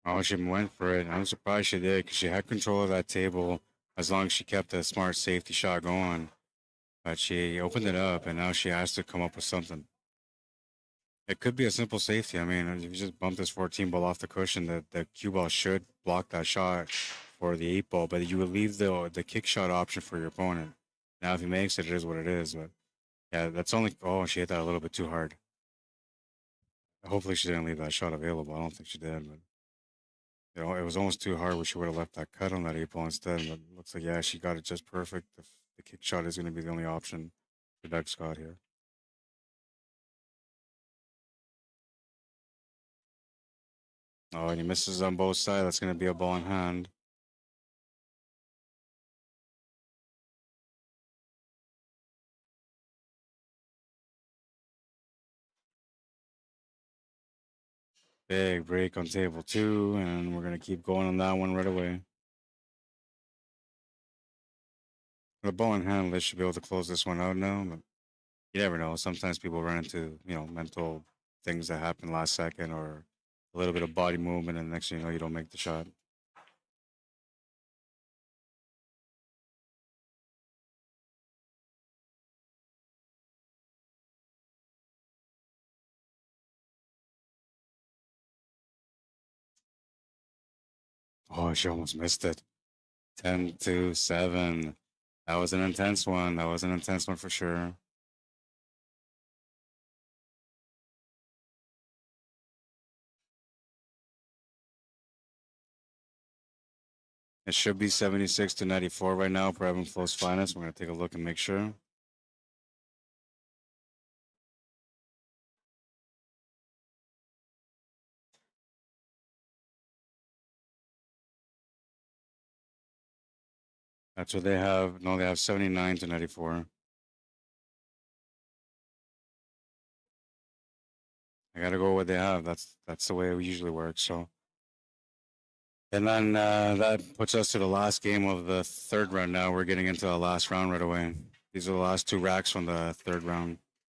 Oh, she went for it. I'm surprised she did because she had control of that table as long as she kept a smart safety shot going. But she opened it up and now she has to come up with something. It could be a simple safety. I mean, if you just bump this 14 ball off the cushion, the cue ball should block that shot for the 8 ball, but you would leave the kick shot option for your opponent. Now, if he makes it, it is what it is. But yeah, that's only. Oh, she hit that a little bit too hard. Hopefully, she didn't leave that shot available. I don't think she did, but it was almost too hard where she would have left that cut on that 8 ball instead. But it looks like, yeah, she got it just perfect. The kick shot is going to be the only option for Doug Scott here. Oh, and he misses on both sides. That's going to be a ball in hand. Big break on table 2, and we're going to keep going on that one right away. The ball in hand, they should be able to close this one out now, but you never know. Sometimes people run into, mental things that happen last second or a little bit of body movement, and next thing you know, you don't make the shot. Oh, she almost missed it. 10-7. That was an intense one. That was an intense one for sure. It should be 76-94 right now for Evan Flow's finest. We're going to take a look and make sure. That's what they have. No, they have 79-94. I gotta go with what they have. That's the way it usually works. So, and then that puts us to the last game of the third round. Now we're getting into the last round right away. These are the last 2 racks from the third round,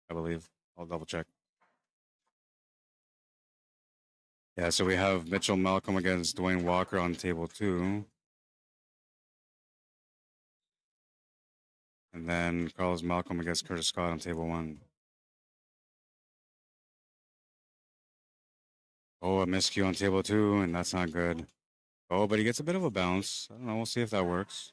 I believe. I'll double check. Yeah, so we have Mitchell Malcolm against Dwayne Walker on table 2. And then Carlos Malcolm against Curtis Scott on table 1. Oh, a miscue on table 2, and that's not good. Oh, but he gets a bit of a bounce. I don't know. We'll see if that works.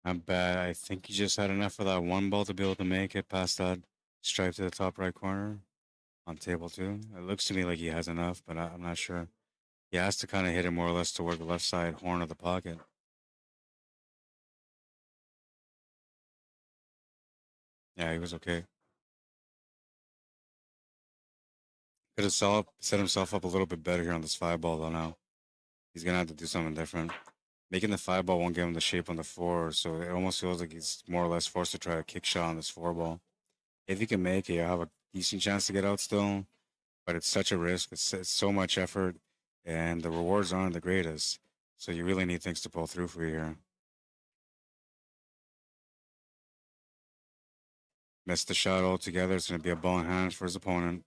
Not bad. I think he just had enough of that 1 ball to be able to make it past that stripe to the top right corner on table 2. It looks to me like he has enough, but I'm not sure. He has to kind of hit it more or less toward the left side horn of the pocket. Yeah, he was okay. Could have set himself up a little bit better here on this 5 ball though now. He's gonna have to do something different. Making the 5 ball won't give him the shape on the 4, so it almost feels like he's more or less forced to try a kick shot on this 4 ball. If he can make it, you have a decent chance to get out still, but it's such a risk. It's so much effort, and the rewards aren't the greatest. So you really need things to pull through for you here. Missed the shot altogether. It's going to be a ball in hand for his opponent.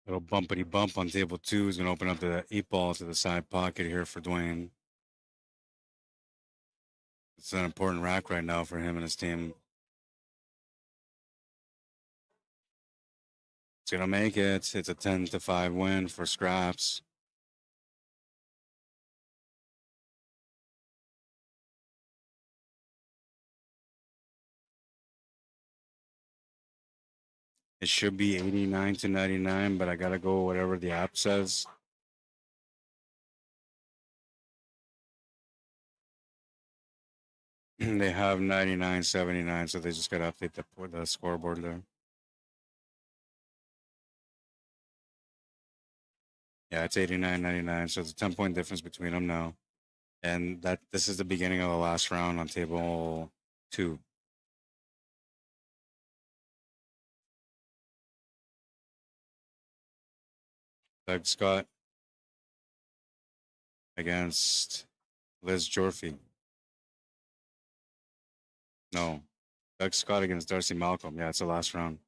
Little bumpity bump on table 2 is going to open up the 8-ball to the side pocket here for Dwayne. It's an important rack right now for him and his team. It's going to make it. It's a 10-5 win for Scraps. It should be 89-99, but I got to go whatever the app says. They have 99-79, so they just got to update the scoreboard there. Yeah, it's 89-99, so it's a 10-point difference between them now. And this is the beginning of the last round on table 2. Doug Scott against Liz Jorfy. No. Doug Scott against Darcy Malcolm. Yeah, it's the last round.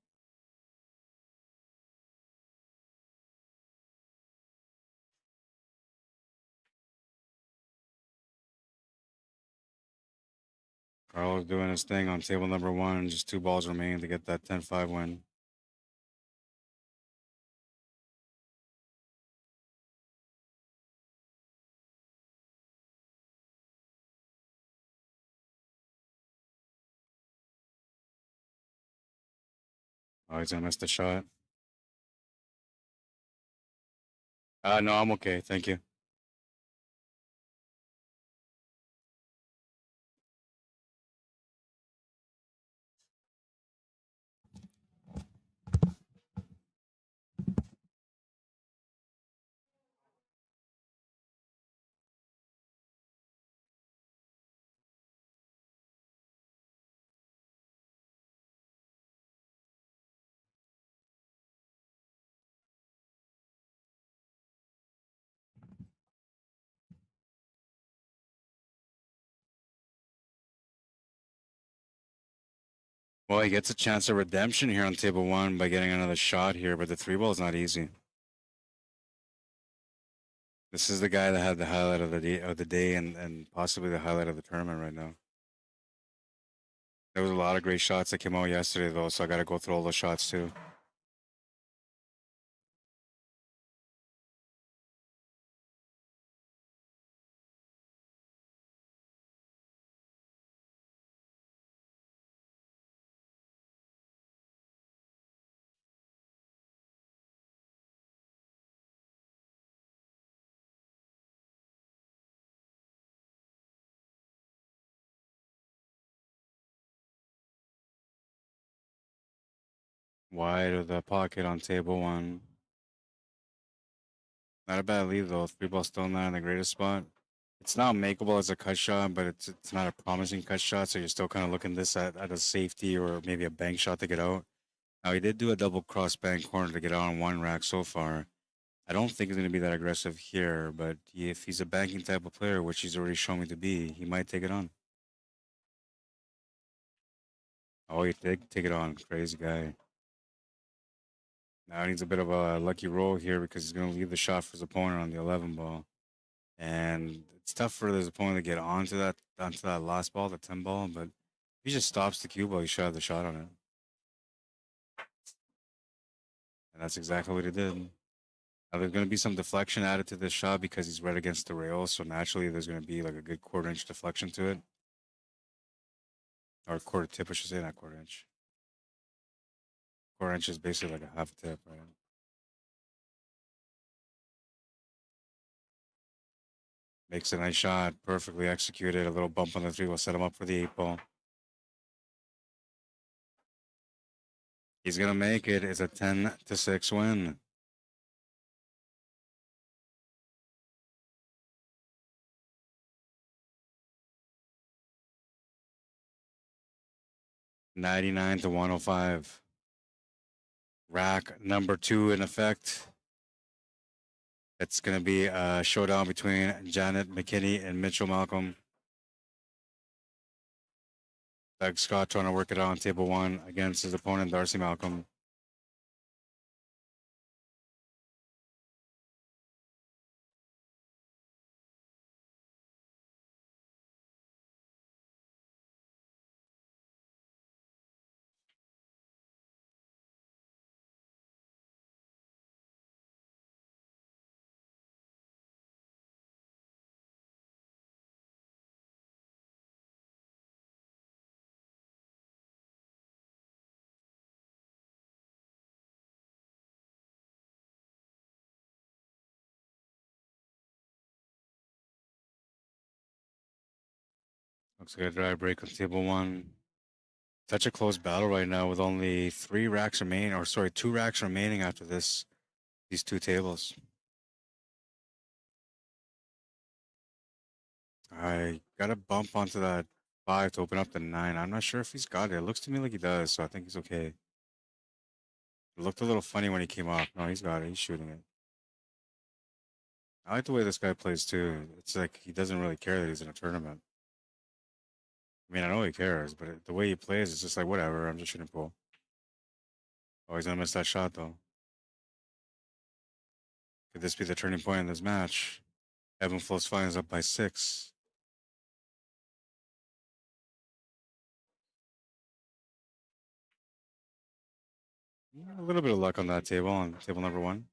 Carlos doing his thing on table number 1. Just 2 balls remain to get that 10-5 win. Oh, he's gonna miss the shot. No, I'm okay. Thank you. Well, he gets a chance of redemption here on table 1 by getting another shot here, but the 3-ball is not easy. This is the guy that had the highlight of the day and possibly the highlight of the tournament right now. There was a lot of great shots that came out yesterday, though, so I got to go through all those shots too. Wide of the pocket on table 1. Not a bad lead, though. 3-ball still not in the greatest spot. It's not makeable as a cut shot, but it's not a promising cut shot, so you're still kind of looking this at a safety or maybe a bank shot to get out. Now, he did do a double cross bank corner to get out on 1 rack so far. I don't think he's going to be that aggressive here, but if he's a banking type of player, which he's already shown me to be, he might take it on. Oh, he did take it on. Crazy guy. Now he needs a bit of a lucky roll here because he's going to leave the shot for his opponent on the 11 ball. And it's tough for his opponent to get onto that last ball, the 10 ball, but if he just stops the cue ball, he should have the shot on it. And that's exactly what he did. Now there's going to be some deflection added to this shot because he's right against the rail, so naturally there's going to be like a good 1/4 inch deflection to it. Or 1/4 tip, I should say, not 1/4 inch. 1/4 inch is basically like a half tip, right? Makes a nice shot, perfectly executed. A little bump on the 3 will set him up for the 8-ball. He's going to make it. It's a 10-6 win. $99-105. Rack number 2 in effect. It's going to be a showdown between Janet McKinney and Mitchell Malcolm. Doug Scott trying to work it out on table 1 against his opponent, Darcy Malcolm. Looks like a dry break on table one. Such a close battle right now with only 3 racks remaining, or sorry, 2 racks remaining after these 2 tables. I got to bump onto that 5 to open up the 9. I'm not sure if he's got it. It looks to me like he does, so I think he's okay. It looked a little funny when he came off. No, he's got it. He's shooting it. I like the way this guy plays too. It's like he doesn't really care that he's in a tournament. I mean, I know he cares, but the way he plays is just like, whatever, I'm just shooting pool. Oh, he's gonna miss that shot though. Could this be the turning point in this match? Evan Flows finds up by 6. A little bit of luck on that table, on table number 1.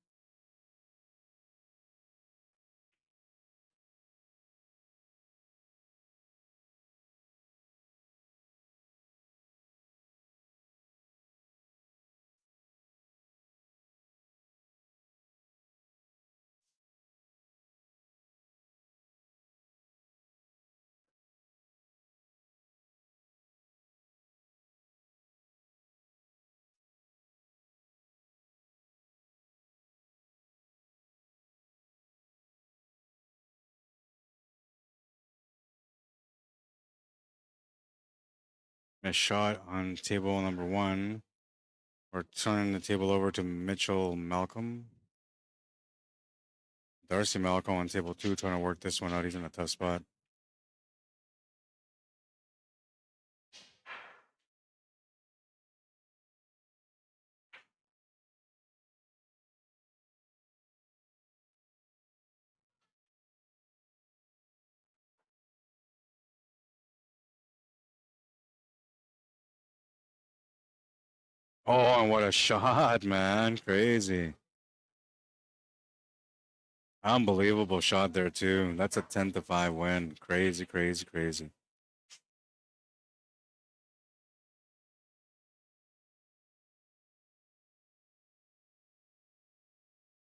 A shot on table number 1. We're turning the table over to Mitchell Malcolm. Darcy Malcolm on table 2, trying to work this one out. He's in a tough spot. Oh, and what a shot, man. Crazy. Unbelievable shot there, too. That's a 10-5 win. Crazy, crazy, crazy.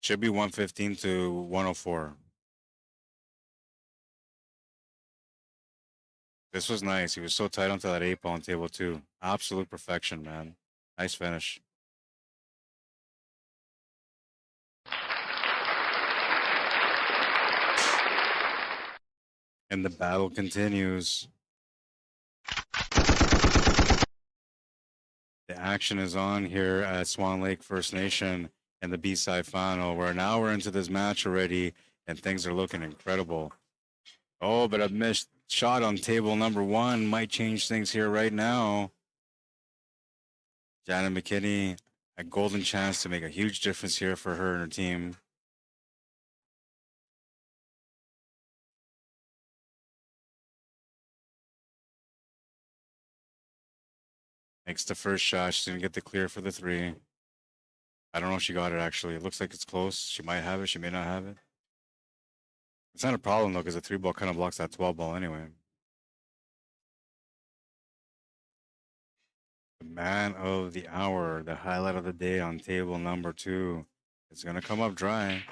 Should be 115 to 104. This was nice. He was so tight onto that 8 ball on table 2. Absolute perfection, man. Nice finish. And the battle continues. The action is on here at Swan Lake First Nation and the B-side final, where now we're into this match already, and things are looking incredible. Oh, but a missed shot on table number 1 might change things here right now. Janet McKinney, a golden chance to make a huge difference here for her and her team. Makes the first shot. She's going to get the clear for the 3. I don't know if she got it, actually. It looks like it's close. She might have it. She may not have it. It's not a problem, though, because the 3 ball kind of blocks that 12 ball anyway. The man of the hour, the highlight of the day on table number 2. It's going to come up dry.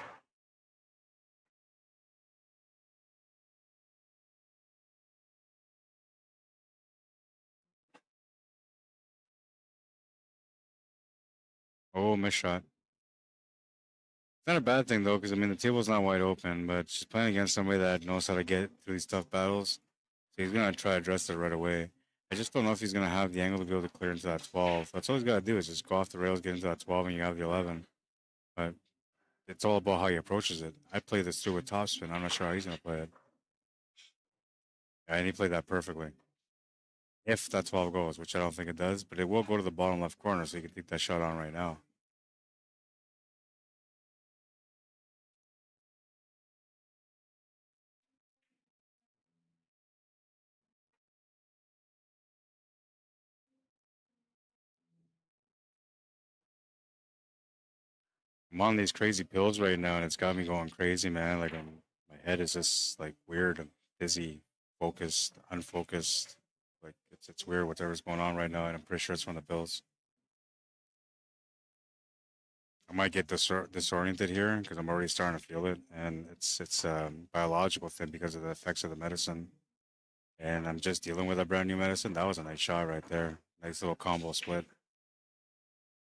Oh, missed shot. It's not a bad thing, though, because, I mean, the table's not wide open, but she's playing against somebody that knows how to get through these tough battles. So he's going to try to address it right away. I just don't know if he's going to have the angle to be able to clear into that 12. That's all he's got to do is just go off the rails, get into that 12, and you have the 11. But it's all about how he approaches it. I play this through with topspin. I'm not sure how he's going to play it. Yeah, and he played that perfectly. If that 12 goes, which I don't think it does, but it will go to the bottom left corner, so you can take that shot on right now. I'm on these crazy pills right now, and it's got me going crazy, man. Like, my head is just like weird. I'm busy, focused, unfocused. Like, it's weird whatever's going on right now, and I'm pretty sure it's from the pills. I might get disoriented here because I'm already starting to feel it, and it's a biological thing because of the effects of the medicine. And I'm just dealing with a brand new medicine. That was a nice shot right there. Nice little combo split.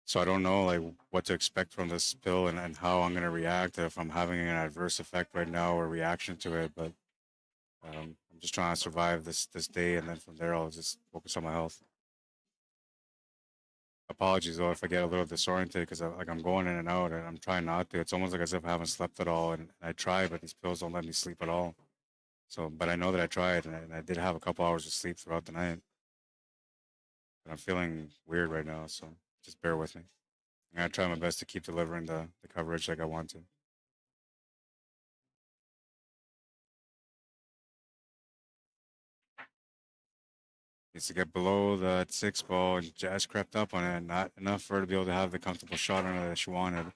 So I don't know like what to expect from this pill and how I'm gonna react if I'm having an adverse effect right now or reaction to it. But I'm just trying to survive this day, and then from there I'll just focus on my health. Apologies though if I get a little disoriented because like I'm going in and out and I'm trying not to. It's almost like as if I haven't slept at all, and I try, but these pills don't let me sleep at all. So, but I know that I tried, and I did have a couple hours of sleep throughout the night. But I'm feeling weird right now, so just bear with me. I'm gonna try my best to keep delivering the coverage like I want to. Needs to get below the 6 ball, and Jazz crept up on it. Not enough for her to be able to have the comfortable shot on it that she wanted.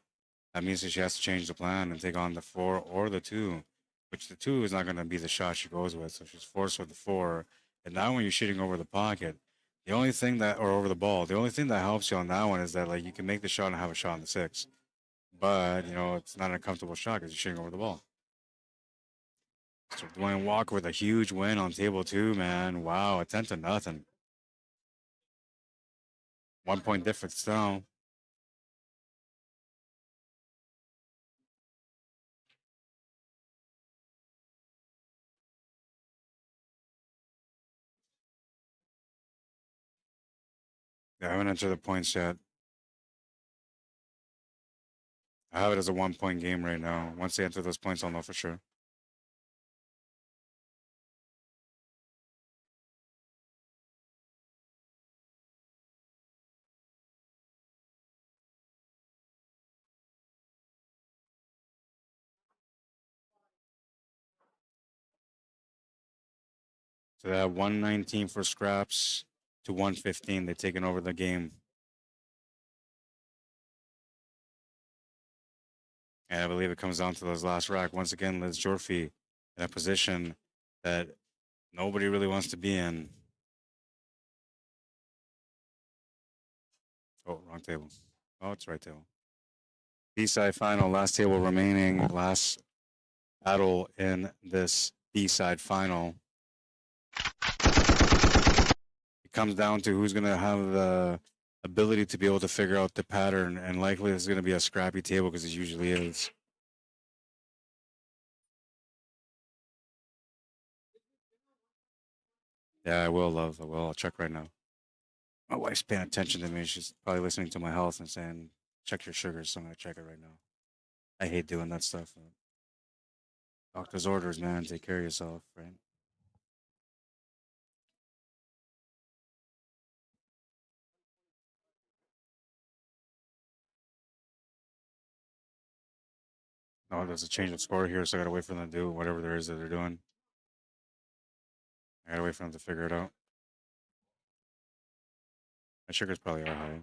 That means that she has to change the plan and take on the 4 or the 2, which the 2 is not going to be the shot she goes with. So she's forced with the 4. And now when you're shooting over the pocket, the only thing that, or over the ball, the only thing that helps you on that one is that like you can make the shot and have a shot on the 6. But, you know, it's not a comfortable shot because you're shooting over the ball. So Dwayne Walker with a huge win on table 2, man. Wow, a 10-0. 1 point difference now. Yeah, I haven't entered the points yet. I have it as a 1 point game right now. Once they enter those points, I'll know for sure. So they have 119 for scraps to 115. They've taken over the game. And I believe it comes down to those last rack. Once again, Liz Jorfi in a position that nobody really wants to be in. Oh, wrong table. Oh, it's right table. B-side final, last table remaining, last battle in this B-side final. It comes down to who's going to have the ability to be able to figure out the pattern, and likely it's going to be a scrappy table because it usually is. Yeah, I will, love. I will. I'll check right now. My wife's paying attention to me. She's probably listening to my health and saying, check your sugars. So I'm going to check it right now. I hate doing that stuff. Doctor's orders, man. Take care of yourself, right? Oh, there's a change of score here, so I got to wait for them to do whatever there is that they're doing. I got to wait for them to figure it out. My sugars probably are high.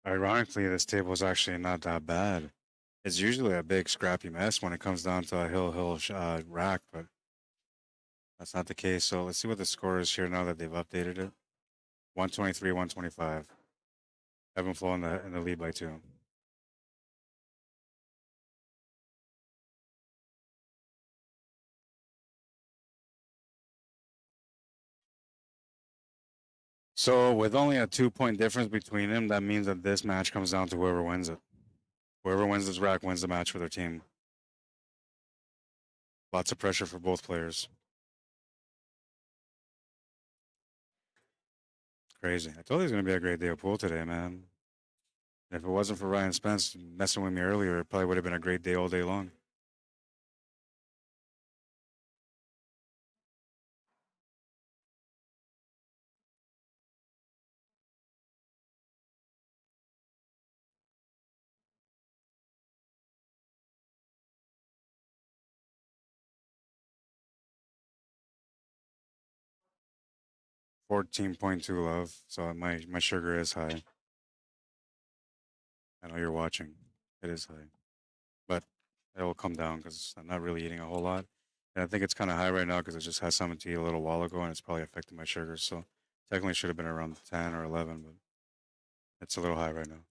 Ironically, this table is actually not that bad. It's usually a big scrappy mess when it comes down to a hill rack, but that's not the case. So let's see what the score is here now that they've updated it. 123, 125. Evan Flow in the lead by 2. So with only a 2 point difference between them, that means that this match comes down to whoever wins it. Whoever wins this rack wins the match for their team. Lots of pressure for both players. Crazy. I told you it was going to be a great day of pool today, man. If it wasn't for Ryan Spence messing with me earlier, it probably would have been a great day all day long. 14.2 love, so my sugar is high. I know you're watching. It is high, but it will come down because I'm not really eating a whole lot. And I think it's kind of high right now because I just had something to eat a little while ago, and it's probably affecting my sugar. So technically should have been around 10 or 11, but it's a little high right now.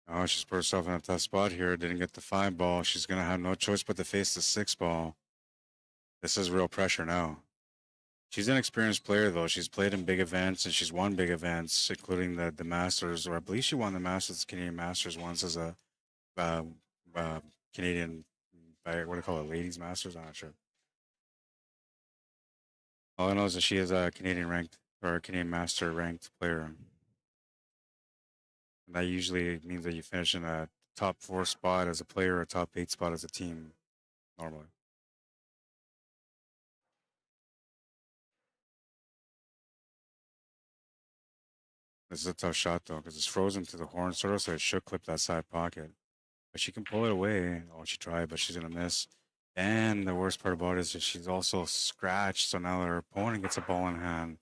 Oh, she's put herself in a tough spot here. Didn't get the 5 ball. She's going to have no choice but to face the 6 ball. This is real pressure now. She's an experienced player, though. She's played in big events, and she's won big events, including the Masters, or I believe she won the Masters, Canadian Masters once as a uh, Canadian, what do you call it, Ladies Masters? I'm not sure. All I know is that she is a Canadian ranked, or a Canadian Master ranked player. And that usually means that you finish in a top 4 spot as a player or top 8 spot as a team, normally. This is a tough shot, though, because it's frozen to the horn, sort of, so it should clip that side pocket. But she can pull it away. Oh, she tried, but she's going to miss. And the worst part about it is that she's also scratched, so now her opponent gets a ball in hand.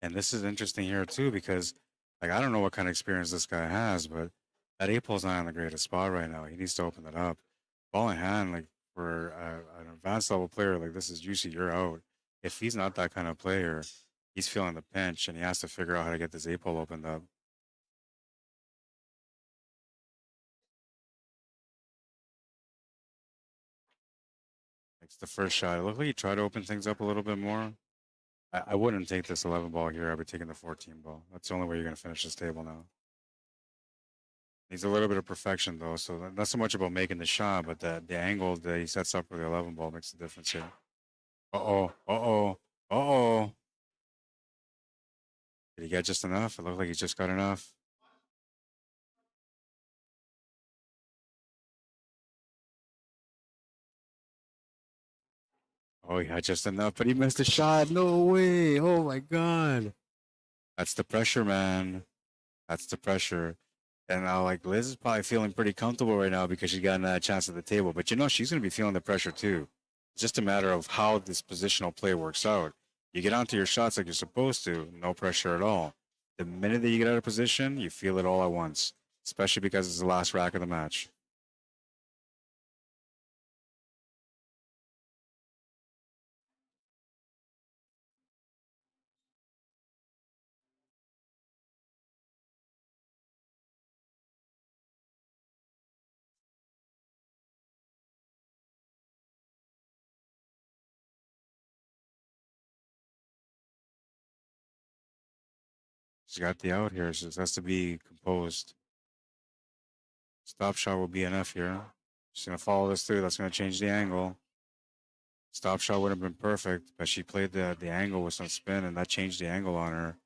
And this is interesting here, too, because, like, I don't know what kind of experience this guy has, but that 8 pole's not in the greatest spot right now. He needs to open it up. Ball in hand, like, for an advanced level player, like, this is juicy, you're out. If he's not that kind of player, he's feeling the pinch, and he has to figure out how to get this 8 pole opened up. It's the first shot. It looked like he tried to open things up a little bit more. I wouldn't take this 11 ball here. I'd be taking the 14 ball. That's the only way you're going to finish this table now. Needs a little bit of perfection, though. So not so much about making the shot, but the angle that he sets up for the 11 ball makes the difference here. Uh-oh. Uh-oh. Uh-oh. Did he get just enough? It looked like he just got enough. Oh, he had just enough, but he missed a shot. No way. Oh, my God. That's the pressure, man. That's the pressure. And now, like, Liz is probably feeling pretty comfortable right now because she got a chance at the table. But, you know, she's going to be feeling the pressure, too. It's just a matter of how this positional play works out. You get onto your shots like you're supposed to, no pressure at all. The minute that you get out of position, you feel it all at once, especially because it's the last rack of the match. She's got the out here. She just has to be composed. Stop shot will be enough here. She's going to follow this through. That's going to change the angle. Stop shot would have been perfect, but she played the angle with some spin, and that changed the angle on her.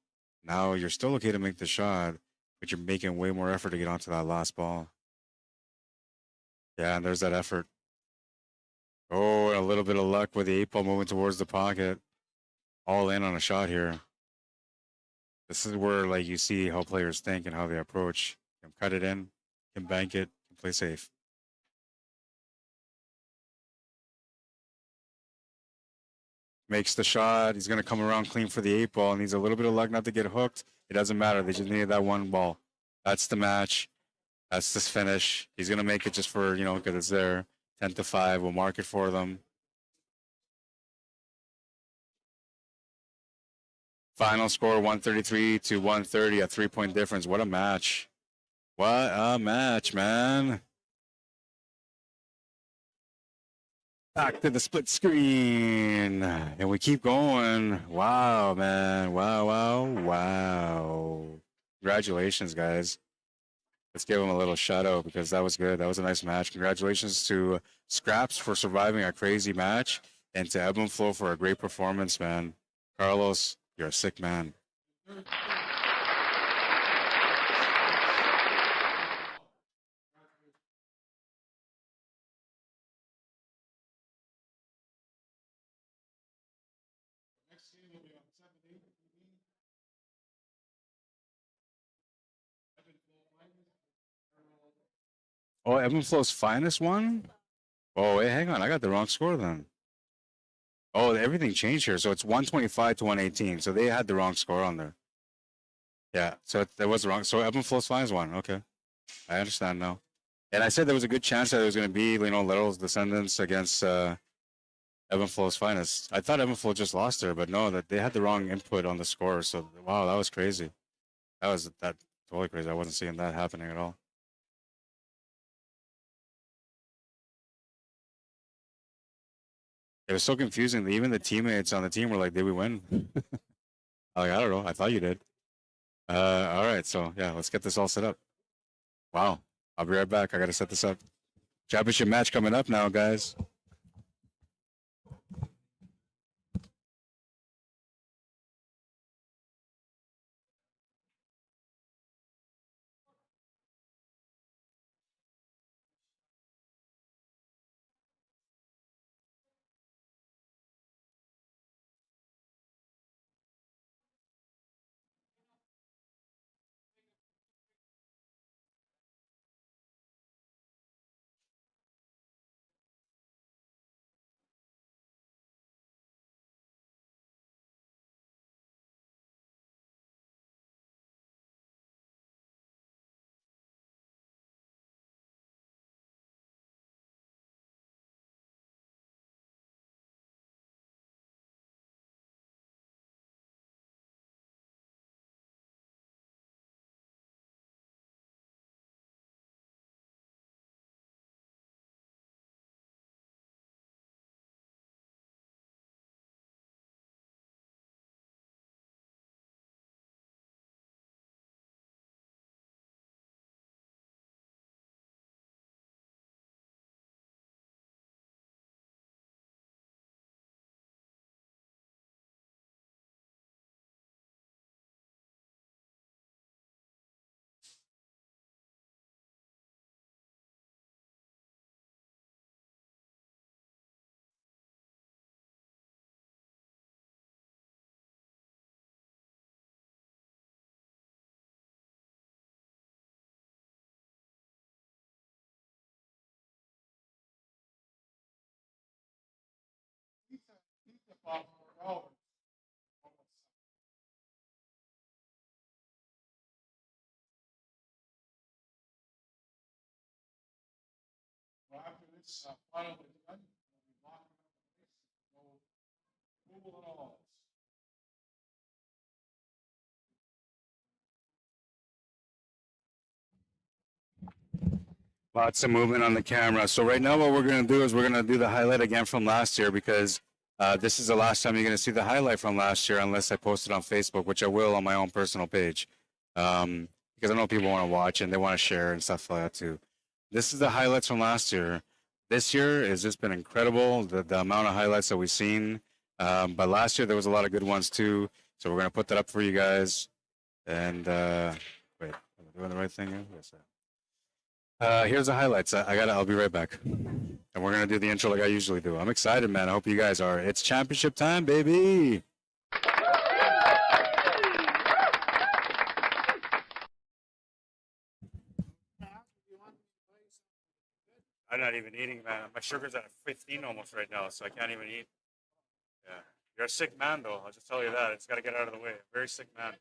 Now you're still okay to make the shot, but you're making way more effort to get onto that last ball. Yeah, and there's that effort. Oh, a little bit of luck with the 8 ball moving towards the pocket. All in on a shot here. This is where, like, you see how players think and how they approach. Can cut it in, can bank it, can play safe. Makes the shot. He's going to come around clean for the 8 ball. Needs a little bit of luck not to get hooked. It doesn't matter. They just needed that 1 ball. That's the match. That's this finish. He's going to make it just for, you know, because it's there. 10-5. We'll mark it for them. Final score 133 to 130, a 3-point difference. What a match. What a match, man. Back to the split screen. And we keep going. Wow, man. Wow, wow, wow. Congratulations, guys. Let's give them a little shout out because that was good. That was a nice match. Congratulations to Scraps for surviving a crazy match and to Ebb and Flow for a great performance, man. Carlos, you're a sick man. Oh, Evanflow's finest one? Oh, wait, hang on. I got the wrong score then. Oh, everything changed here. So it's 125 to 118. So they had the wrong score on there. Yeah, so that was wrong. So Evanflow's finest one. Okay. I understand now. And I said there was a good chance that it was going to be, LERROL's Descendants against Evanflow's finest. I thought Evanflow just lost there, but no, that they had the wrong input on the score. So, wow, that was crazy. That was totally crazy. I wasn't seeing that happening at all. It was so confusing. Even the teammates on the team were like, "Did we win?" I don't know. I thought you did. All right. So yeah, let's get this all set up. Wow. I'll be right back. I got to set this up. Championship match coming up now, guys. Lots of movement on the camera. So right now what we're going to do is we're going to do the highlight again from last year because this is the last time you're going to see the highlight from last year unless I post it on Facebook, which I will on my own personal page. Because I know people want to watch and they want to share and stuff like that too. This is the highlights from last year. This year has just been incredible, the amount of highlights that we've seen. But last year there was a lot of good ones too. So we're going to put that up for you guys. And wait, am I doing the right thing here? Yes, here's the highlights. I'll be right back. And we're going to do the intro like I usually do. I'm excited, man. I hope you guys are. It's championship time, baby. I'm not even eating, man. My sugar's at 15 almost right now, so I can't even eat. Yeah. You're a sick man, though. I'll just tell you that. It's got to get out of the way. Very sick man.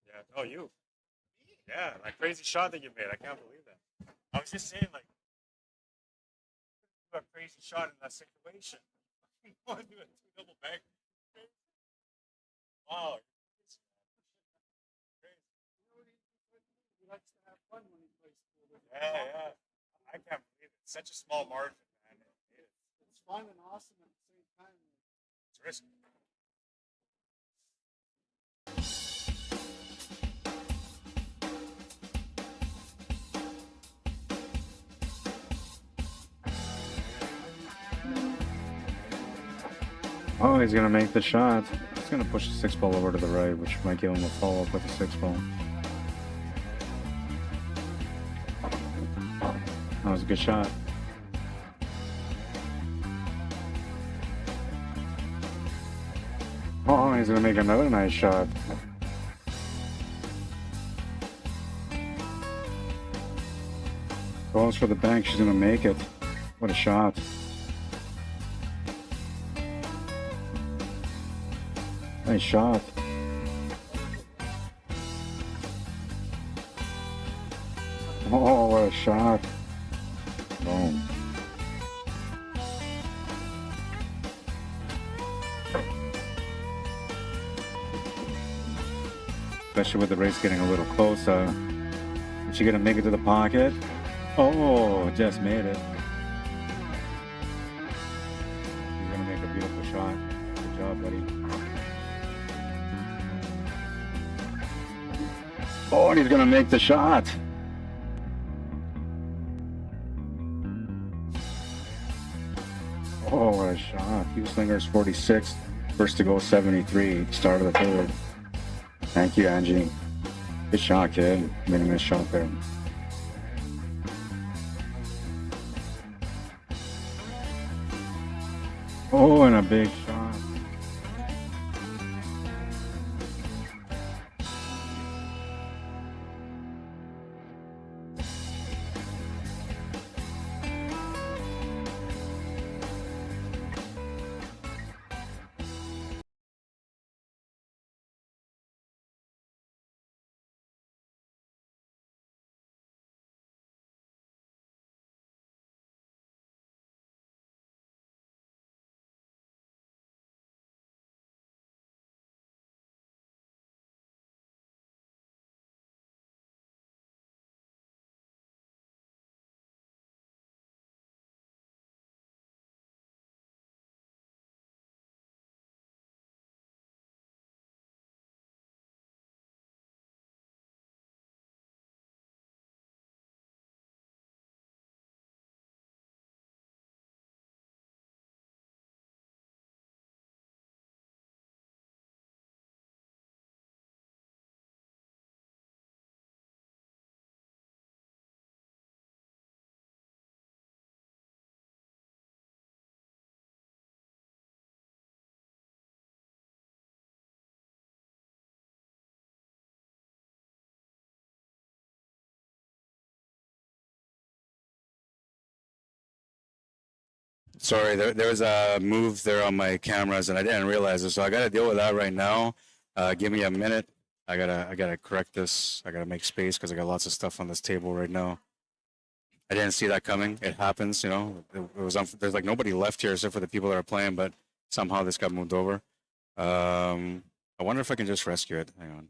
Yeah. Oh, you. Yeah, that crazy shot that you made. I can't believe that. I was just saying, like, a crazy shot in that situation. You want to do a double back. Wow. Crazy. He likes to have fun when he plays pool. Yeah. I can't believe it. It's such a small margin, man. It's fun and awesome at the same time. It's risky. Oh, he's gonna make the shot. He's gonna push the 6 ball over to the right, which might give him a follow-up with the 6 ball. That was a good shot. Oh, he's gonna make another nice shot. Goes for the bank. She's gonna make it. What a shot. Nice shot. Oh, what a shot. Boom. Especially with the race getting a little closer. Is she gonna make it to the pocket? Oh, just made it. He's gonna make a beautiful shot. Good job, buddy. Oh, and he's gonna make the shot. Oh, what a shot. Hugh Slinger's 46, first to go 73, start of the third. Thank you, Angie. Good shot, kid. Made a nice shot there. Oh, and a big shot. Sorry, there was a move there on my cameras and I didn't realize it, so I gotta deal with that right now. Give me a minute. I gotta correct this. I gotta make space because I got lots of stuff on this table right now. I didn't see that coming. It happens, you know. It was there's like nobody left here except for the people that are playing, but somehow this got moved over. I wonder if I can just rescue it. Hang on.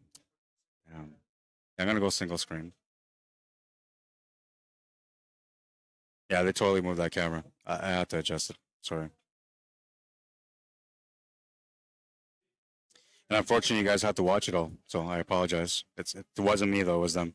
I'm gonna go single screen. Yeah, they totally moved that camera. I had to adjust it. Sorry. And unfortunately, you guys have to watch it all, so I apologize. It wasn't me though; it was them.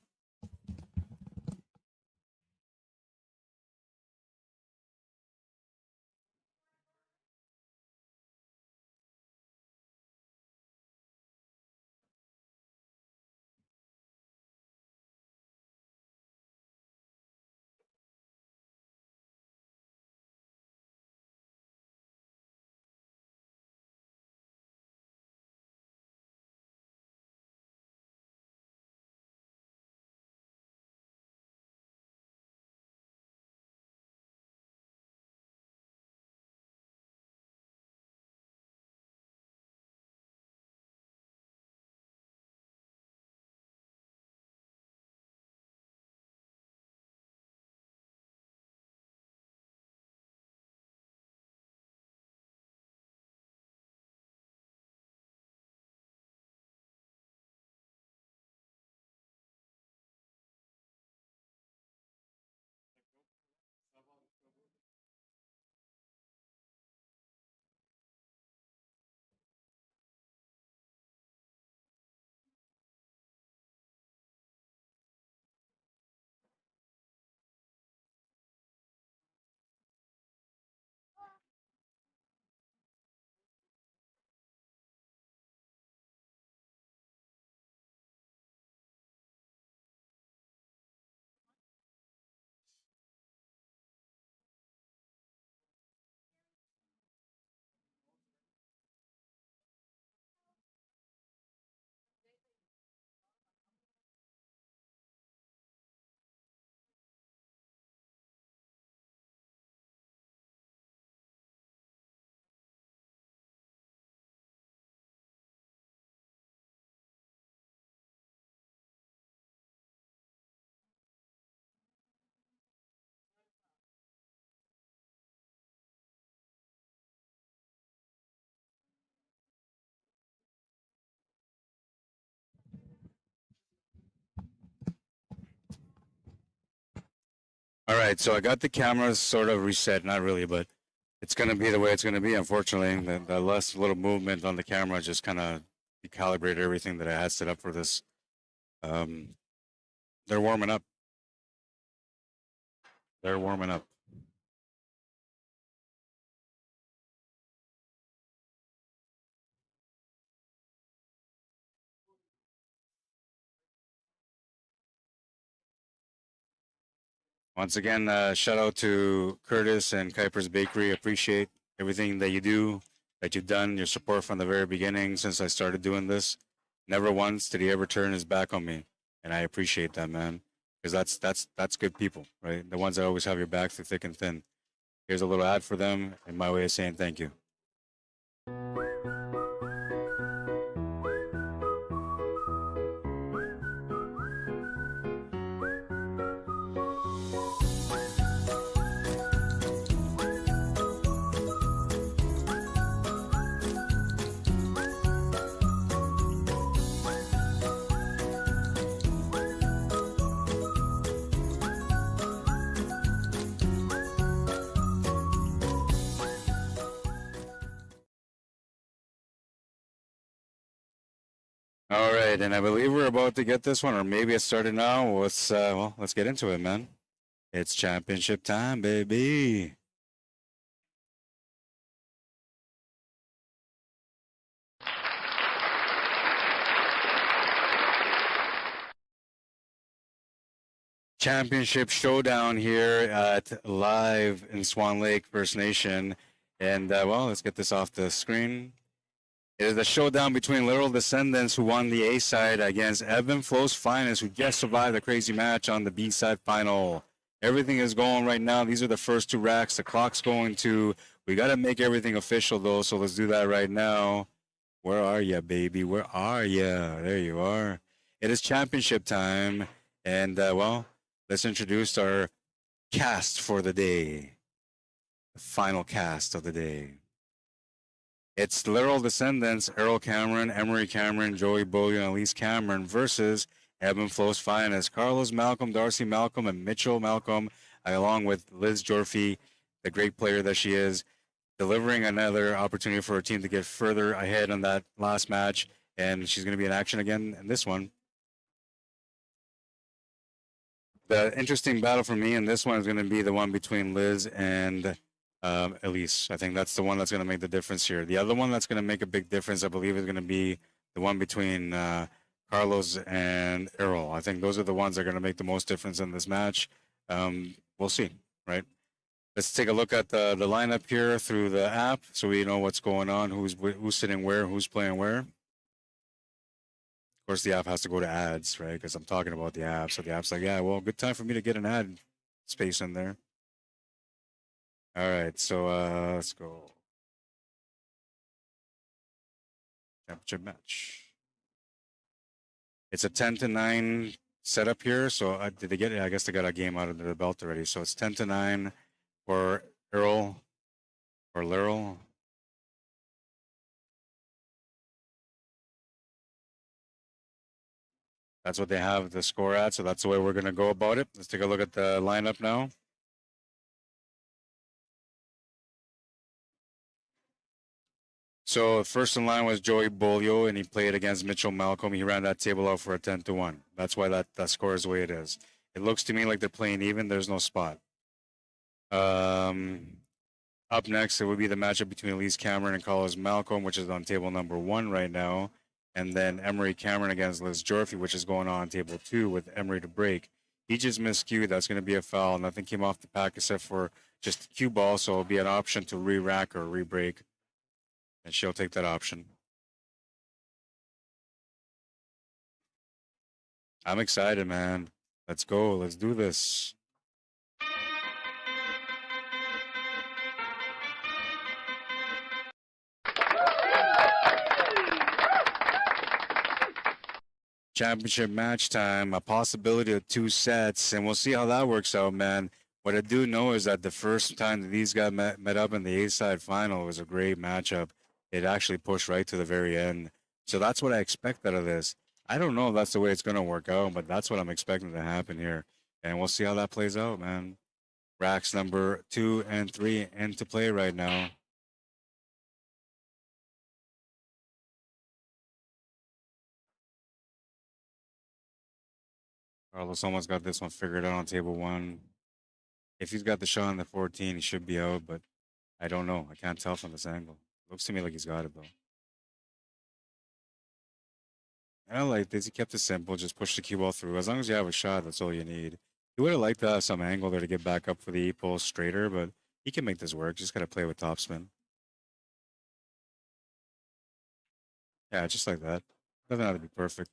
All right, so I got the cameras sort of reset, not really, but it's going to be the way it's going to be, unfortunately. The less little movement on the camera just kind of recalibrated everything that I had set up for this. They're warming up. They're warming up. Once again, shout out to Curtis and Kuiper's Bakery. Appreciate everything that you do, that you've done, your support from the very beginning since I started doing this. Never once did he ever turn his back on me, and I appreciate that, man, because that's good people, right? The ones that always have your back through thick and thin. Here's a little ad for them, and my way of saying thank you. All right, and I believe we're about to get this one, or maybe it started now. Let's get into it, man. It's championship time, baby. Championship showdown here at Live in Swan Lake First Nation, and well, let's get this off the screen. It is a showdown between LERROL Descendants, who won the A side, against Ebb and Flow's Finest, who just survived a crazy match on the B side final. Everything is going right now. These are the first two racks. The clock's going to. We got to make everything official, though, so let's do that right now. Where are ya, baby? Where are ya? There you are. It is championship time, and well, let's introduce our cast for the day. The final cast of the day. It's LERROL Descendants, Errol Cameron, Emery Cameron, Joey Beaulieu, and Elise Cameron versus Ebb and Flow's Finest, Carlos Malcolm, Darcy Malcolm, and Mitchell Malcolm, along with Liz Jorfy, the great player that she is, delivering another opportunity for her team to get further ahead on that last match, and she's going to be in action again in this one. The interesting battle for me in this one is going to be the one between Liz and Elise. I think that's the one that's going to make the difference here. The other one that's going to make a big difference, I believe, is going to be the one between Carlos and Errol. I think those are the ones that are going to make the most difference in this match. We'll see, right? Let's take a look at the lineup here through the app so we know what's going on, who's sitting where, who's playing where. Of course, the app has to go to ads, right? Because I'm talking about the app. So the app's like, yeah, well, good time for me to get an ad space in there. All right, so let's go. Championship match. It's a 10-9 setup here. So did they get it? I guess they got a game out of the belt already. So it's 10-9 for Errol or LERROL. That's what they have the score at. So that's the way we're going to go about it. Let's take a look at the lineup now. So first in line was Joey Beaulieu, and he played against Mitchell Malcolm. He ran that table out for a 10-1. That's why that score is the way it is. It looks to me like they're playing even. There's no spot. Up next, it would be the matchup between Elise Cameron and Carlos Malcolm, which is on table number 1 right now. And then Emery Cameron against Liz Jorfy, which is going on table 2 with Emery to break. He just miscued. That's going to be a foul. Nothing came off the pack except for just the cue ball, so it'll be an option to re-rack or re-break. And she'll take that option. I'm excited, man. Let's go. Let's do this. Championship match time, a possibility of 2 sets, and we'll see how that works out, man. What I do know is that the first time that these guys met up in the A-side final was a great matchup. It actually pushed right to the very end. So that's what I expect out of this. I don't know if that's the way it's going to work out, but that's what I'm expecting to happen here. And we'll see how that plays out, man. Racks number 2 and 3 into play right now. Carlos almost got this one figured out on table 1. If he's got the shot on the 14, he should be out, but I don't know. I can't tell from this angle. Looks to me like he's got it, though. And I like this. He kept it simple. Just push the cue ball through. As long as you have a shot, that's all you need. He would have liked to have some angle there to get back up for the E-pull straighter, but he can make this work. Just got to play with topspin. Yeah, just like that. Doesn't have to be perfect,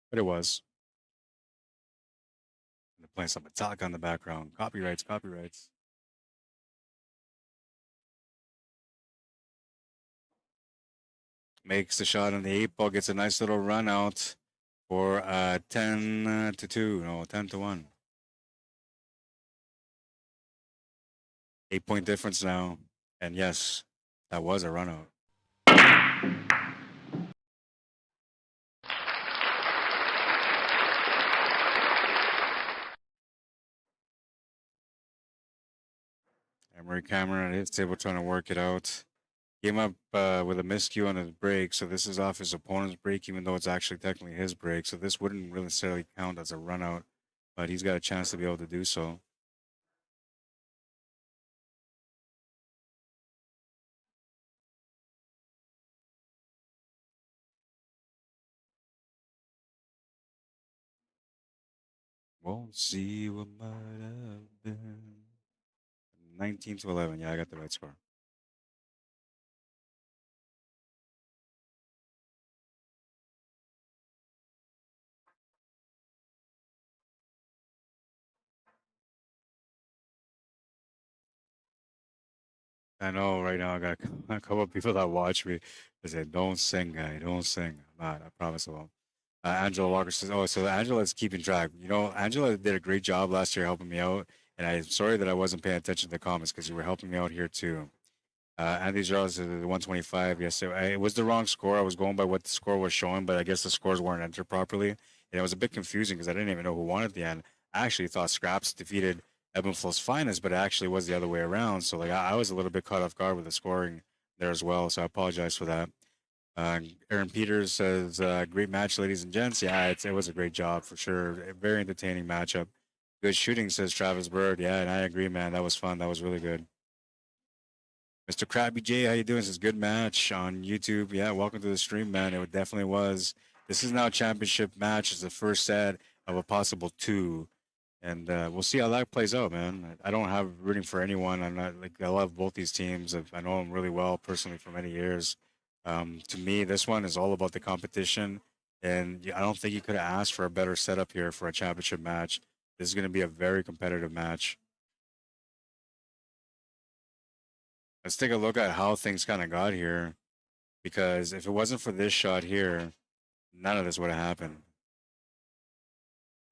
but it was. They're playing some Metallica on the background. Copyrights, copyrights. Makes the shot on the 8 ball, gets a nice little run out for 10 to 2. No, 10 to 1. 8-point difference now. And yes, that was a run out. Emery Cameron at his table trying to work it out. Came up with a miscue on his break, so this is off his opponent's break, even though it's actually technically his break. So this wouldn't really necessarily count as a run out, but he's got a chance to be able to do so. Won't see what might have been. 19 to 11. Yeah, I got the right score. I know right now I got a couple of people that watch me. They say, "Don't sing, guy. Don't sing." I'm not. I promise I won't. Angela Walker says, "Oh, so Angela's keeping track. You know, Angela did a great job last year helping me out, and I'm sorry that I wasn't paying attention to the comments because you were helping me out here too." Andy Charles is 125. Yes, it was the wrong score. I was going by what the score was showing, but I guess the scores weren't entered properly, and it was a bit confusing because I didn't even know who won at the end. I actually thought Scraps defeated Ebenflow's Finest, but it actually was the other way around. So like I was a little bit caught off guard with the scoring there as well. So I apologize for that. Aaron Peters says, "Great match, ladies and gents." Yeah, it was a great job for sure. A very entertaining matchup. Good shooting, says Travis Bird. Yeah, and I agree, man. That was fun. That was really good. Mr. Krabby J, how you doing? This is good match on YouTube. Yeah, welcome to the stream, man. It definitely was. This is now a championship match. It's the first set of a possible two, and we'll see how that plays out, man. I don't have rooting for anyone. I'm not like I love both these teams. I know them really well personally for many years. To me, this one is all about the competition, and I don't think you could have asked for a better setup here for a championship match. This is going to be a very competitive match. Let's take a look at how things kind of got here. Because if it wasn't for this shot here, none of this would have happened.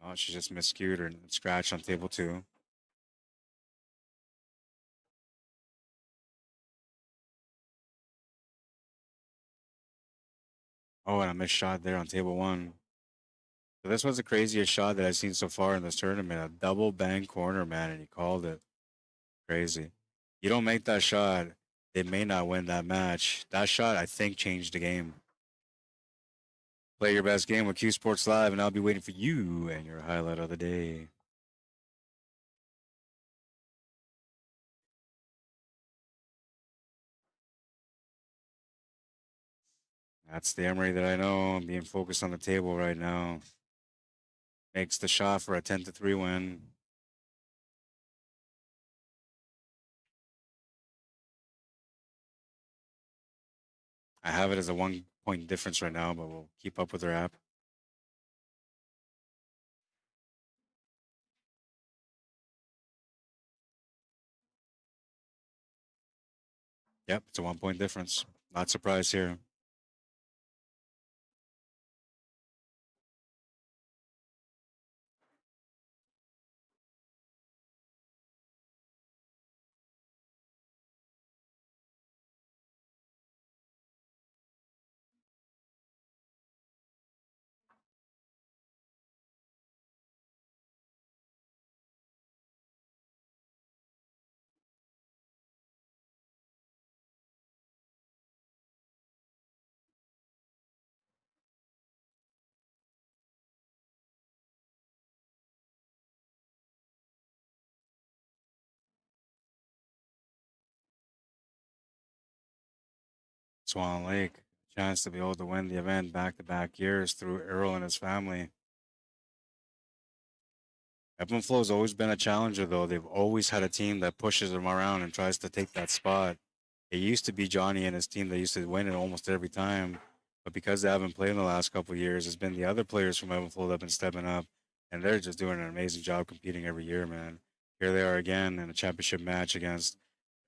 Oh, she just miscued her and scratched on table 2. Oh, and a missed shot there on table 1. So this was the craziest shot that I've seen so far in this tournament. A double bang corner, man, and he called it. Crazy. You don't make that shot, they may not win that match. That shot, I think, changed the game. Play your best game with Q Sports Live, and I'll be waiting for you and your highlight of the day. That's the Emery that I know. I'm being focused on the table right now. Makes the shot for a 10 to 3 win. I have it as a 1-point difference right now, but we'll keep up with their app. Yep, it's a 1-point difference. Not surprised here. Swan Lake. Chance to be able to win the event back-to-back years through Earl and his family. Ebb and Flow's always been a challenger, though. They've always had a team that pushes them around and tries to take that spot. It used to be Johnny and his team that used to win it almost every time. But because they haven't played in the last couple of years, it's been the other players from Ebb and Flow that have been stepping up. And they're just doing an amazing job competing every year, man. Here they are again in a championship match against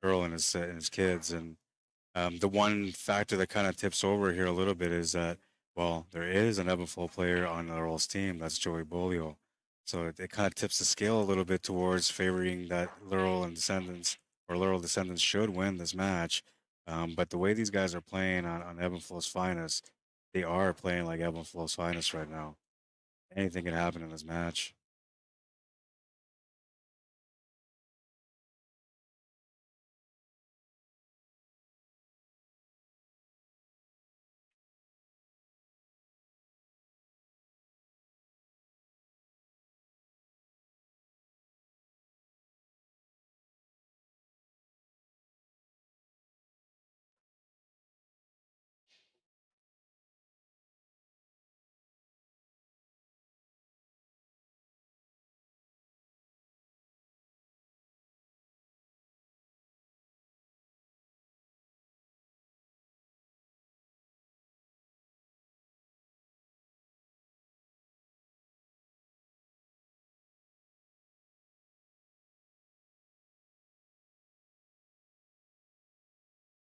Earl and his kids. And the one factor that kind of tips over here a little bit is that, well, there is an Ebb and Flow player on Earl's team. That's Joey Bolio. So it kind of tips the scale a little bit towards favoring that Laurel and Descendants or Laurel Descendants should win this match. But the way these guys are playing on Ebb and Flow's finest, they are playing like Ebb and Flow's finest right now. Anything can happen in this match.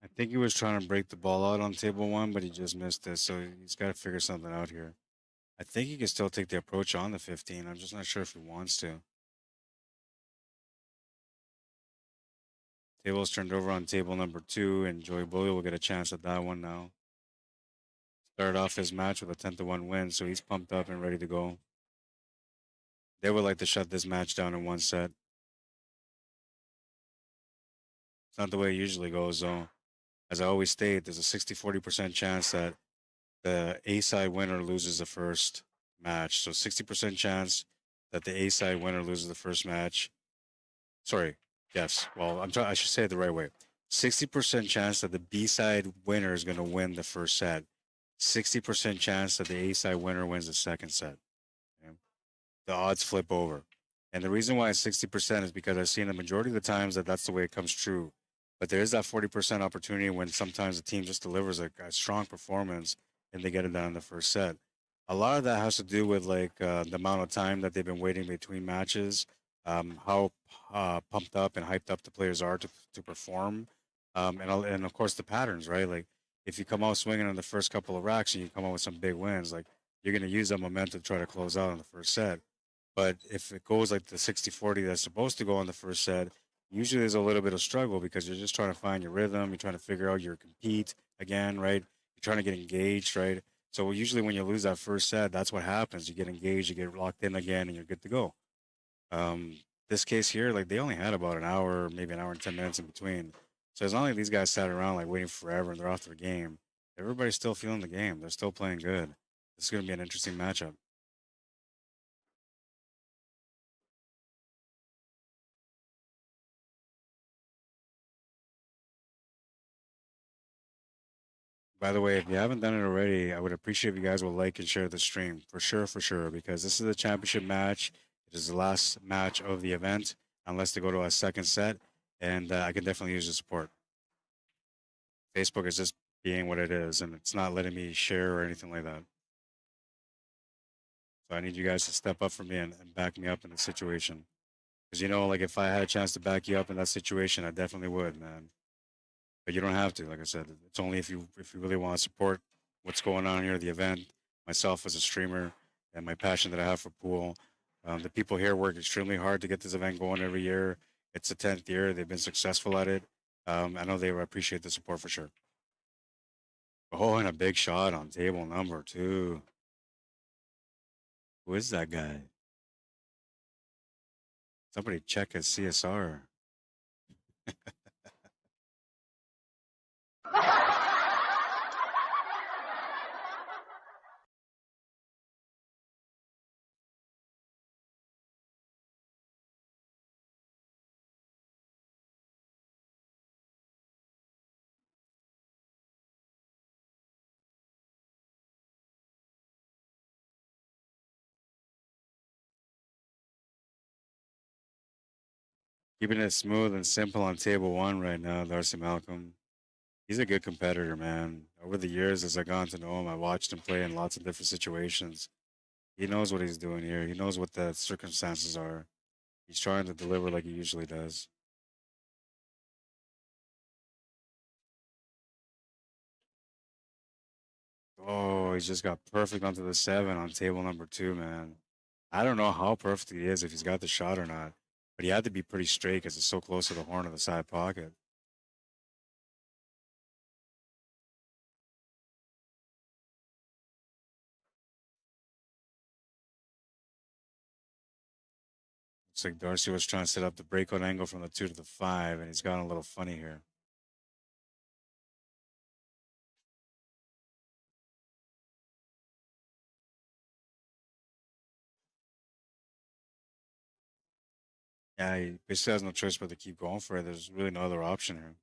I think he was trying to break the ball out on table one, but he just missed it. So he's got to figure something out here. I think he can still take the approach on the 15. I'm just not sure if he wants to. Table's turned over on table number 2, and Joey Bully will get a chance at that one now. Started off his match with a 10-1 win, so he's pumped up and ready to go. They would like to shut this match down in one set. It's not the way it usually goes, though. As I always state, there's a 60-40% chance that the A side winner loses the first match. So 60% chance that the A side winner loses the first match. Sorry, yes. Well, I should say it the right way. 60% chance that the B side winner is going to win the first set. 60% chance that the A side winner wins the second set. Okay? The odds flip over. And the reason why it's 60% is because I've seen the majority of the times that that's the way it comes true. But there is that 40% opportunity when sometimes the team just delivers a strong performance and they get it done in the first set. A lot of that has to do with like the amount of time that they've been waiting between matches, how pumped up and hyped up the players are to perform, and of course the patterns, right? Like if you come out swinging in the first couple of racks and you come out with some big wins, like you're going to use that momentum to try to close out in the first set. But if it goes like the 60-40 that's supposed to go in the first set, usually there's a little bit of struggle because you're just trying to find your rhythm. You're trying to figure out your compete again, right? You're trying to get engaged, right? So usually when you lose that first set, that's what happens. You get engaged, you get locked in again, and you're good to go. Um, this case here, like they only had about an hour, maybe an hour and 10 minutes in between. So it's not like these guys sat around like waiting forever and they're off their game. Everybody's still feeling the game. They're still playing good. This is going to be an interesting matchup. By the way, if you haven't done it already, I would appreciate if you guys will like and share the stream for sure, because this is a championship match. It is the last match of the event, unless they go to a second set, and I can definitely use the support. Facebook is just being what it is, and it's not letting me share or anything like that. So I need you guys to step up for me and back me up in the situation. Because you know, like if I had a chance to back you up in that situation, I definitely would, man. But you don't have to. Like I said, it's only if you really want to support what's going on here, the event, myself as a streamer, and my passion that I have for pool. The people here work extremely hard to get this event going every year. It's the 10th year. They've been successful at it. I know they appreciate the support for sure. Oh, and a big shot on table number 2. Who is that guy? Somebody check his CSR. Keeping it smooth and simple on table one right now, Darcy Malcolm. He's a good competitor, man. Over the years, as I got to know him, I watched him play in lots of different situations. He knows what he's doing here. He knows what the circumstances are. He's trying to deliver like he usually does. Oh, he's just got perfect onto the seven on table number two, man. I don't know how perfect he is, if he's got the shot or not, but he had to be pretty straight because it's so close to the horn of the side pocket. Looks like Darcy was trying to set up the breakout angle from the two to the five, and he's gotten a little funny here. Yeah, he basically has no choice but to keep going for it. There's really no other option here.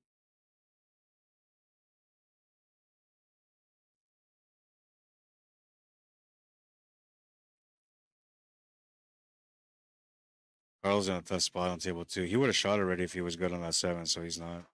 Carl's in a tough spot on table two. He would have shot already if he was good on that seven, so he's not.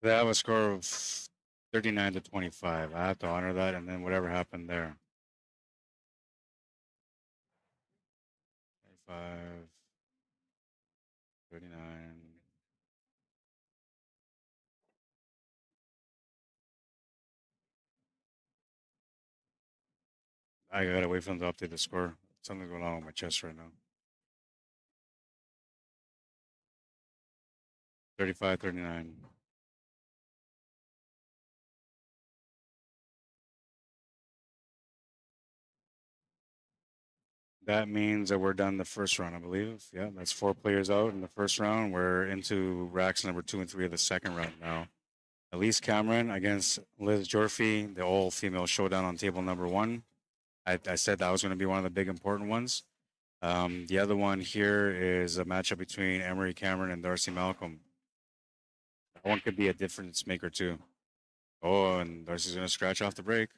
They have a score of 39 to 25. I have to honor that, and then whatever happened there. 25, 39. I gotta wait for them to update the score. Something's going on with my chest right now. 35, 39. That means that we're done the first round, I believe. Yeah, that's four players out in the first round. We're into racks number two and three of the second round now. Elise Cameron against Liz Jorfy, the all female showdown on table number one. I said that was going to be one of the big important ones. The other one here is a matchup between Emery Cameron and Darcy Malcolm. That one could be a difference maker too. Oh, and Darcy's going to scratch off the break.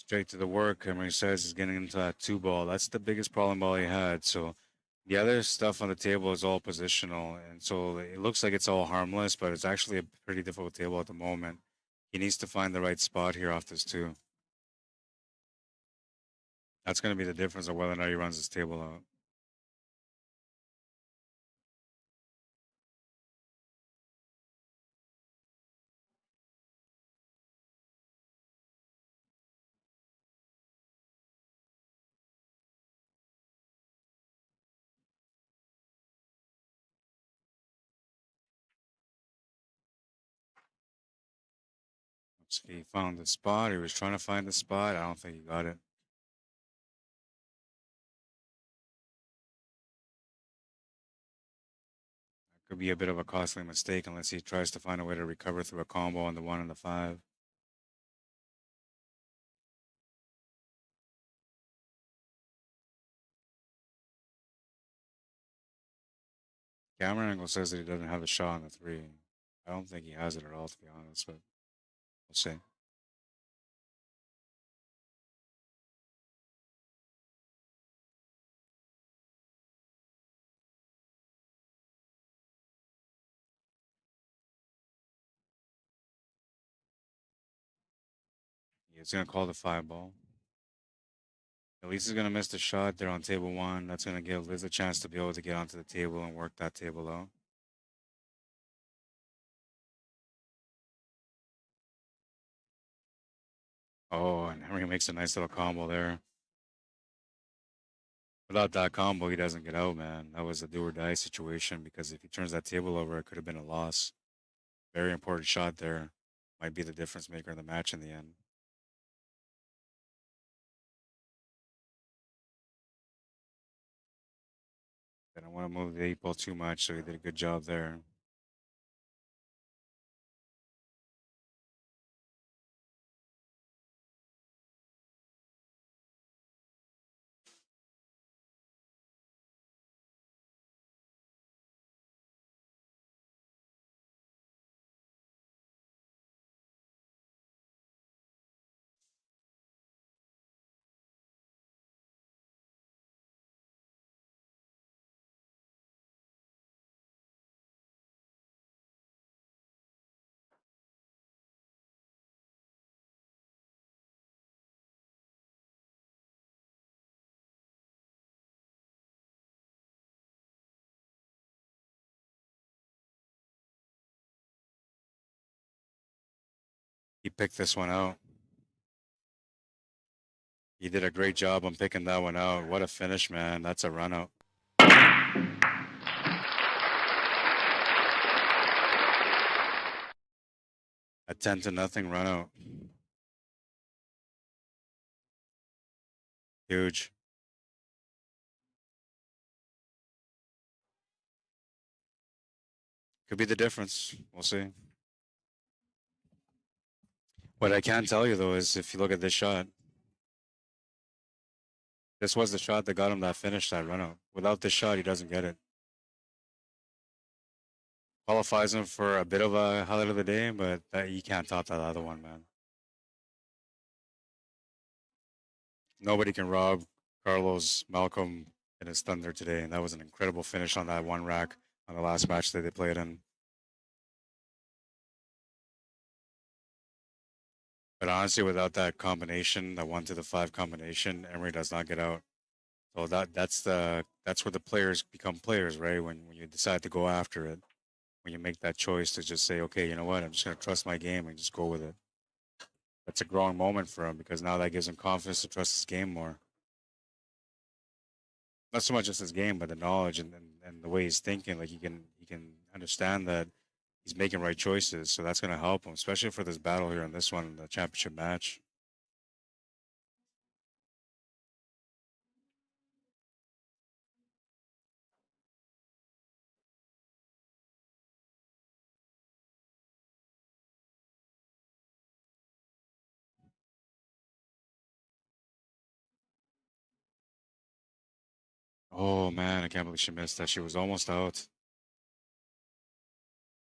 straight to the work. Emery says he's getting into that 2 ball. That's the biggest problem ball he had. So the other stuff on the table is all positional, and so it looks like it's all harmless, but it's actually a pretty difficult table at the moment. He needs to find the right spot here off this 2. That's going to be the difference of whether or not he runs his table out. So he found the spot. He was trying to find the spot. I don't think he got it. That could be a bit of a costly mistake unless he tries to find a way to recover through a combo on the 1 and the 5. Camera angle says that he doesn't have a shot on the 3. I don't think he has it at all, to be honest, but we'll see. He's going to call the 5 ball. At least he's going to miss the shot there on table 1. That's going to give Liz a chance to be able to get onto the table and work that table out. Oh, and Henry makes a nice little combo there. Without that combo, he doesn't get out, man. That was a do or die situation because if he turns that table over, it could have been a loss. Very important shot there. Might be the difference maker in the match in the end. I don't want to move the 8 ball too much, so he did a good job there. He picked this one out. He did a great job on picking that one out. What a finish, man. That's a run out. A 10-0 run out. Huge. Could be the difference. We'll see. What I can tell you, though, is if you look at this shot, this was the shot that got him that finish, that run out. Without this shot, he doesn't get it. Qualifies him for a bit of a highlight of the day, but he can't top that other one, man. Nobody can rob Carlos Malcolm in his thunder today, and that was an incredible finish on that 1 rack on the last match that they played in. But honestly, without that combination, that 1 to the 5 combination, Emery does not get out. So that's where the players become players, right? When you decide to go after it, when you make that choice to just say, okay, you know what, I'm just gonna trust my game and just go with it. That's a growing moment for him because now that gives him confidence to trust his game more. Not so much just his game, but the knowledge and the way he's thinking. Like he can understand that he's making right choices. So that's going to help him, especially for this battle here in this one, the championship match. Oh man, I can't believe she missed that. She was almost out.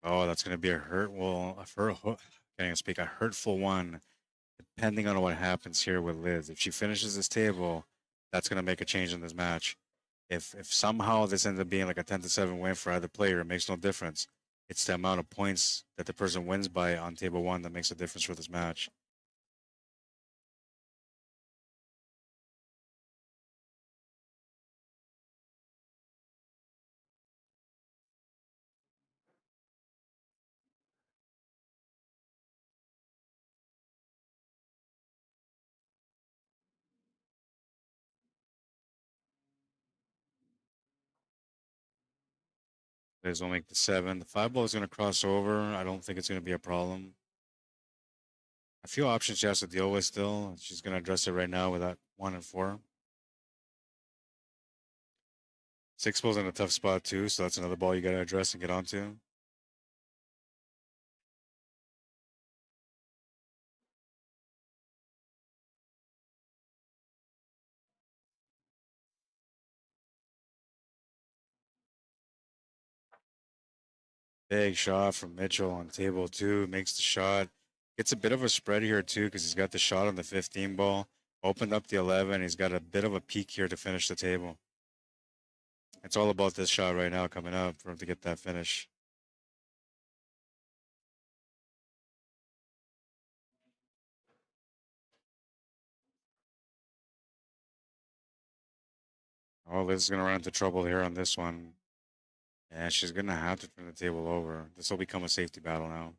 Oh, that's going to be a hurt. Well, can't even speak. A hurtful one depending on what happens here with Liz. If she finishes this table, that's gonna make a change in this match. If somehow this ends up being like a 10-7 win for either player, it makes no difference. It's the amount of points that the person wins by on table one that makes a difference for this match. Liz will make the 7. The 5 ball is going to cross over. I don't think it's going to be a problem. A few options she has to deal with still. She's going to address it right now with that 1 and 4. 6 ball's in a tough spot too, so that's another ball you got to address and get onto. Big shot from Mitchell on table 2. Makes the shot. Gets a bit of a spread here too because he's got the shot on the 15 ball. Opened up the 11. He's got a bit of a peak here to finish the table. It's all about this shot right now coming up for him to get that finish. Oh, Liz is going to run into trouble here on this one. Yeah, she's going to have to turn the table over. This will become a safety battle now.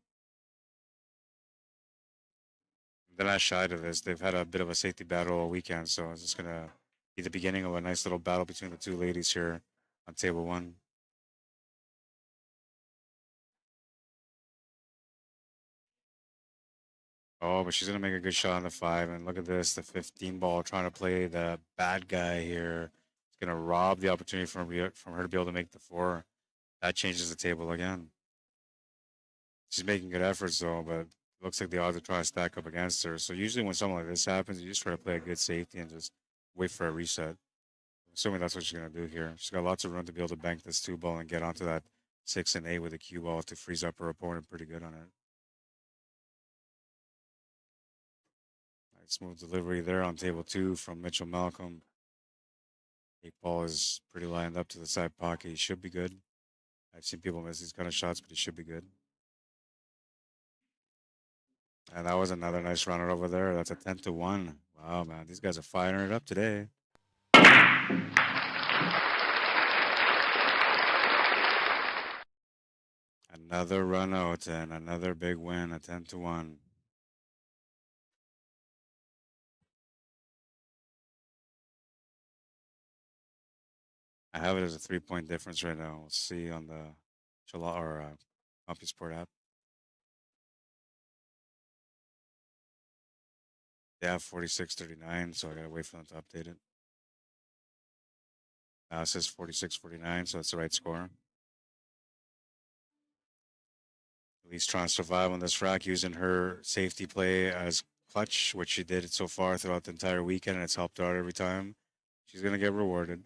They're not shy to this. They've had a bit of a safety battle all weekend, so it's just going to be the beginning of a nice little battle between the two ladies here on table 1. Oh, but she's going to make a good shot on the 5. And look at this, the 15 ball trying to play the bad guy here. It's going to rob the opportunity from her to be able to make the 4. That changes the table again. She's making good efforts though, but looks like the odds are trying to stack up against her. So usually when something like this happens, you just try to play a good safety and just wait for a reset. Assuming that's what she's going to do here. She's got lots of room to be able to bank this 2 ball and get onto that 6 and 8 with a cue ball to freeze up her opponent pretty good on it. Nice smooth delivery there on table 2 from Mitchell Malcolm. 8 ball is pretty lined up to the side pocket. He should be good. I've seen people miss these kind of shots, but he should be good. And that was another nice runner over there. That's a 10-1. Wow, man. These guys are firing it up today. Another run out and another big win, a 10-1. I have it as a 3-point difference right now. We'll see on the Chala or CompuSport app. They have 46-39, so I gotta wait for them to update it. Now it says 46-49, so that's the right score. Elise trying to survive on this rack using her safety play as clutch, which she did so far throughout the entire weekend, and it's helped her out every time. She's gonna get rewarded.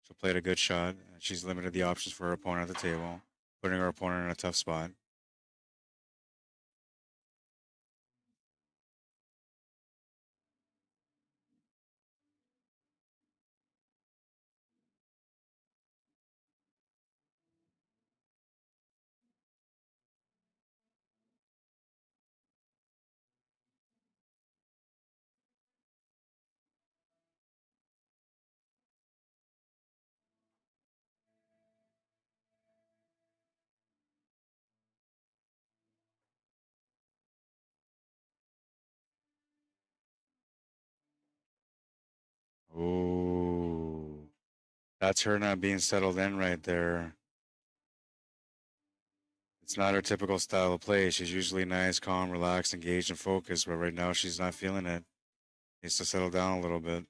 She played a good shot. And she's limited the options for her opponent at the table, putting her opponent in a tough spot. Oh, that's her not being settled in right there. It's not her typical style of play. She's usually nice, calm, relaxed, engaged, and focused, but right now she's not feeling it. Needs to settle down a little bit.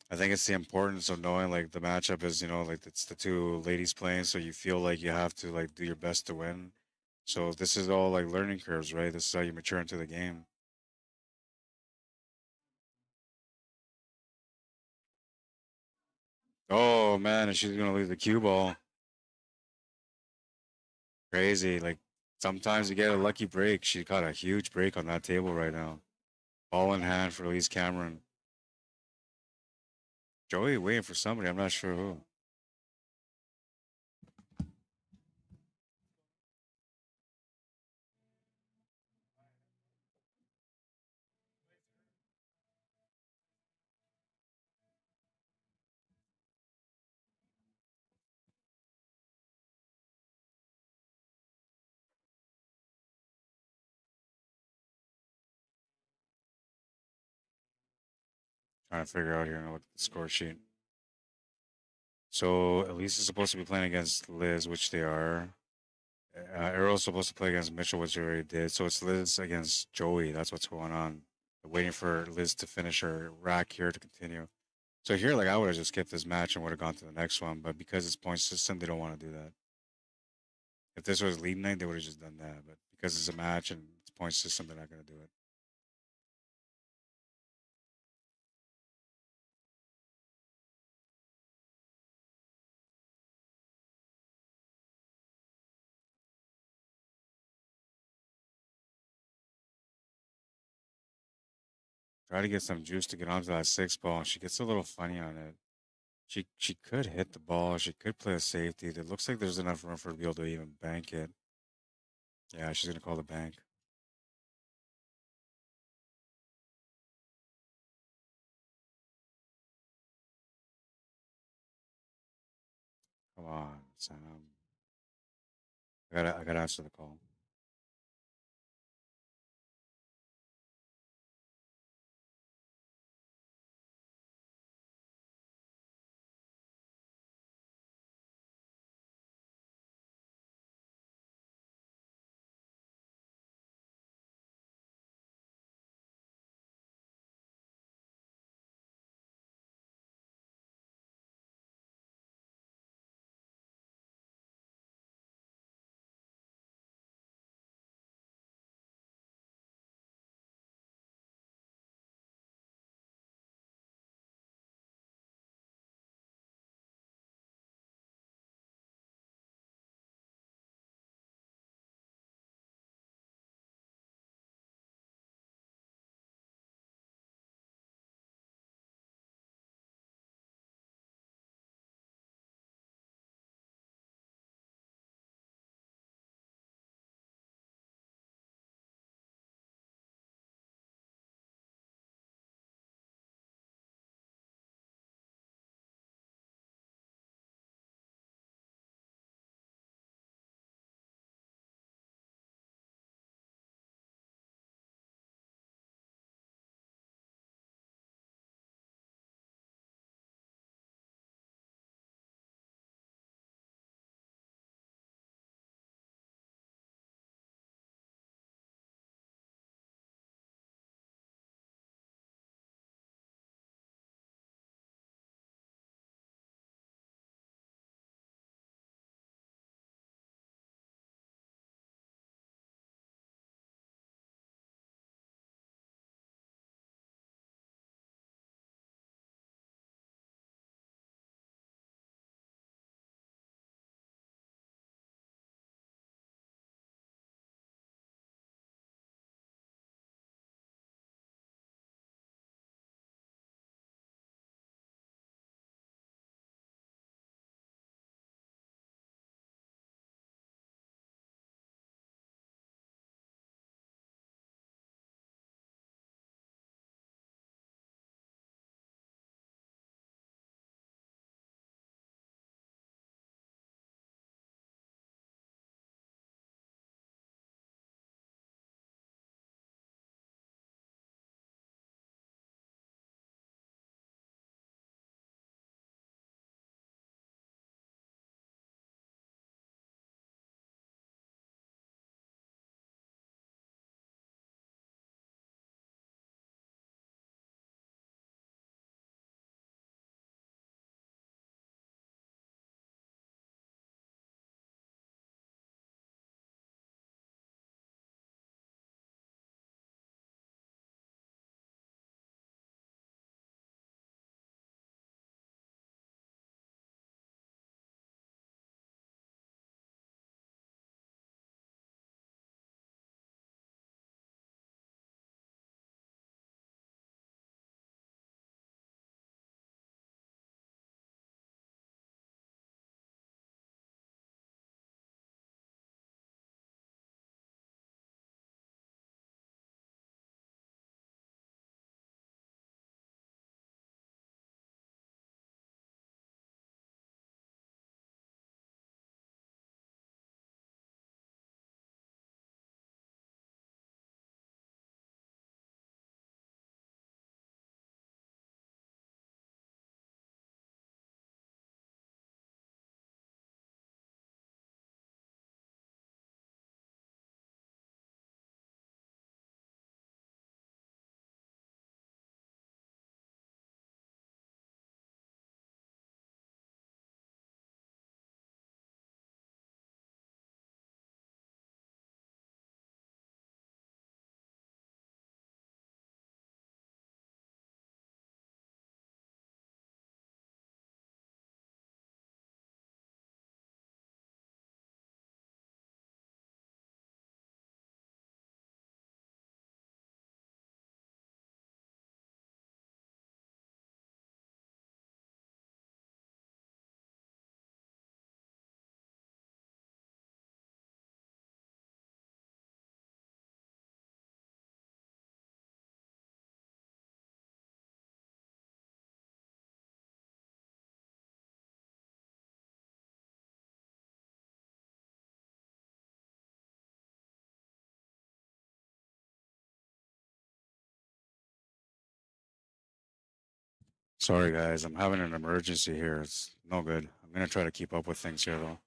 I think it's the importance of knowing like the matchup is, like it's the two ladies playing, so you feel like you have to like do your best to win. So this is all like learning curves, right? This is how you mature into the game. Oh man, and she's gonna leave the cue ball. Crazy. Like Sometimes you get a lucky break. She got a huge break on that table right now. Ball in hand for Elise Cameron. Joey waiting for somebody. I'm not sure who. Trying to figure out here what the score sheet. So Elise is supposed to be playing against Liz, which they are. Errol's supposed to play against Mitchell, which they already did. So it's Liz against Joey. That's what's going on. They're waiting for Liz to finish her rack here to continue. So here, like I would have just skipped this match and would have gone to the next one, but because it's point system, they don't want to do that. If this was lead night, they would have just done that. But because it's a match and it's point system, they're not going to do it. Try to get some juice to get onto that six ball. She gets a little funny on it. She could hit the ball. She could play a safety. It looks like there's enough room for her to be able to even bank it. Yeah, she's gonna call the bank. Come on, Sam. I gotta answer the call. Sorry, guys. I'm having an emergency here. It's no good. I'm gonna try to keep up with things here, though.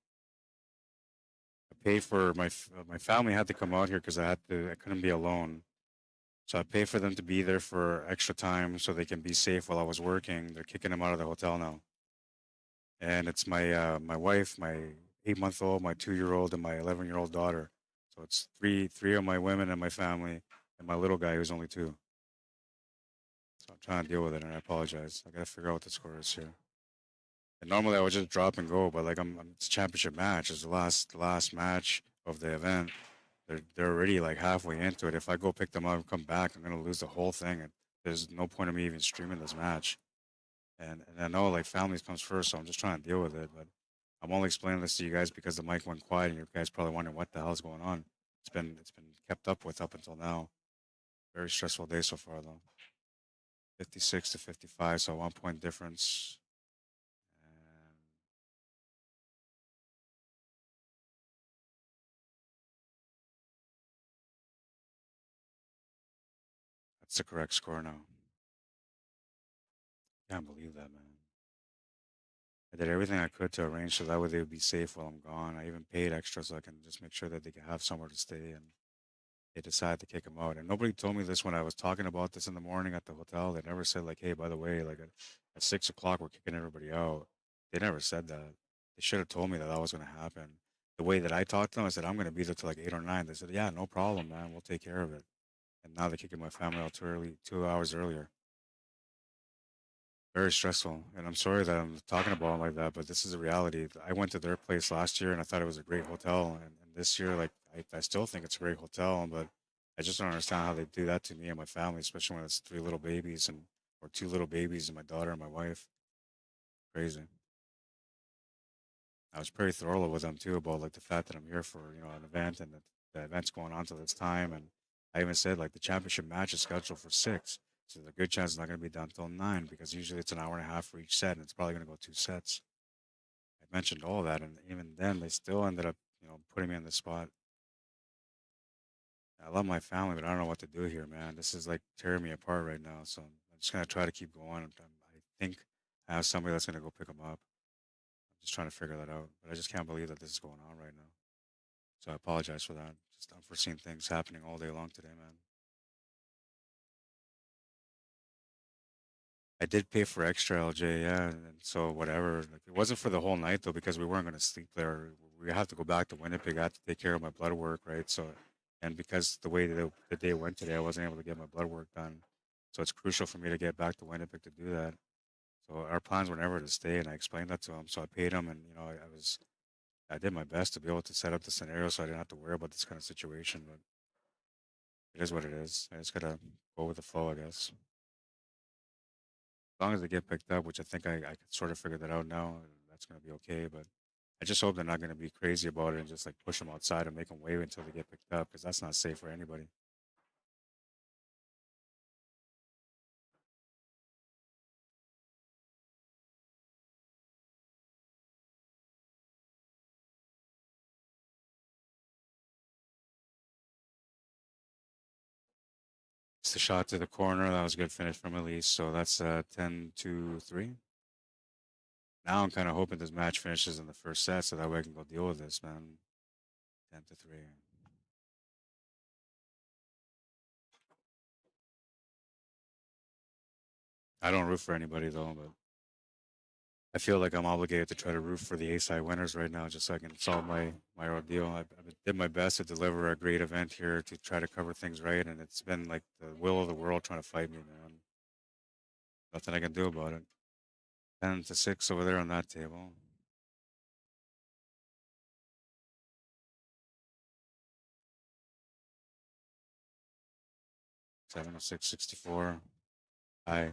I paid for my family had to come out here because I couldn't be alone. So I paid for them to be there for extra time so they can be safe while I was working. They're kicking them out of the hotel now, and it's my wife, my 8 month old, my 2 year old, and my 11-year old daughter. So it's three of my women in my family, and my little guy who's only 2. So I'm trying to deal with it, and I apologize. I gotta figure out what the score is here. And normally I would just drop and go, but like it's a championship match. It's the last match of the event. They're already like halfway into it. If I go pick them up and come back, I'm gonna lose the whole thing. And there's no point of me even streaming this match. And I know like families comes first, so I'm just trying to deal with it. But I'm only explaining this to you guys because the mic went quiet, and you guys probably wondering what the hell is going on. It's been kept up with up until now. Very stressful day so far though. 56 to 55, so 1 point difference. And that's the correct score now. Can't believe that, man. I did everything I could to arrange so that way they would be safe while I'm gone. I even paid extra so I can just make sure that they can have somewhere to stay. And they decided to kick him out. And nobody told me this when I was talking about this in the morning at the hotel. They never said like, "Hey, by the way, like at 6 o'clock we're kicking everybody out." They never said that. They should have told me that that was going to happen. The way that I talked to them, I said I'm going to be there till like 8 or 9. They said, "Yeah, no problem, man. We'll take care of it." And now they're kicking my family out too early, 2 hours earlier. Very stressful. And I'm sorry that I'm talking about it like that, but this is a reality. I went to their place last year and I thought it was a great hotel. And this year, like, I still think it's a great hotel, but I just don't understand how they do that to me and my family, especially when it's 3 little babies or 2 little babies and my daughter and my wife. Crazy. I was pretty thorough with them too about like the fact that I'm here for, an event and that the event's going on till this time. And I even said like the championship match is scheduled for 6. So there's a good chance it's not going to be done till 9 because usually it's an hour and a half for each set and it's probably going to go 2 sets. I mentioned all that, and even then, they still ended up, putting me on the spot. I love my family, but I don't know what to do here, man. This is like tearing me apart right now. So I'm just gonna try to keep going. I think I have somebody that's gonna go pick them up. I'm just trying to figure that out, but I just can't believe that this is going on right now. So I apologize for that. Just unforeseen things happening all day long today, man. I did pay for extra LJ, yeah, and so whatever. Like, it wasn't for the whole night though, because we weren't gonna sleep there. We have to go back to Winnipeg. I had to take care of my blood work, right? So, and because the way the day went today, I wasn't able to get my blood work done. So it's crucial for me to get back to Winnipeg to do that. So our plans were never to stay, and I explained that to him. So I paid him, and I did my best to be able to set up the scenario so I didn't have to worry about this kind of situation. But it is what it is. I just gotta go with the flow, I guess. As long as they get picked up, which I think I could sort of figure that out now, that's going to be okay. But I just hope they're not going to be crazy about it and just like push them outside and make them wait until they get picked up because that's not safe for anybody. It's the shot to the corner. That was a good finish from Elise. So that's 10-3. Now I'm kind of hoping this match finishes in the first set so that way I can go deal with this, man. 10-3. I don't root for anybody though, but I feel like I'm obligated to try to root for the A-side winners right now, just so I can solve my ordeal. I did my best to deliver a great event here to try to cover things right, and it's been like the will of the world trying to fight me, man. Nothing I can do about it. 10-6 over there on that table. 7-6, 64. I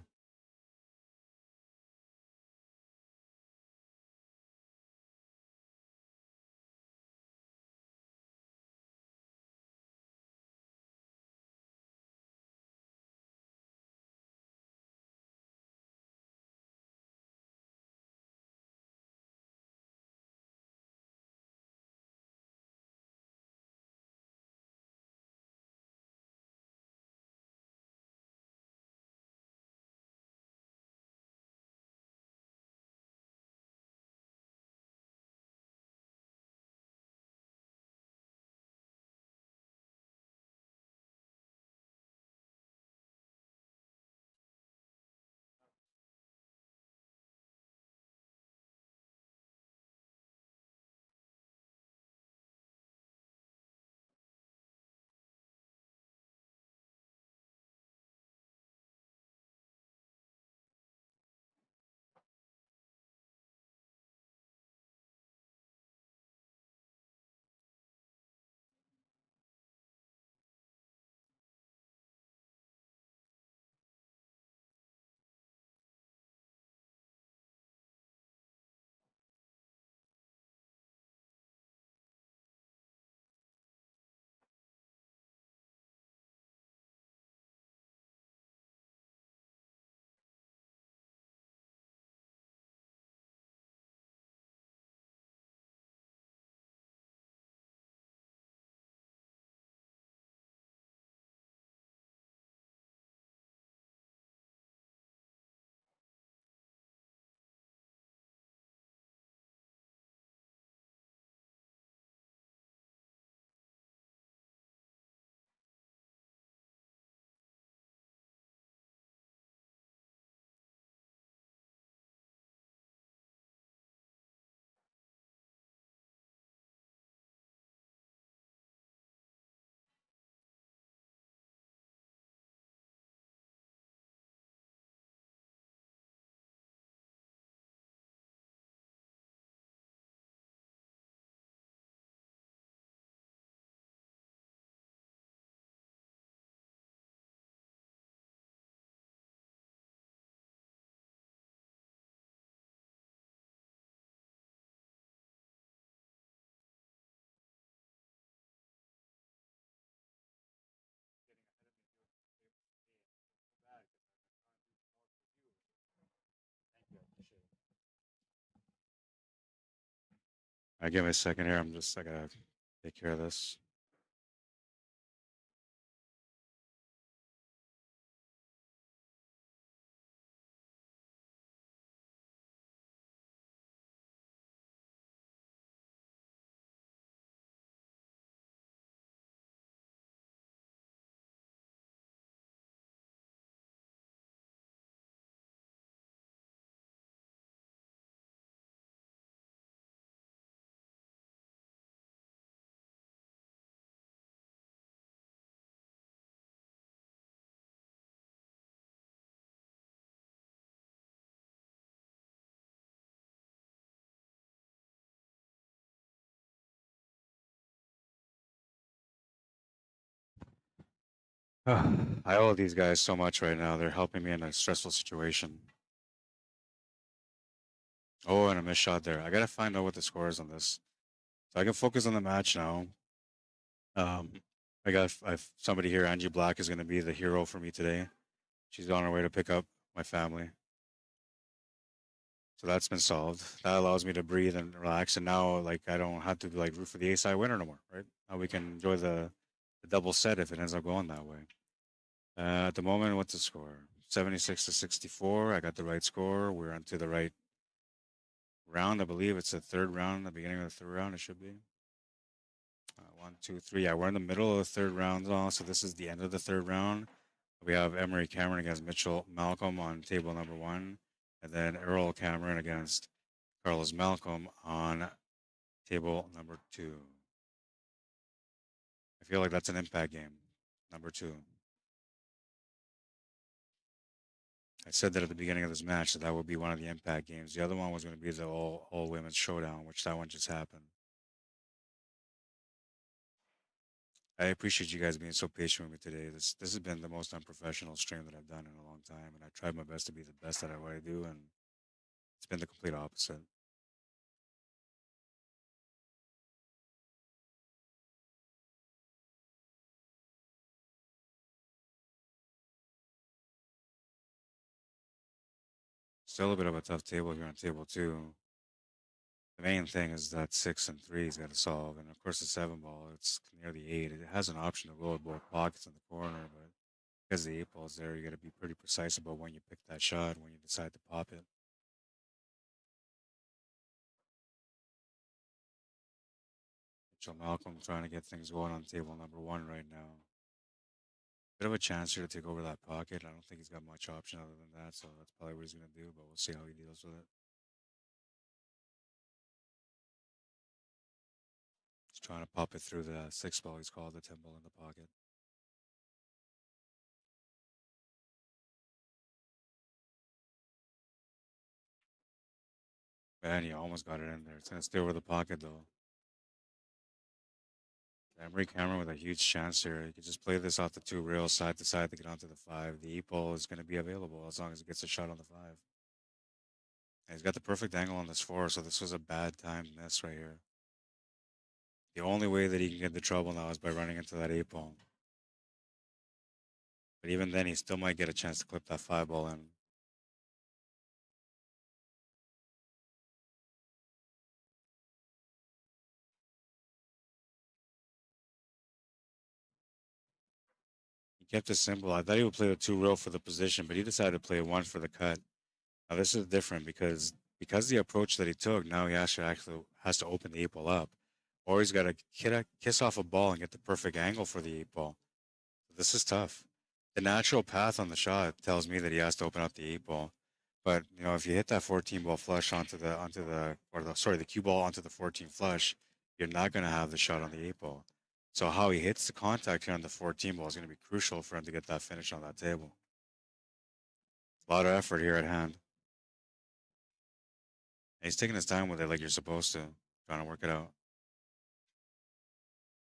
I give me a second here. I gotta take care of this. I owe these guys so much right now. They're helping me in a stressful situation. Oh, and a missed shot there. I gotta find out what the score is on this, so I can focus on the match now. Um, I've somebody here. Angie Black is gonna be the hero for me today. She's on her way to pick up my family, so that's been solved. That allows me to breathe and relax. And now, like, I don't have to like root for the ace high winner no more, right? Now we can enjoy the double set if it ends up going that way. At the moment, what's the score? 76 to 64. I got the right score. We're onto the right round. I believe it's the third round, the beginning of the third round, it should be. One, two, three. Yeah, we're in the middle of the third round now, so this is the end of the third round. We have Emery Cameron against Mitchell Malcolm on table number one, and then Errol Cameron against Carlos Malcolm on table number two. I feel like that's an impact game, number two. I said that at the beginning of this match that would be one of the impact games. The other one was going to be the all women's showdown, which that one just happened. I appreciate you guys being so patient with me today. This has been the most unprofessional stream that I've done in a long time, and I tried my best to be the best at what I do, and it's been the complete opposite. Still a bit of a tough table here on table two. The main thing is that 6 and 3's got to solve, and of course the 7 ball. It's near the 8. It has an option to go with both pockets in the corner, but because the 8 ball's there, you got to be pretty precise about when you pick that shot when you decide to pop it. Mitchell Malcolm trying to get things going on table number one right now. Bit of a chance here to take over that pocket. I don't think he's got much option other than that, so that's probably what he's going to do, but we'll see how he deals with it. He's trying to pop it through the 6 ball. He's called the 10 ball in the pocket. And he almost got it in there. It's going to stay over the pocket, though. Emery Cameron with a huge chance here. He could just play this off the 2 rails side to side to get onto the 5. The 8 ball is going to be available as long as he gets a shot on the 5. And he's got the perfect angle on this 4, so this was a bad time miss right here. The only way that he can get into trouble now is by running into that 8 ball. But even then, he still might get a chance to clip that 5 ball in. He kept it simple. I thought he would play the 2 rail for the position, but he decided to play 1 for the cut. Now this is different because the approach that he took, now he actually has to open the 8 ball up, or he's got to kiss off a ball and get the perfect angle for the 8 ball. This is tough. The natural path on the shot tells me that he has to open up the 8 ball, but you know if you hit that 14 ball flush the cue ball onto the 14 flush, you're not going to have the shot on the 8 ball. So how he hits the contact here on the 14 ball is going to be crucial for him to get that finish on that table. A lot of effort here at hand. And he's taking his time with it like you're supposed to, trying to work it out.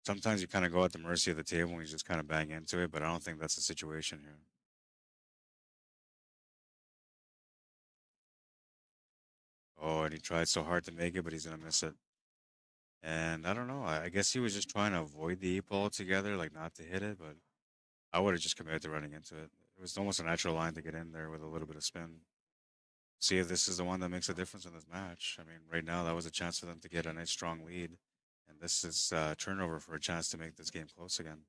Sometimes you kind of go at the mercy of the table and you just kind of bang into it, but I don't think that's the situation here. Oh, and he tried so hard to make it, but he's going to miss it. And I don't know. I guess he was just trying to avoid the 8 ball altogether, like not to hit it, but I would have just committed to running into it. It was almost a natural line to get in there with a little bit of spin. See if this is the one that makes a difference in this match. I mean, right now that was a chance for them to get a nice strong lead, and this is turnover for a chance to make this game close again.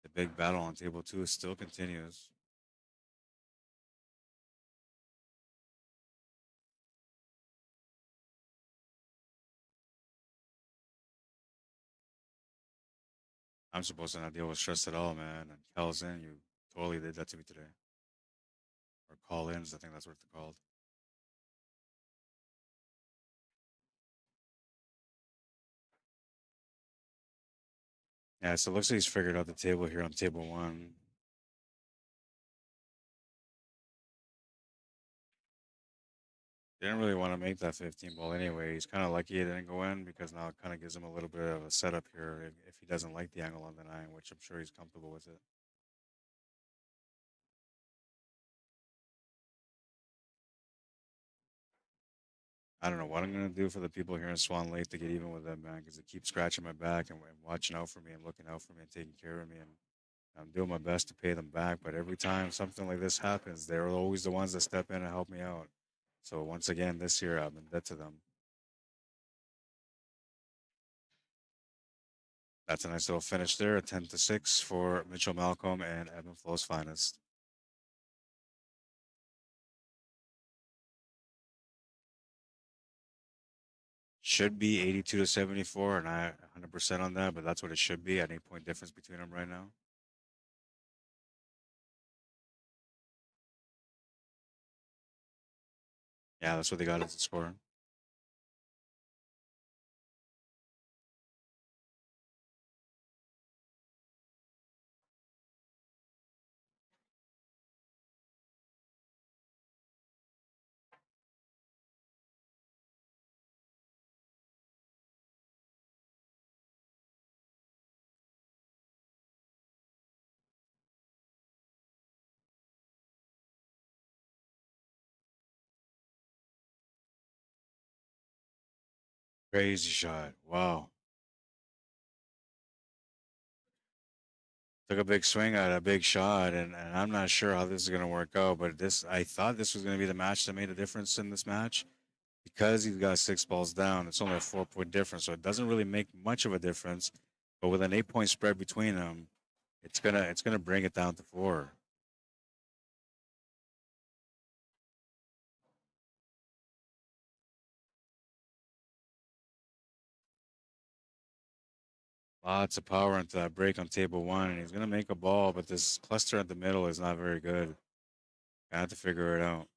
The big battle on table 2 still continues. I'm supposed to not deal with stress at all, man. And Cal's in, you totally did that to me today. Or call-ins, I think that's what they're called. Yeah, so it looks like he's figured out the table here on table 1. Didn't really want to make that 15 ball anyway. He's kind of lucky it didn't go in because now it kind of gives him a little bit of a setup here if he doesn't like the angle on the 9, which I'm sure he's comfortable with it. I don't know what I'm going to do for the people here in Swan Lake to get even with them, man, because they keep scratching my back and watching out for me and looking out for me and taking care of me. And I'm doing my best to pay them back. But every time something like this happens, they're always the ones that step in and help me out. So once again, this year, I'm in debt to them. That's a nice little finish there, a 10-6 for Mitchell Malcolm and Evan Flow's finest. Should be 82-74, and I 100% on that, but that's what it should be. An 8-point difference between them right now. Yeah, that's what they got as a score. Crazy shot. Wow. Took a big swing at a big shot, and I'm not sure how this is going to work out, but I thought this was going to be the match that made a difference in this match because he's got 6 balls down. It's only a 4-point difference, so it doesn't really make much of a difference. But with an 8-point spread between them, it's gonna bring it down to 4. Lots of power into that break on table 1, and he's gonna make a ball, but this cluster at the middle is not very good. I have to figure it out.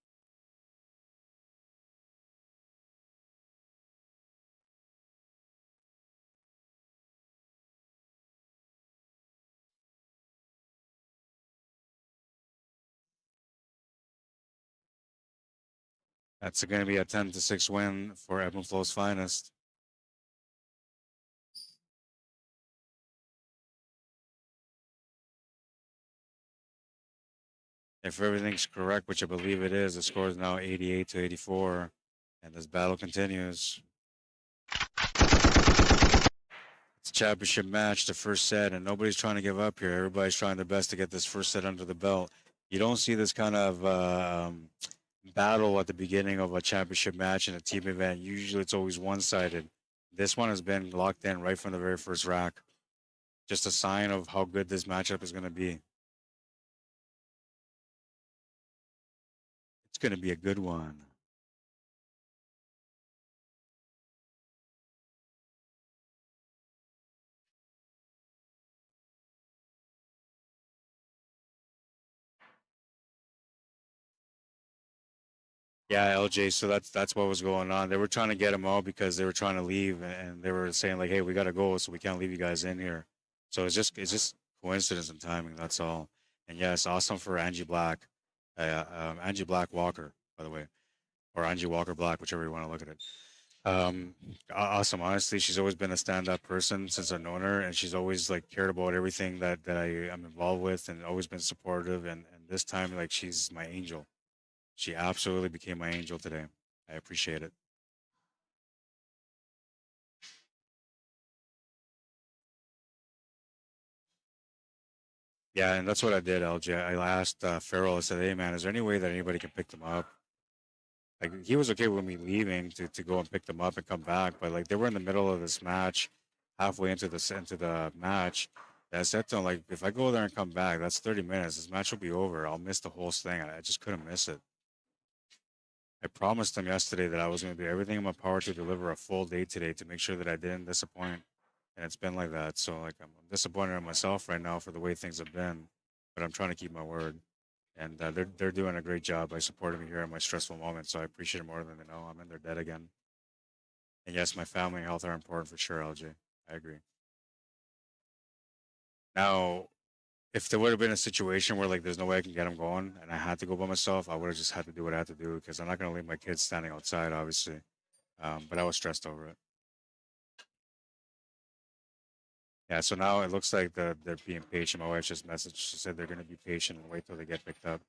That's going to be a 10-6 win for Evan Flow's finest. If everything's correct, which I believe it is, the score is now 88-84, and this battle continues. It's a championship match, the first set, and nobody's trying to give up here. Everybody's trying their best to get this first set under the belt. You don't see this kind of battle at the beginning of a championship match in a team event. Usually it's always one-sided. This one has been locked in right from the very first rack. Just a sign of how good this matchup is going to be. It's going to be a good one. Yeah, LJ. So that's what was going on. They were trying to get him out because they were trying to leave, and they were saying like, "Hey, we got to go, so we can't leave you guys in here." So it's just coincidence and timing. That's all. And yes, awesome for Angie Black, Angie Black Walker, by the way, or Angie Walker Black, whichever you want to look at it. Awesome. Honestly, she's always been a stand-up person since I've known her, and she's always like cared about everything that I am involved with, and always been supportive. And this time, like she's my angel. She absolutely became my angel today. I appreciate it. Yeah, and that's what I did, LJ. I asked Farrell. I said, "Hey, man, is there any way that anybody can pick them up?" Like he was okay with me leaving to go and pick them up and come back, but like they were in the middle of this match, halfway into the match. And I said to him, like, if I go there and come back, that's 30 minutes. This match will be over. I'll miss the whole thing. I just couldn't miss it. I promised him yesterday that I was going to do everything in my power to deliver a full day today to make sure that I didn't disappoint. And it's been like that. So like I'm disappointed in myself right now for the way things have been, but I'm trying to keep my word. And they're doing a great job by supporting me here in my stressful moments. So I appreciate it more than they know. I'm in their debt again. And yes, my family and health are important for sure, LJ. I agree. Now, if there would have been a situation where like there's no way I can get them going and I had to go by myself, I would have just had to do what I had to do because I'm not gonna leave my kids standing outside, obviously. But I was stressed over it. Yeah, so now it looks like they're being patient. My wife just messaged. She said they're gonna be patient and wait till they get picked up.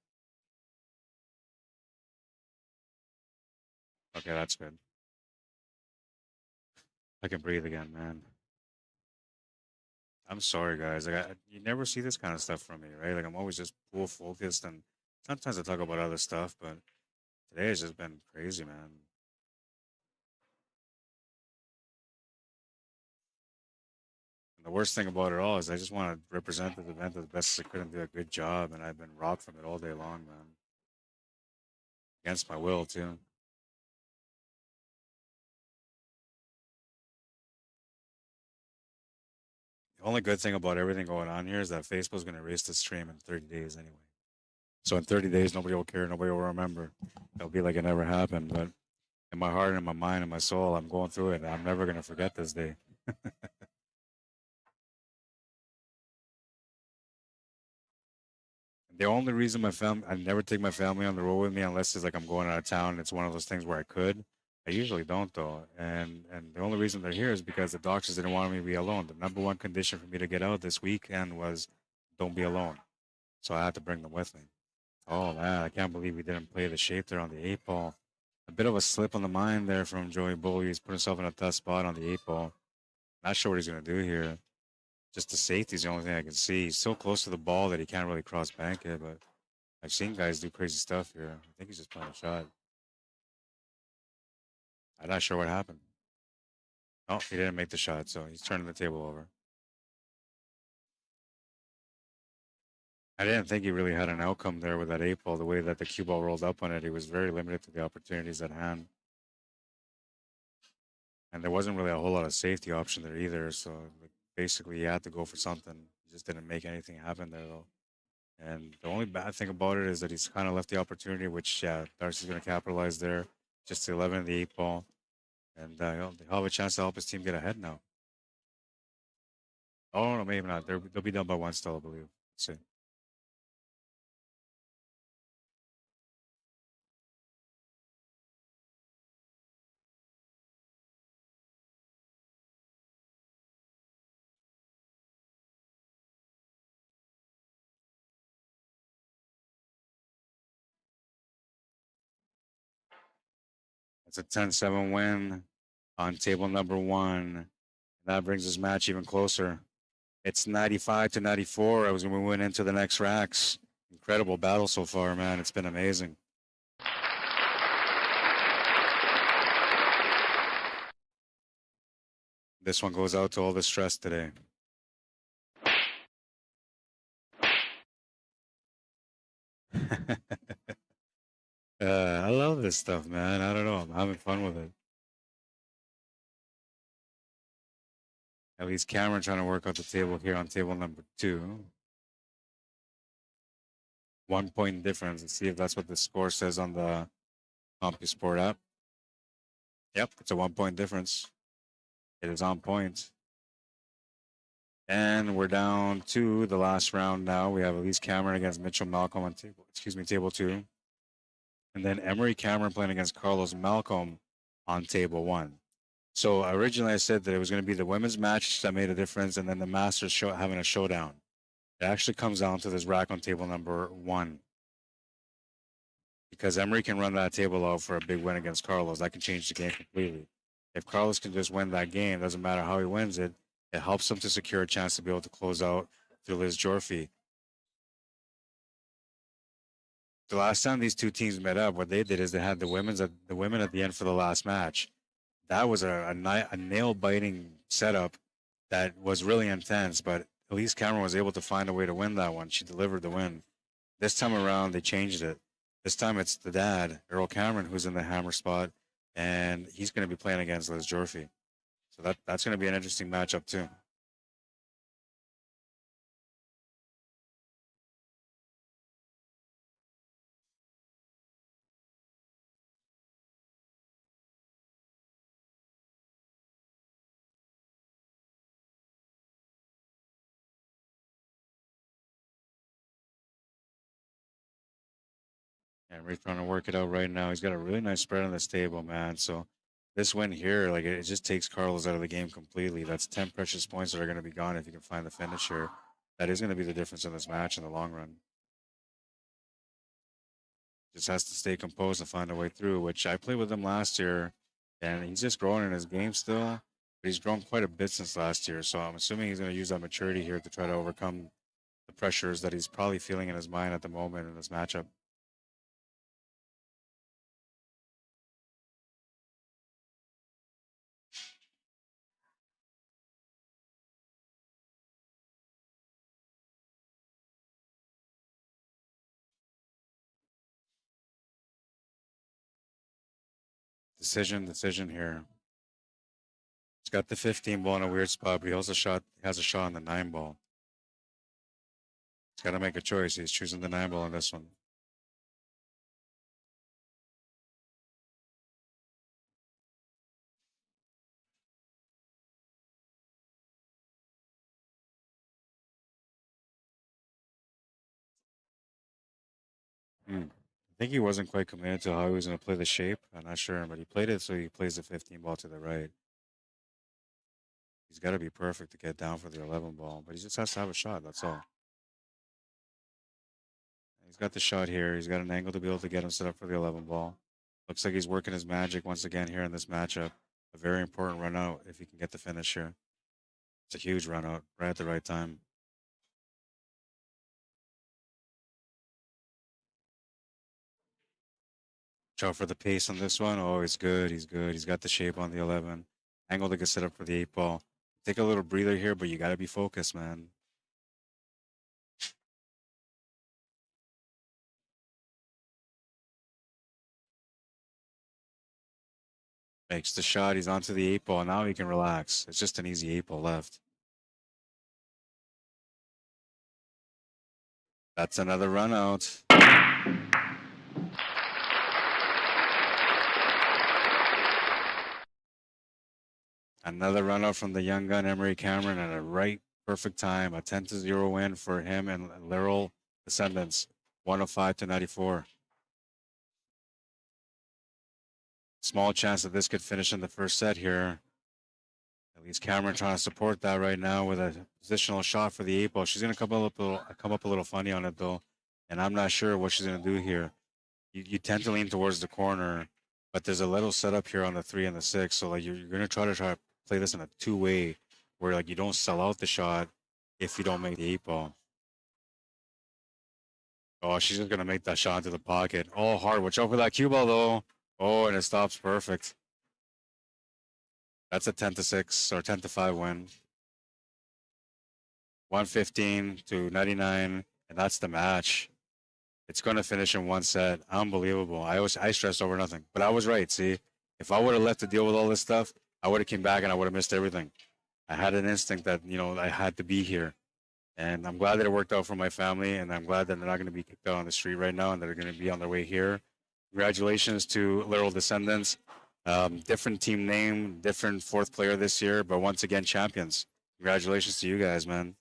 Okay, that's good. I can breathe again, man. I'm sorry, guys. Like, you never see this kind of stuff from me, right? Like, I'm always just pool focused, and sometimes I talk about other stuff, but today has just been crazy, man. And the worst thing about it all is I just want to represent the event as best as I could and do a good job, and I've been robbed from it all day long, man. Against my will, too. The only good thing about everything going on here is that Facebook's going to erase the stream in 30 days anyway. So in 30 days, nobody will care, nobody will remember. It'll be like it never happened, but in my heart and in my mind and my soul, I'm going through it, and I'm never going to forget this day. The only reason my family, I never take my family on the road with me unless it's like I'm going out of town. It's one of those things where I could. I usually don't though, and the only reason they're here is because the doctors didn't want me to be alone. The number one condition for me to get out this weekend was don't be alone. So I had to bring them with me. Oh man, I can't believe we didn't play the shape there on the eight ball. A bit of a slip on the mind there from Joey Bull. He's put himself in a tough spot on the eight ball. Not sure what he's gonna do here. Just the safety is the only thing I can see. He's so close to the ball that he can't really cross bank it, but I've seen guys do crazy stuff here. I think he's just playing a shot. I'm not sure what happened. Oh, he didn't make the shot, so he's turning the table over. I didn't think he really had an outcome there with that eight ball. The way that the cue ball rolled up on it, he was very limited to the opportunities at hand. And there wasn't really a whole lot of safety option there either. So like, basically, he had to go for something. He just didn't make anything happen there, though. And the only bad thing about it is that he's kind of left the opportunity, which, yeah, Darcy's going to capitalize there. Just the 11 in the eight ball. And he'll have a chance to help his team get ahead now. Oh, no, maybe not. They'll be done by one still, I believe. Let's see. It's a 10-7 win on table number one. That brings this match even closer. It's 95-94 as we went into the next racks. Incredible battle so far, man. It's been amazing. This one goes out to all the stress today. I love this stuff, man. I don't know. I'm having fun with it. At least Cameron trying to work out the table here on table number two. 1 point difference. Let's see if that's what the score says on the CompuSport app. Yep, it's a 1 point difference. It is on point. And we're down to the last round now. We have Elise Cameron against Mitchell Malcolm on table two. And then Emery Cameron playing against Carlos Malcolm on table one. So originally I said that it was going to be the women's match that made a difference, and then the Masters having a showdown. It actually comes down to this rack on table number one. Because Emery can run that table out for a big win against Carlos. That can change the game completely. If Carlos can just win that game, doesn't matter how he wins it, it helps him to secure a chance to be able to close out through Liz Jorfi. The last time these two teams met up, what they did is they had the women at the end for the last match. That was a nail biting setup that was really intense, but Elise Cameron was able to find a way to win that one. She delivered the win. This time around, they changed it. This time it's the dad, Earl Cameron, who's in the hammer spot, and he's going to be playing against Liz Jorfy. So that's going to be an interesting matchup too. And we're trying to work it out right now. He's got a really nice spread on this table, man. So this win here, like it just takes Carlos out of the game completely. That's 10 precious points that are going to be gone if you can find the finish here. That is going to be the difference in this match in the long run. Just has to stay composed and find a way through, which I played with him last year, and he's just growing in his game still. But he's grown quite a bit since last year, so I'm assuming he's going to use that maturity here to try to overcome the pressures that he's probably feeling in his mind at the moment in this matchup. Decision here. He's got the 15 ball in a weird spot, but he also has a shot on the 9 ball. He's got to make a choice. He's choosing the 9 ball on this one. I think he wasn't quite committed to how he was going to play the shape. I'm not sure, but he played it so he plays the 15 ball to the right. He's got to be perfect to get down for the 11 ball, but he just has to have a shot. That's all. He's got the shot here. He's got an angle to be able to get him set up for the 11 ball. Looks like he's working his magic once again here in this matchup. A very important run out if he can get the finish here. It's a huge run out right at the right time. Watch for the pace on this one. Oh, he's good. He's good. He's got the shape on the 11. Angle to get set up for the 8 ball. Take a little breather here, but you got to be focused, man. Makes the shot. He's onto the 8 ball. Now he can relax. It's just an easy 8 ball left. That's another run out. Another run out from the young gun, Emery Cameron, at a right perfect time. A 10-0 win for him and LERROL Descendants. 105-94. Small chance that this could finish in the first set here. At least Cameron trying to support that right now with a positional shot for the 8 ball. She's going to come up a little funny on it though, and I'm not sure what she's going to do here. You tend to lean towards the corner, but there's a little setup here on the 3 and the 6, so like you're going to try to play this in a two-way where like you don't sell out the shot if you don't make the 8 ball. Oh, she's just going to make that shot into the pocket. Oh, hard. Watch out for that cue ball though. Oh, and it stops perfect. That's a 10-6 or 10-5 win. 115-99, and that's the match. It's going to finish in one set. Unbelievable. I stressed over nothing, but I was right. See, if I would have left to deal with all this stuff, I would have came back and I would have missed everything. I had an instinct that, I had to be here. And I'm glad that it worked out for my family, and I'm glad that they're not going to be kicked out on the street right now and they're going to be on their way here. Congratulations to LERROL Descendants. Different team name, different 4th player this year, but once again, champions. Congratulations to you guys, man.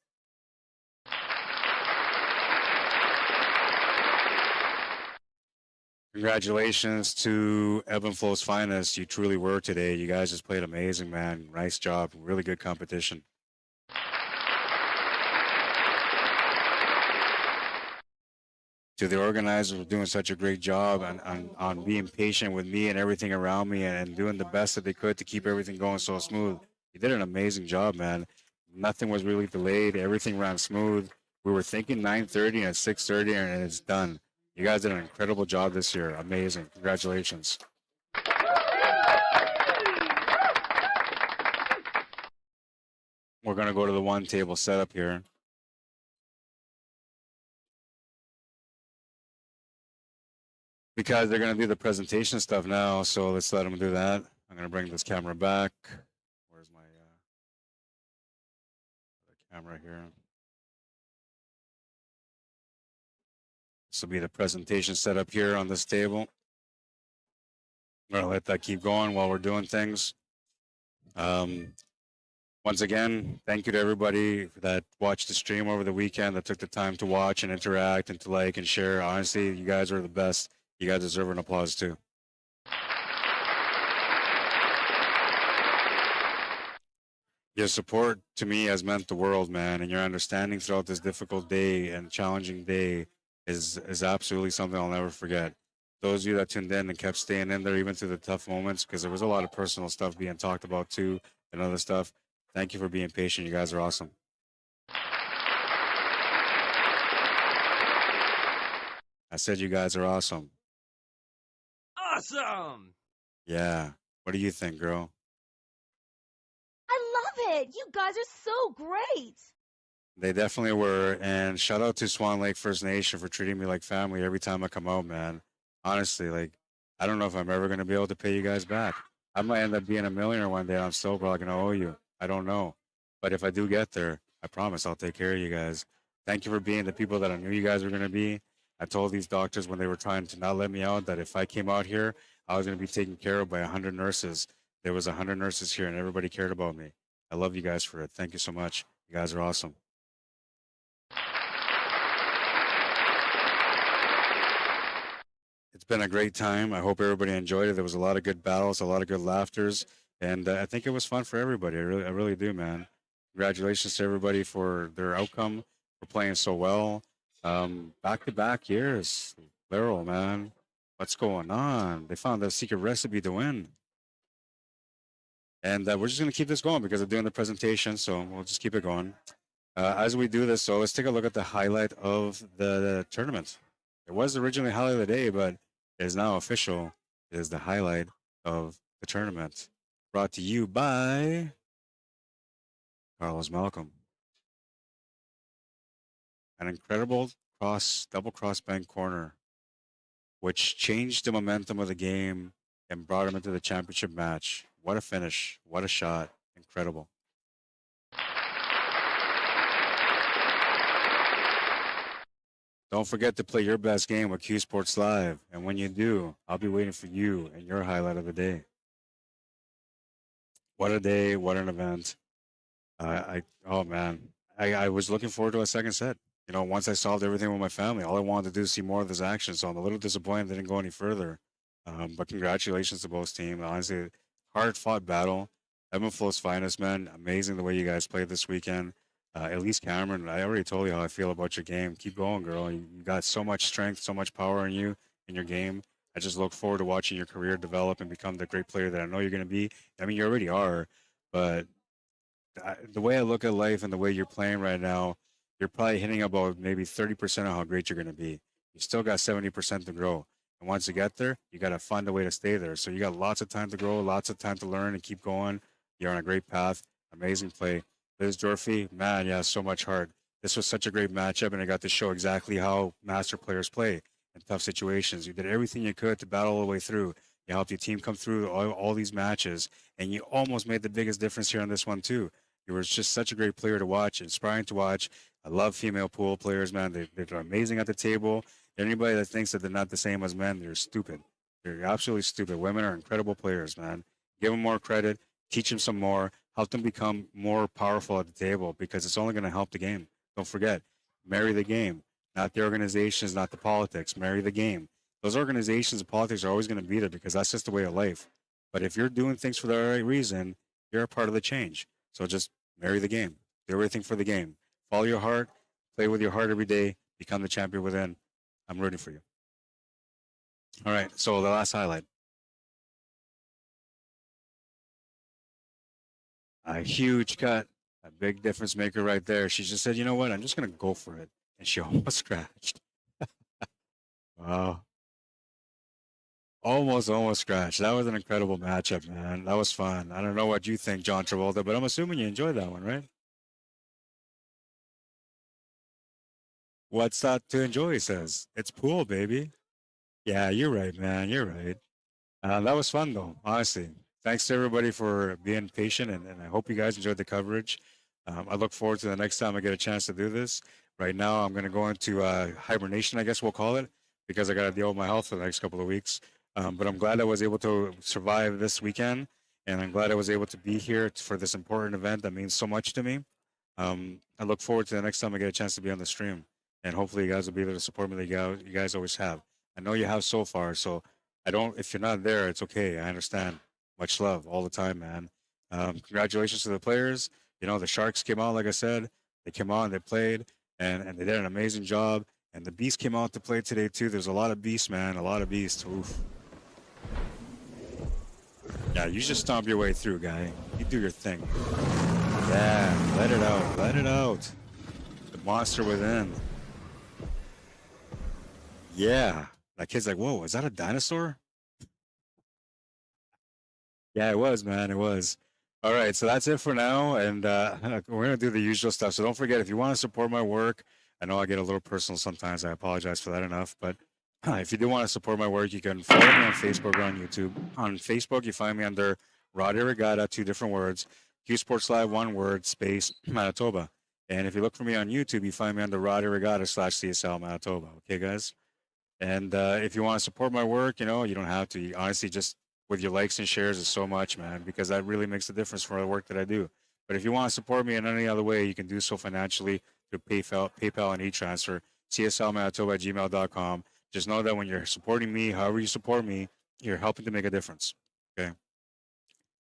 Congratulations to Ebb and Flow's finest. You truly were today. You guys just played amazing, man. Nice job. Really good competition. To the organizers for doing such a great job on being patient with me and everything around me and doing the best that they could to keep everything going so smooth. You did an amazing job, man. Nothing was really delayed. Everything ran smooth. We were thinking 9:30 and 6:30 and it's done. You guys did an incredible job this year. Amazing. Congratulations. We're going to go to the one table setup here. Because they're going to do the presentation stuff now, so let's let them do that. I'm going to bring this camera back. Where's my camera here? This will be the presentation setup here on this table. I'm going to let that keep going while we're doing things. Once again, thank you to everybody that watched the stream over the weekend, that took the time to watch and interact and to like and share. Honestly, you guys are the best. You guys deserve an applause too. Your support to me has meant the world, man, and your understanding throughout this difficult day and challenging day is absolutely something I'll never forget. Those of you that tuned in and kept staying in there even through the tough moments, because there was a lot of personal stuff being talked about too and other stuff. Thank you for being patient. You guys are awesome. I said you guys are awesome. Awesome! Yeah. What do you think, girl? I love it. You guys are so great. They definitely were. And shout out to Swan Lake First Nation for treating me like family every time I come out, man. Honestly, like, I don't know if I'm ever going to be able to pay you guys back. I might end up being a millionaire one day and I'm still probably going to owe you. I don't know. But if I do get there, I promise I'll take care of you guys. Thank you for being the people that I knew you guys were going to be. I told these doctors when they were trying to not let me out that if I came out here, I was going to be taken care of by 100 nurses. There was 100 nurses here and everybody cared about me. I love you guys for it. Thank you so much. You guys are awesome. It's been a great time. I hope everybody enjoyed it. There was a lot of good battles, a lot of good laughters, and I think it was fun for everybody. I really do, man. Congratulations to everybody for their outcome, for playing so well. Back-to-back years. LERROL, man. What's going on? They found the secret recipe to win. And we're just going to keep this going because I'm doing the presentation, so we'll just keep it going. As we do this, so let's take a look at the highlight of the tournament. It was originally highlight of the day, but it is now official. It is the highlight of the tournament. Brought to you by Carlos Malcolm. An incredible double cross bank corner, which changed the momentum of the game and brought him into the championship match. What a finish. What a shot. Incredible. Don't forget to play your best game with CUESPORTS Live. And when you do, I'll be waiting for you and your highlight of the day. What a day. What an event. Oh, man. I was looking forward to a second set. You know, once I solved everything with my family, all I wanted to do is see more of this action. So I'm a little disappointed they didn't go any further. But congratulations to both teams. Honestly, hard-fought battle. Flow's finest, man. Amazing the way you guys played this weekend. Elise Cameron, I already told you how I feel about your game. Keep going, girl. You got so much strength, so much power in you, in your game. I just look forward to watching your career develop and become the great player that I know you're going to be. I mean, you already are, but the way I look at life and the way you're playing right now, you're probably hitting about maybe 30% of how great you're going to be. You still got 70% to grow. And once you get there, you got to find a way to stay there. So you got lots of time to grow, lots of time to learn and keep going. You're on a great path. Amazing play. Liz Dorothy, man, yeah, so much heart. This was such a great matchup, and I got to show exactly how master players play in tough situations. You did everything you could to battle all the way through. You helped your team come through all these matches, and you almost made the biggest difference here on this one, too. You were just such a great player to watch, inspiring to watch. I love female pool players, man. They're amazing at the table. Anybody that thinks that they're not the same as men, they're stupid. They're absolutely stupid. Women are incredible players, man. Give them more credit. Teach them some more. Help them become more powerful at the table because it's only going to help the game. Don't forget, marry the game, not the organizations, not the politics. Marry the game. Those organizations and politics are always going to be there because that's just the way of life. But if you're doing things for the right reason, you're a part of the change. So just marry the game. Do everything for the game. Follow your heart. Play with your heart every day. Become the champion within. I'm rooting for you. All right, so the last highlight. A huge cut, a big difference maker right there. She just said, you know what, I'm just going to go for it. And she almost scratched. Wow. Almost scratched. That was an incredible matchup, man. That was fun. I don't know what you think, John Travolta, but I'm assuming you enjoyed that one, right? What's not to enjoy, he says. It's pool, baby. Yeah, you're right, man. You're right. That was fun, though, honestly. Thanks to everybody for being patient, and I hope you guys enjoyed the coverage. I look forward to the next time I get a chance to do this. Right now, I'm going to go into hibernation, I guess we'll call it, because I got to deal with my health for the next couple of weeks. But I'm glad I was able to survive this weekend, and I'm glad I was able to be here for this important event that means so much to me. I look forward to the next time I get a chance to be on the stream, and hopefully you guys will be able to support me like you guys always have. I know you have so far, so I don't. If you're not there, it's okay. I understand. Much love all the time, man. Congratulations to the players. You know the Sharks came out, like I said. They came out and they played, and they did an amazing job. And the Beast came out to play today too. There's a lot of beasts, man. A lot of beasts. Oof. Yeah, you just stomp your way through, guy. You do your thing. Yeah, let it out. Let it out. The monster within. Yeah. That kid's like, whoa, is that a dinosaur? Yeah, it was, man. It was. All right, so that's it for now, and we're gonna do the usual stuff. So don't forget, if you want to support my work, I know I get a little personal sometimes. I apologize for that enough, but if you do want to support my work, you can follow me on Facebook or on YouTube. On Facebook, you find me under Rod Arriagada, two different words, Q Sports Live, one word, space Manitoba. And if you look for me on YouTube, you find me under Rod Arriagada / CSL Manitoba. Okay, guys. And if you want to support my work, you know, you don't have to. You honestly, just with your likes and shares is so much, man, because that really makes a difference for the work that I do. But if you want to support me in any other way, you can do so financially through PayPal and e-transfer, cslmanitoba@gmail.com. Just know that when you're supporting me, however you support me, you're helping to make a difference. Okay?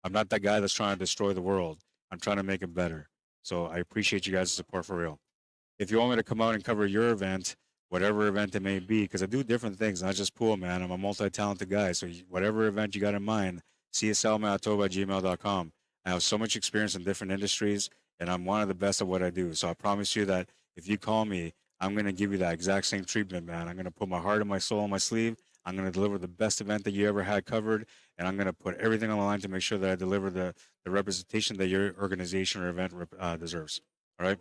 I'm not that guy that's trying to destroy the world. I'm trying to make it better. So I appreciate you guys' support for real. If you want me to come out and cover your event, whatever event it may be, because I do different things, not just pool, man. I'm a multi-talented guy. So whatever event you got in mind, cslmanitoba@gmail.com. I have so much experience in different industries, and I'm one of the best at what I do. So I promise you that if you call me, I'm going to give you that exact same treatment, man. I'm going to put my heart and my soul on my sleeve. I'm going to deliver the best event that you ever had covered, and I'm going to put everything on the line to make sure that I deliver the representation that your organization or event deserves. All right?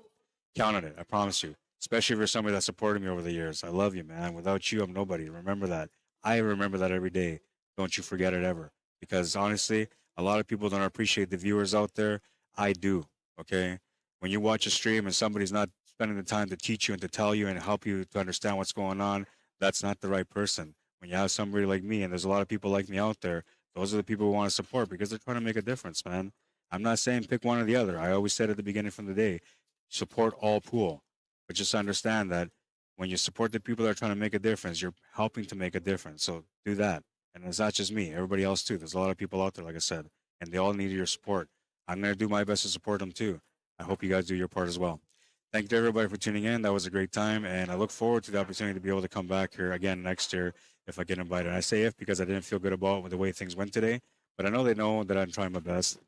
Count on it. I promise you. Especially if you're somebody that supported me over the years. I love you, man. Without you, I'm nobody. Remember that. I remember that every day. Don't you forget it ever. Because honestly, a lot of people don't appreciate the viewers out there. I do. Okay? When you watch a stream and somebody's not spending the time to teach you and to tell you and help you to understand what's going on, that's not the right person. When you have somebody like me, and there's a lot of people like me out there, those are the people who want to support because they're trying to make a difference, man. I'm not saying pick one or the other. I always said at the beginning from the day, support all pool. But just understand that when you support the people that are trying to make a difference, you're helping to make a difference. So do that. And it's not just me, everybody else too. There's a lot of people out there, like I said, and they all need your support. I'm going to do my best to support them too. I hope you guys do your part as well. Thank you to everybody for tuning in. That was a great time. And I look forward to the opportunity to be able to come back here again next year if I get invited. I say if because I didn't feel good about the way things went today. But I know they know that I'm trying my best.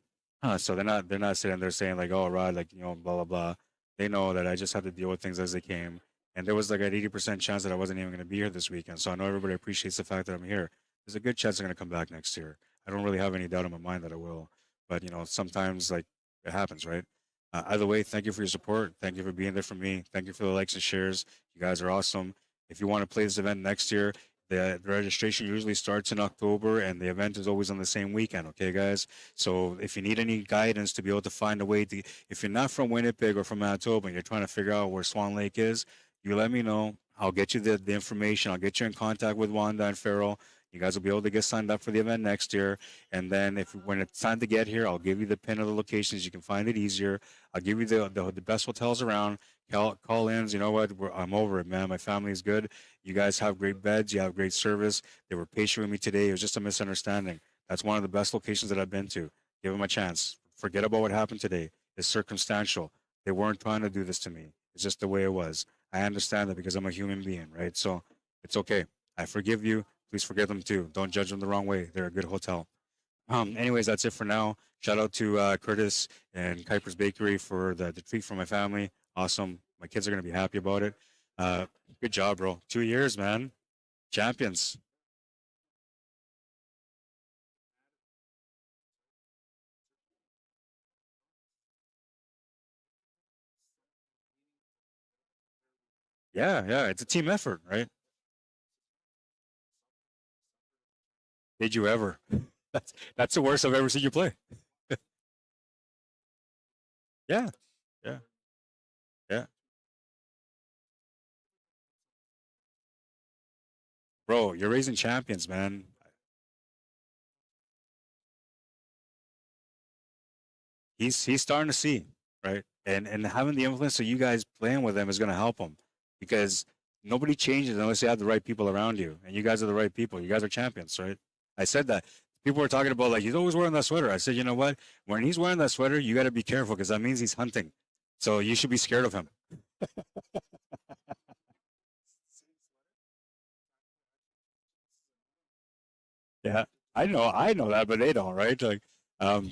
So they're not sitting there saying like, oh, Rod, like, you know, blah, blah, blah. They know that I just have to deal with things as they came. And there was like an 80% chance that I wasn't even going to be here this weekend. So I know everybody appreciates the fact that I'm here. There's a good chance I'm going to come back next year. I don't really have any doubt in my mind that I will. But, you know, sometimes like it happens, right? Either way, thank you for your support. Thank you for being there for me. Thank you for the likes and shares. You guys are awesome. If you want to play this event next year, the registration usually starts in October and the event is always on the same weekend, okay, guys? So if you need any guidance to be able to find a way to, if you're not from Winnipeg or from Manitoba and you're trying to figure out where Swan Lake is, you let me know. I'll get you the information. I'll get you in contact with Wanda and Farrell. You guys will be able to get signed up for the event next year. And then when it's time to get here, I'll give you the pin of the locations. You can find it easier. I'll give you the best hotels around. Call-ins, you know what? I'm over it, man. My family is good. You guys have great beds. You have great service. They were patient with me today. It was just a misunderstanding. That's one of the best locations that I've been to. Give them a chance. Forget about what happened today. It's circumstantial. They weren't trying to do this to me. It's just the way it was. I understand that because I'm a human being, right? So it's okay. I forgive you. Please forgive them too. Don't judge them the wrong way. They're a good hotel. Anyways, that's it for now. Shout out to Curtis and Kuiper's Bakery for the treat for my family. Awesome. My kids are going to be happy about it. Good job, bro. 2 years, man. Champions. Yeah, yeah, it's a team effort, right? Did you ever? That's the worst I've ever seen you play. Yeah, yeah, yeah. Bro, you're raising champions, man. He's starting to see, right? And having the influence of you guys playing with him is going to help him because nobody changes unless you have the right people around you, and you guys are the right people. You guys are champions, right? I said that. People were talking about like he's always wearing that sweater. I said, you know what? When he's wearing that sweater, you got to be careful because that means he's hunting. So you should be scared of him. Yeah, I know that, but they don't, right? Like,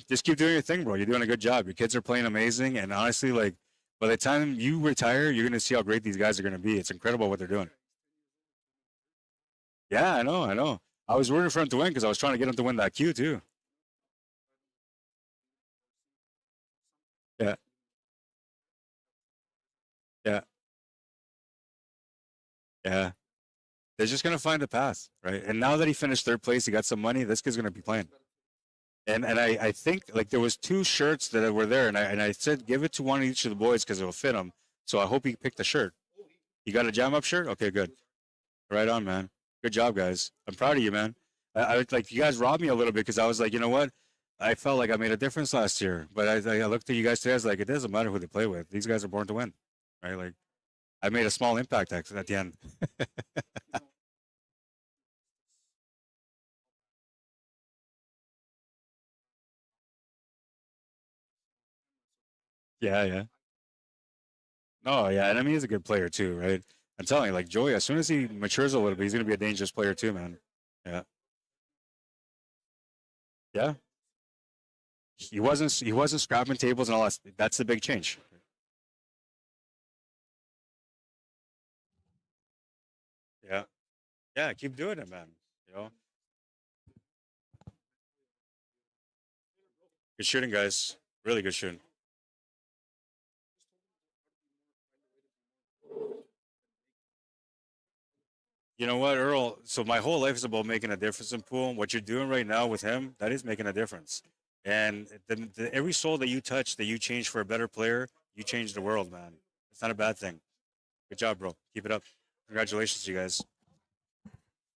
just keep doing your thing, bro. You're doing a good job. Your kids are playing amazing, and honestly, like, by the time you retire, you're gonna see how great these guys are gonna be. It's incredible what they're doing. Yeah, I know, I know. I was rooting for him to win because I was trying to get him to win that Q too. Yeah, yeah, yeah. They're just gonna find a path, right? And now that he finished third place, he got some money. This kid's gonna be playing. And I think like there was two shirts that were there, and I said give it to one of each of the boys because it'll fit him. So I hope he picked a shirt. You got a jam up shirt? Okay, good. Right on, man. Good job, guys. I'm proud of you, man. I like you guys robbed me a little bit because I was like, you know what? I felt like I made a difference last year, but I looked at you guys today. I was like, it doesn't matter who they play with. These guys are born to win, right? Like I made a small impact at the end. Yeah, yeah. No, yeah, and I mean he's a good player too, right? I'm telling you, like Joey, as soon as he matures a little bit, he's gonna be a dangerous player too, man. Yeah, yeah. He wasn't scrapping tables and all that. That's the big change. Yeah, yeah. Keep doing it, man. You know, good shooting, guys. Really good shooting. You know what, Earl? So my whole life is about making a difference in pool. What you're doing right now with him, that is making a difference. And every soul that you touch, that you change for a better player, you change the world, man. It's not a bad thing. Good job, bro. Keep it up. Congratulations, you guys.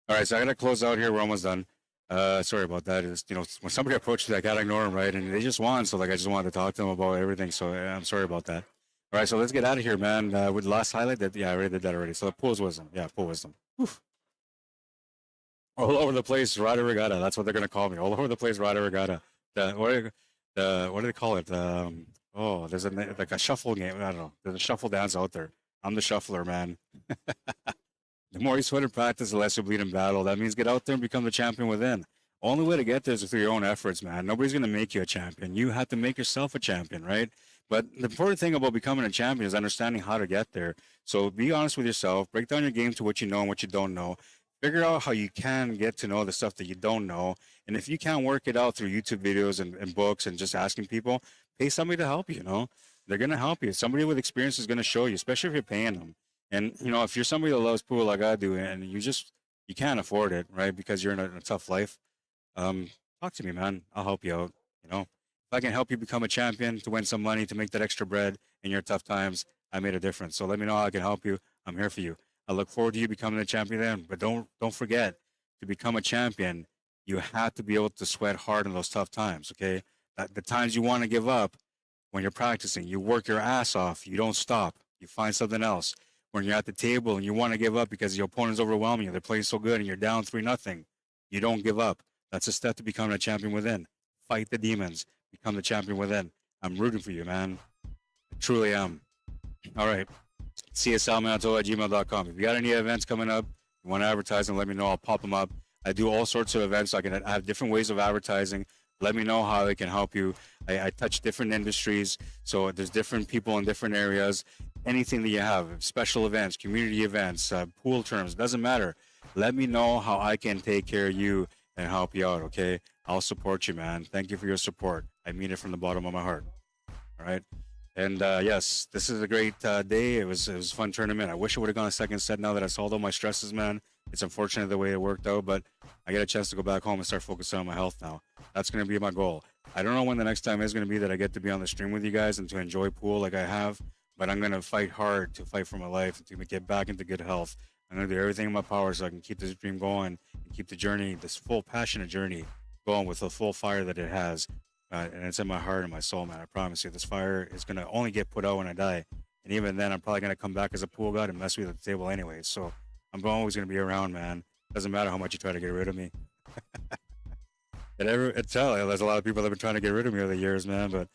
All right, so I gotta close out here. We're almost done. Sorry about that. Is when somebody approaches me, I gotta ignore them, right? And they just won, so like I just wanted to talk to them about everything. So I'm sorry about that. All right, so let's get out of here, man. With the last highlight, that yeah, I already did that already. So the pool's wisdom, yeah, pool wisdom. Oof. All over the place, Rada Regatta. That's what they're gonna call me. All over the place, Rada Regatta. What do they call it? Oh, there's like a shuffle game. I don't know. There's a shuffle dance out there. I'm the shuffler, man. The more you sweat in practice, the less you bleed in battle. That means get out there and become the champion within. Only way to get there is through your own efforts, man. Nobody's going to make you a champion. You have to make yourself a champion, right? But the important thing about becoming a champion is understanding how to get there. So be honest with yourself. Break down your game to what you know and what you don't know. Figure out how you can get to know the stuff that you don't know. And if you can't work it out through YouTube videos and books and just asking people, pay somebody to help you, They're going to help you. Somebody with experience is going to show you, especially if you're paying them. And if you're somebody that loves pool like I do, and you can't afford it, right? Because you're in a tough life. Um, Talk to me, man. I'll help you out. If I can help you become a champion to win some money to make that extra bread in your tough times, I made a difference. So let me know how I can help you. I'm here for you. I look forward to you becoming a champion then. But don't forget, to become a champion, you have to be able to sweat hard in those tough times. Okay, the times you want to give up when you're practicing, you work your ass off. You don't stop. You find something else. When you're at the table and you want to give up because your opponent's overwhelming you, they're playing so good and you're down 3-0, you don't give up. That's a step to becoming a champion within. Fight the demons. Become the champion within. I'm rooting for you, man. I truly am. All right. CSLmanitoba@gmail.com. If you got any events coming up, you want to advertise them, let me know. I'll pop them up. I do all sorts of events. I have different ways of advertising. Let me know how I can help you. I touch different industries. So there's different people in different areas. Anything that you have, special events, community events, pool terms, doesn't matter. let me know how I can take care of you and help you out, okay? I'll support you, man. Thank you for your support. I mean it from the bottom of my heart. All right. And yes, this is a great day. It was a fun tournament. I wish I would have gone a second set now that I solved all my stresses, man. It's unfortunate the way it worked out, but I get a chance to go back home and start focusing on my health now. That's going to be my goal. I don't know when the next time is going to be that I get to be on the stream with you guys and to enjoy pool like I have, but I'm going to fight hard to fight for my life and to get back into good health. I'm going to do everything in my power so I can keep this dream going and keep the journey, this full passionate journey, going with the full fire that it has. And it's in my heart and my soul, man. I promise you, this fire is going to only get put out when I die. And even then, I'm probably going to come back as a pool god and mess with you at the table anyway. So I'm always going to be around, man. Doesn't matter how much you try to get rid of me. There's a lot of people that have been trying to get rid of me over the years, man. But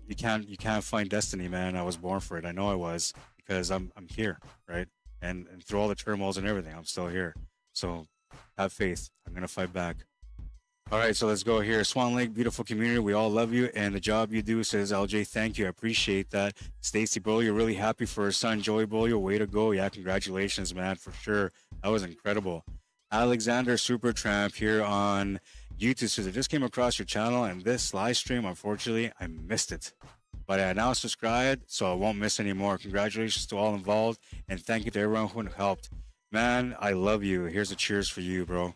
you can't find destiny, man. I was born for it. I know I was, because I'm here, right? And through all the turmoils and everything, I'm still here. So have faith. I'm going to fight back. All right, so let's go here. Swan Lake, beautiful community. We all love you. And the job you do, says LJ, thank you. I appreciate that. Stacy Beaulieu, really happy for her son, Joey Beaulieu. Way to go. Yeah, congratulations, man, for sure. That was incredible. Alexander Supertramp here on YouTube says, I just came across your channel and this live stream, unfortunately, I missed it. But I now subscribed, so I won't miss any more. Congratulations to all involved. And thank you to everyone who helped. Man, I love you. Here's a cheers for you, bro.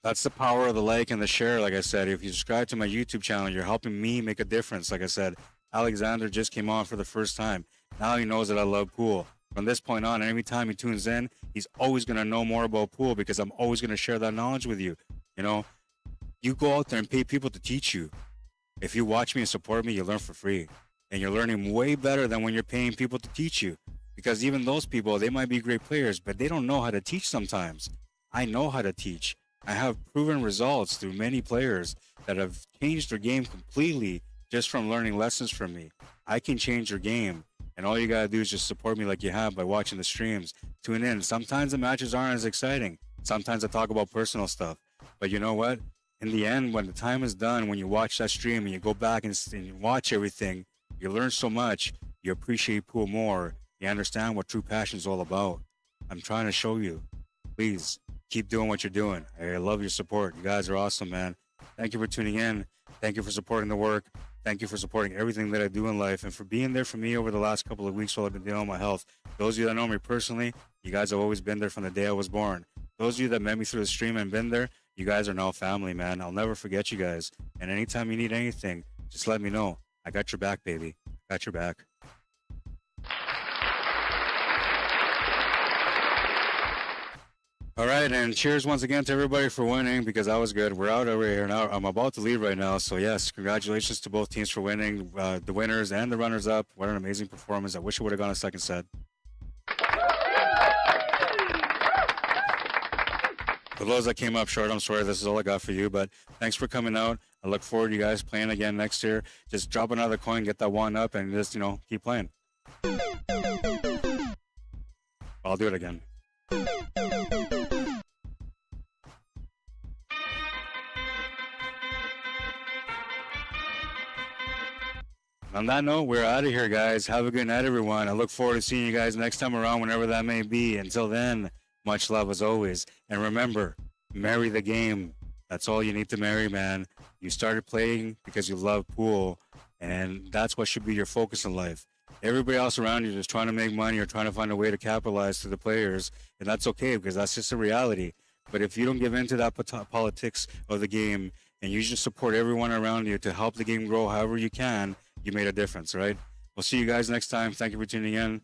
That's the power of the like and the share. Like I said, if you subscribe to my YouTube channel, you're helping me make a difference. Like I said, Alexander just came on for the first time. Now he knows that I love pool. From this point on, every time he tunes in, he's always going to know more about pool because I'm always going to share that knowledge with you. You know, you go out there and pay people to teach you. If you watch me and support me, you learn for free. And you're learning way better than when you're paying people to teach you. Because even those people, they might be great players, but they don't know how to teach sometimes. I know how to teach. I have proven results through many players that have changed their game completely just from learning lessons from me. I can change your game, and all you gotta do is just support me like you have by watching the streams. Tune in. Sometimes the matches aren't as exciting. Sometimes I talk about personal stuff. But you know what? In the end, when the time is done, when you watch that stream and you go back and you watch everything, you learn so much, you appreciate pool more, you understand what true passion is all about. I'm trying to show you. Please. Keep doing what you're doing. I love your support. You guys are awesome, man. Thank you for tuning in. Thank you for supporting the work. Thank you for supporting everything that I do in life and for being there for me over the last couple of weeks while I've been dealing with my health. Those of you that know me personally, you guys have always been there from the day I was born. Those of you that met me through the stream and been there, you guys are now family, man. I'll never forget you guys. And anytime you need anything, just let me know. I got your back, baby. Got your back. All right, and cheers once again to everybody for winning because that was good. We're out over here now. I'm about to leave right now, so yes, congratulations to both teams for winning, the winners and the runners-up. What an amazing performance. I wish I would have gone a second set. For those that came up short, I'm sorry, this is all I got for you, but thanks for coming out. I look forward to you guys playing again next year. Just drop another coin, get that one up, and just, keep playing. I'll do it again. On that note, we're out of here, guys. Have a good night, everyone. I look forward to seeing you guys next time around, whenever that may be. Until then, much love as always. And remember, marry the game. That's all you need to marry, man. You started playing because you love pool, and that's what should be your focus in life. Everybody else around you is just trying to make money or trying to find a way to capitalize to the players, and that's okay because that's just a reality. But if you don't give in to that politics of the game and you just support everyone around you to help the game grow however you can, you made a difference, right? We'll see you guys next time. Thank you for tuning in.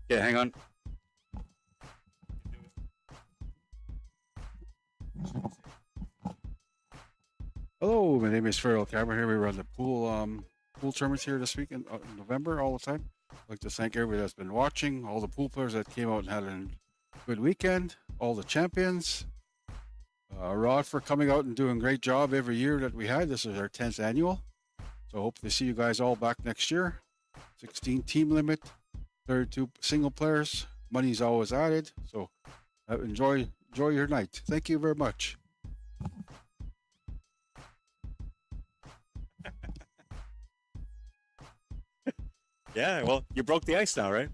Yeah, hang on. Hello, my name is Farrell Cameron here. We run the pool tournaments here this week in November all the time. I'd like to thank everybody that's been watching, all the pool players that came out and had a good weekend, all the champions, Rod for coming out and doing a great job every year that we had. This is our 10th annual. So hope to see you guys all back next year. 16 team limit, 32 single players. Money's always added. So enjoy your night. Thank you very much. Yeah, well, you broke the ice now, right?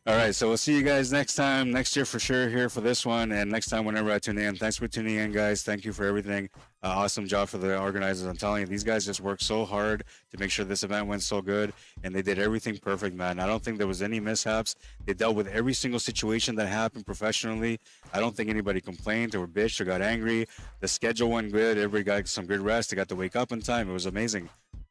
All right, so we'll see you guys next time, next year for sure here for this one, and next time whenever I tune in. Thanks for tuning in, guys. Thank you for everything. Awesome job for the organizers. I'm telling you, these guys just worked so hard to make sure this event went so good, and they did everything perfect, man. I don't think there was any mishaps. They dealt with every single situation that happened professionally. I don't think anybody complained or bitched or got angry. The schedule went good. Everybody got some good rest. They got to wake up in time. It was amazing.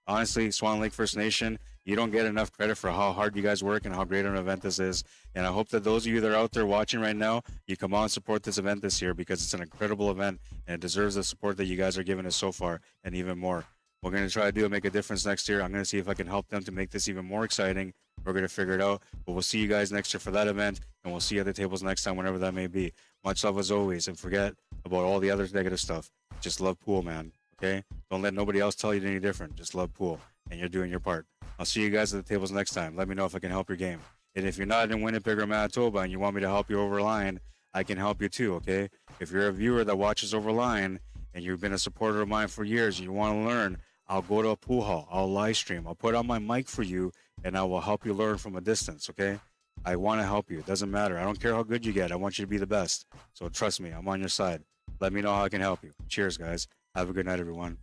Honestly, Swan Lake First Nation, you don't get enough credit for how hard you guys work and how great an event this is. And I hope that those of you that are out there watching right now, you come on and support this event this year because it's an incredible event and it deserves the support that you guys are giving us so far and even more. We're going to try to make a difference next year. I'm going to see if I can help them to make this even more exciting. We're going to figure it out. But we'll see you guys next year for that event, and we'll see you at the tables next time, whenever that may be. Much love as always, and forget about all the other negative stuff. Just love pool, man. Okay? Don't let nobody else tell you any different. Just love pool, and you're doing your part. I'll see you guys at the tables next time. Let me know if I can help your game. And if you're not in Winnipeg or Manitoba and you want me to help you over line, I can help you too, okay? If you're a viewer that watches over line and you've been a supporter of mine for years and you want to learn, I'll go to a pool hall. I'll live stream. I'll put on my mic for you, and I will help you learn from a distance, okay? I want to help you. It doesn't matter. I don't care how good you get. I want you to be the best. So trust me, I'm on your side. Let me know how I can help you. Cheers, guys. Have a good night, everyone.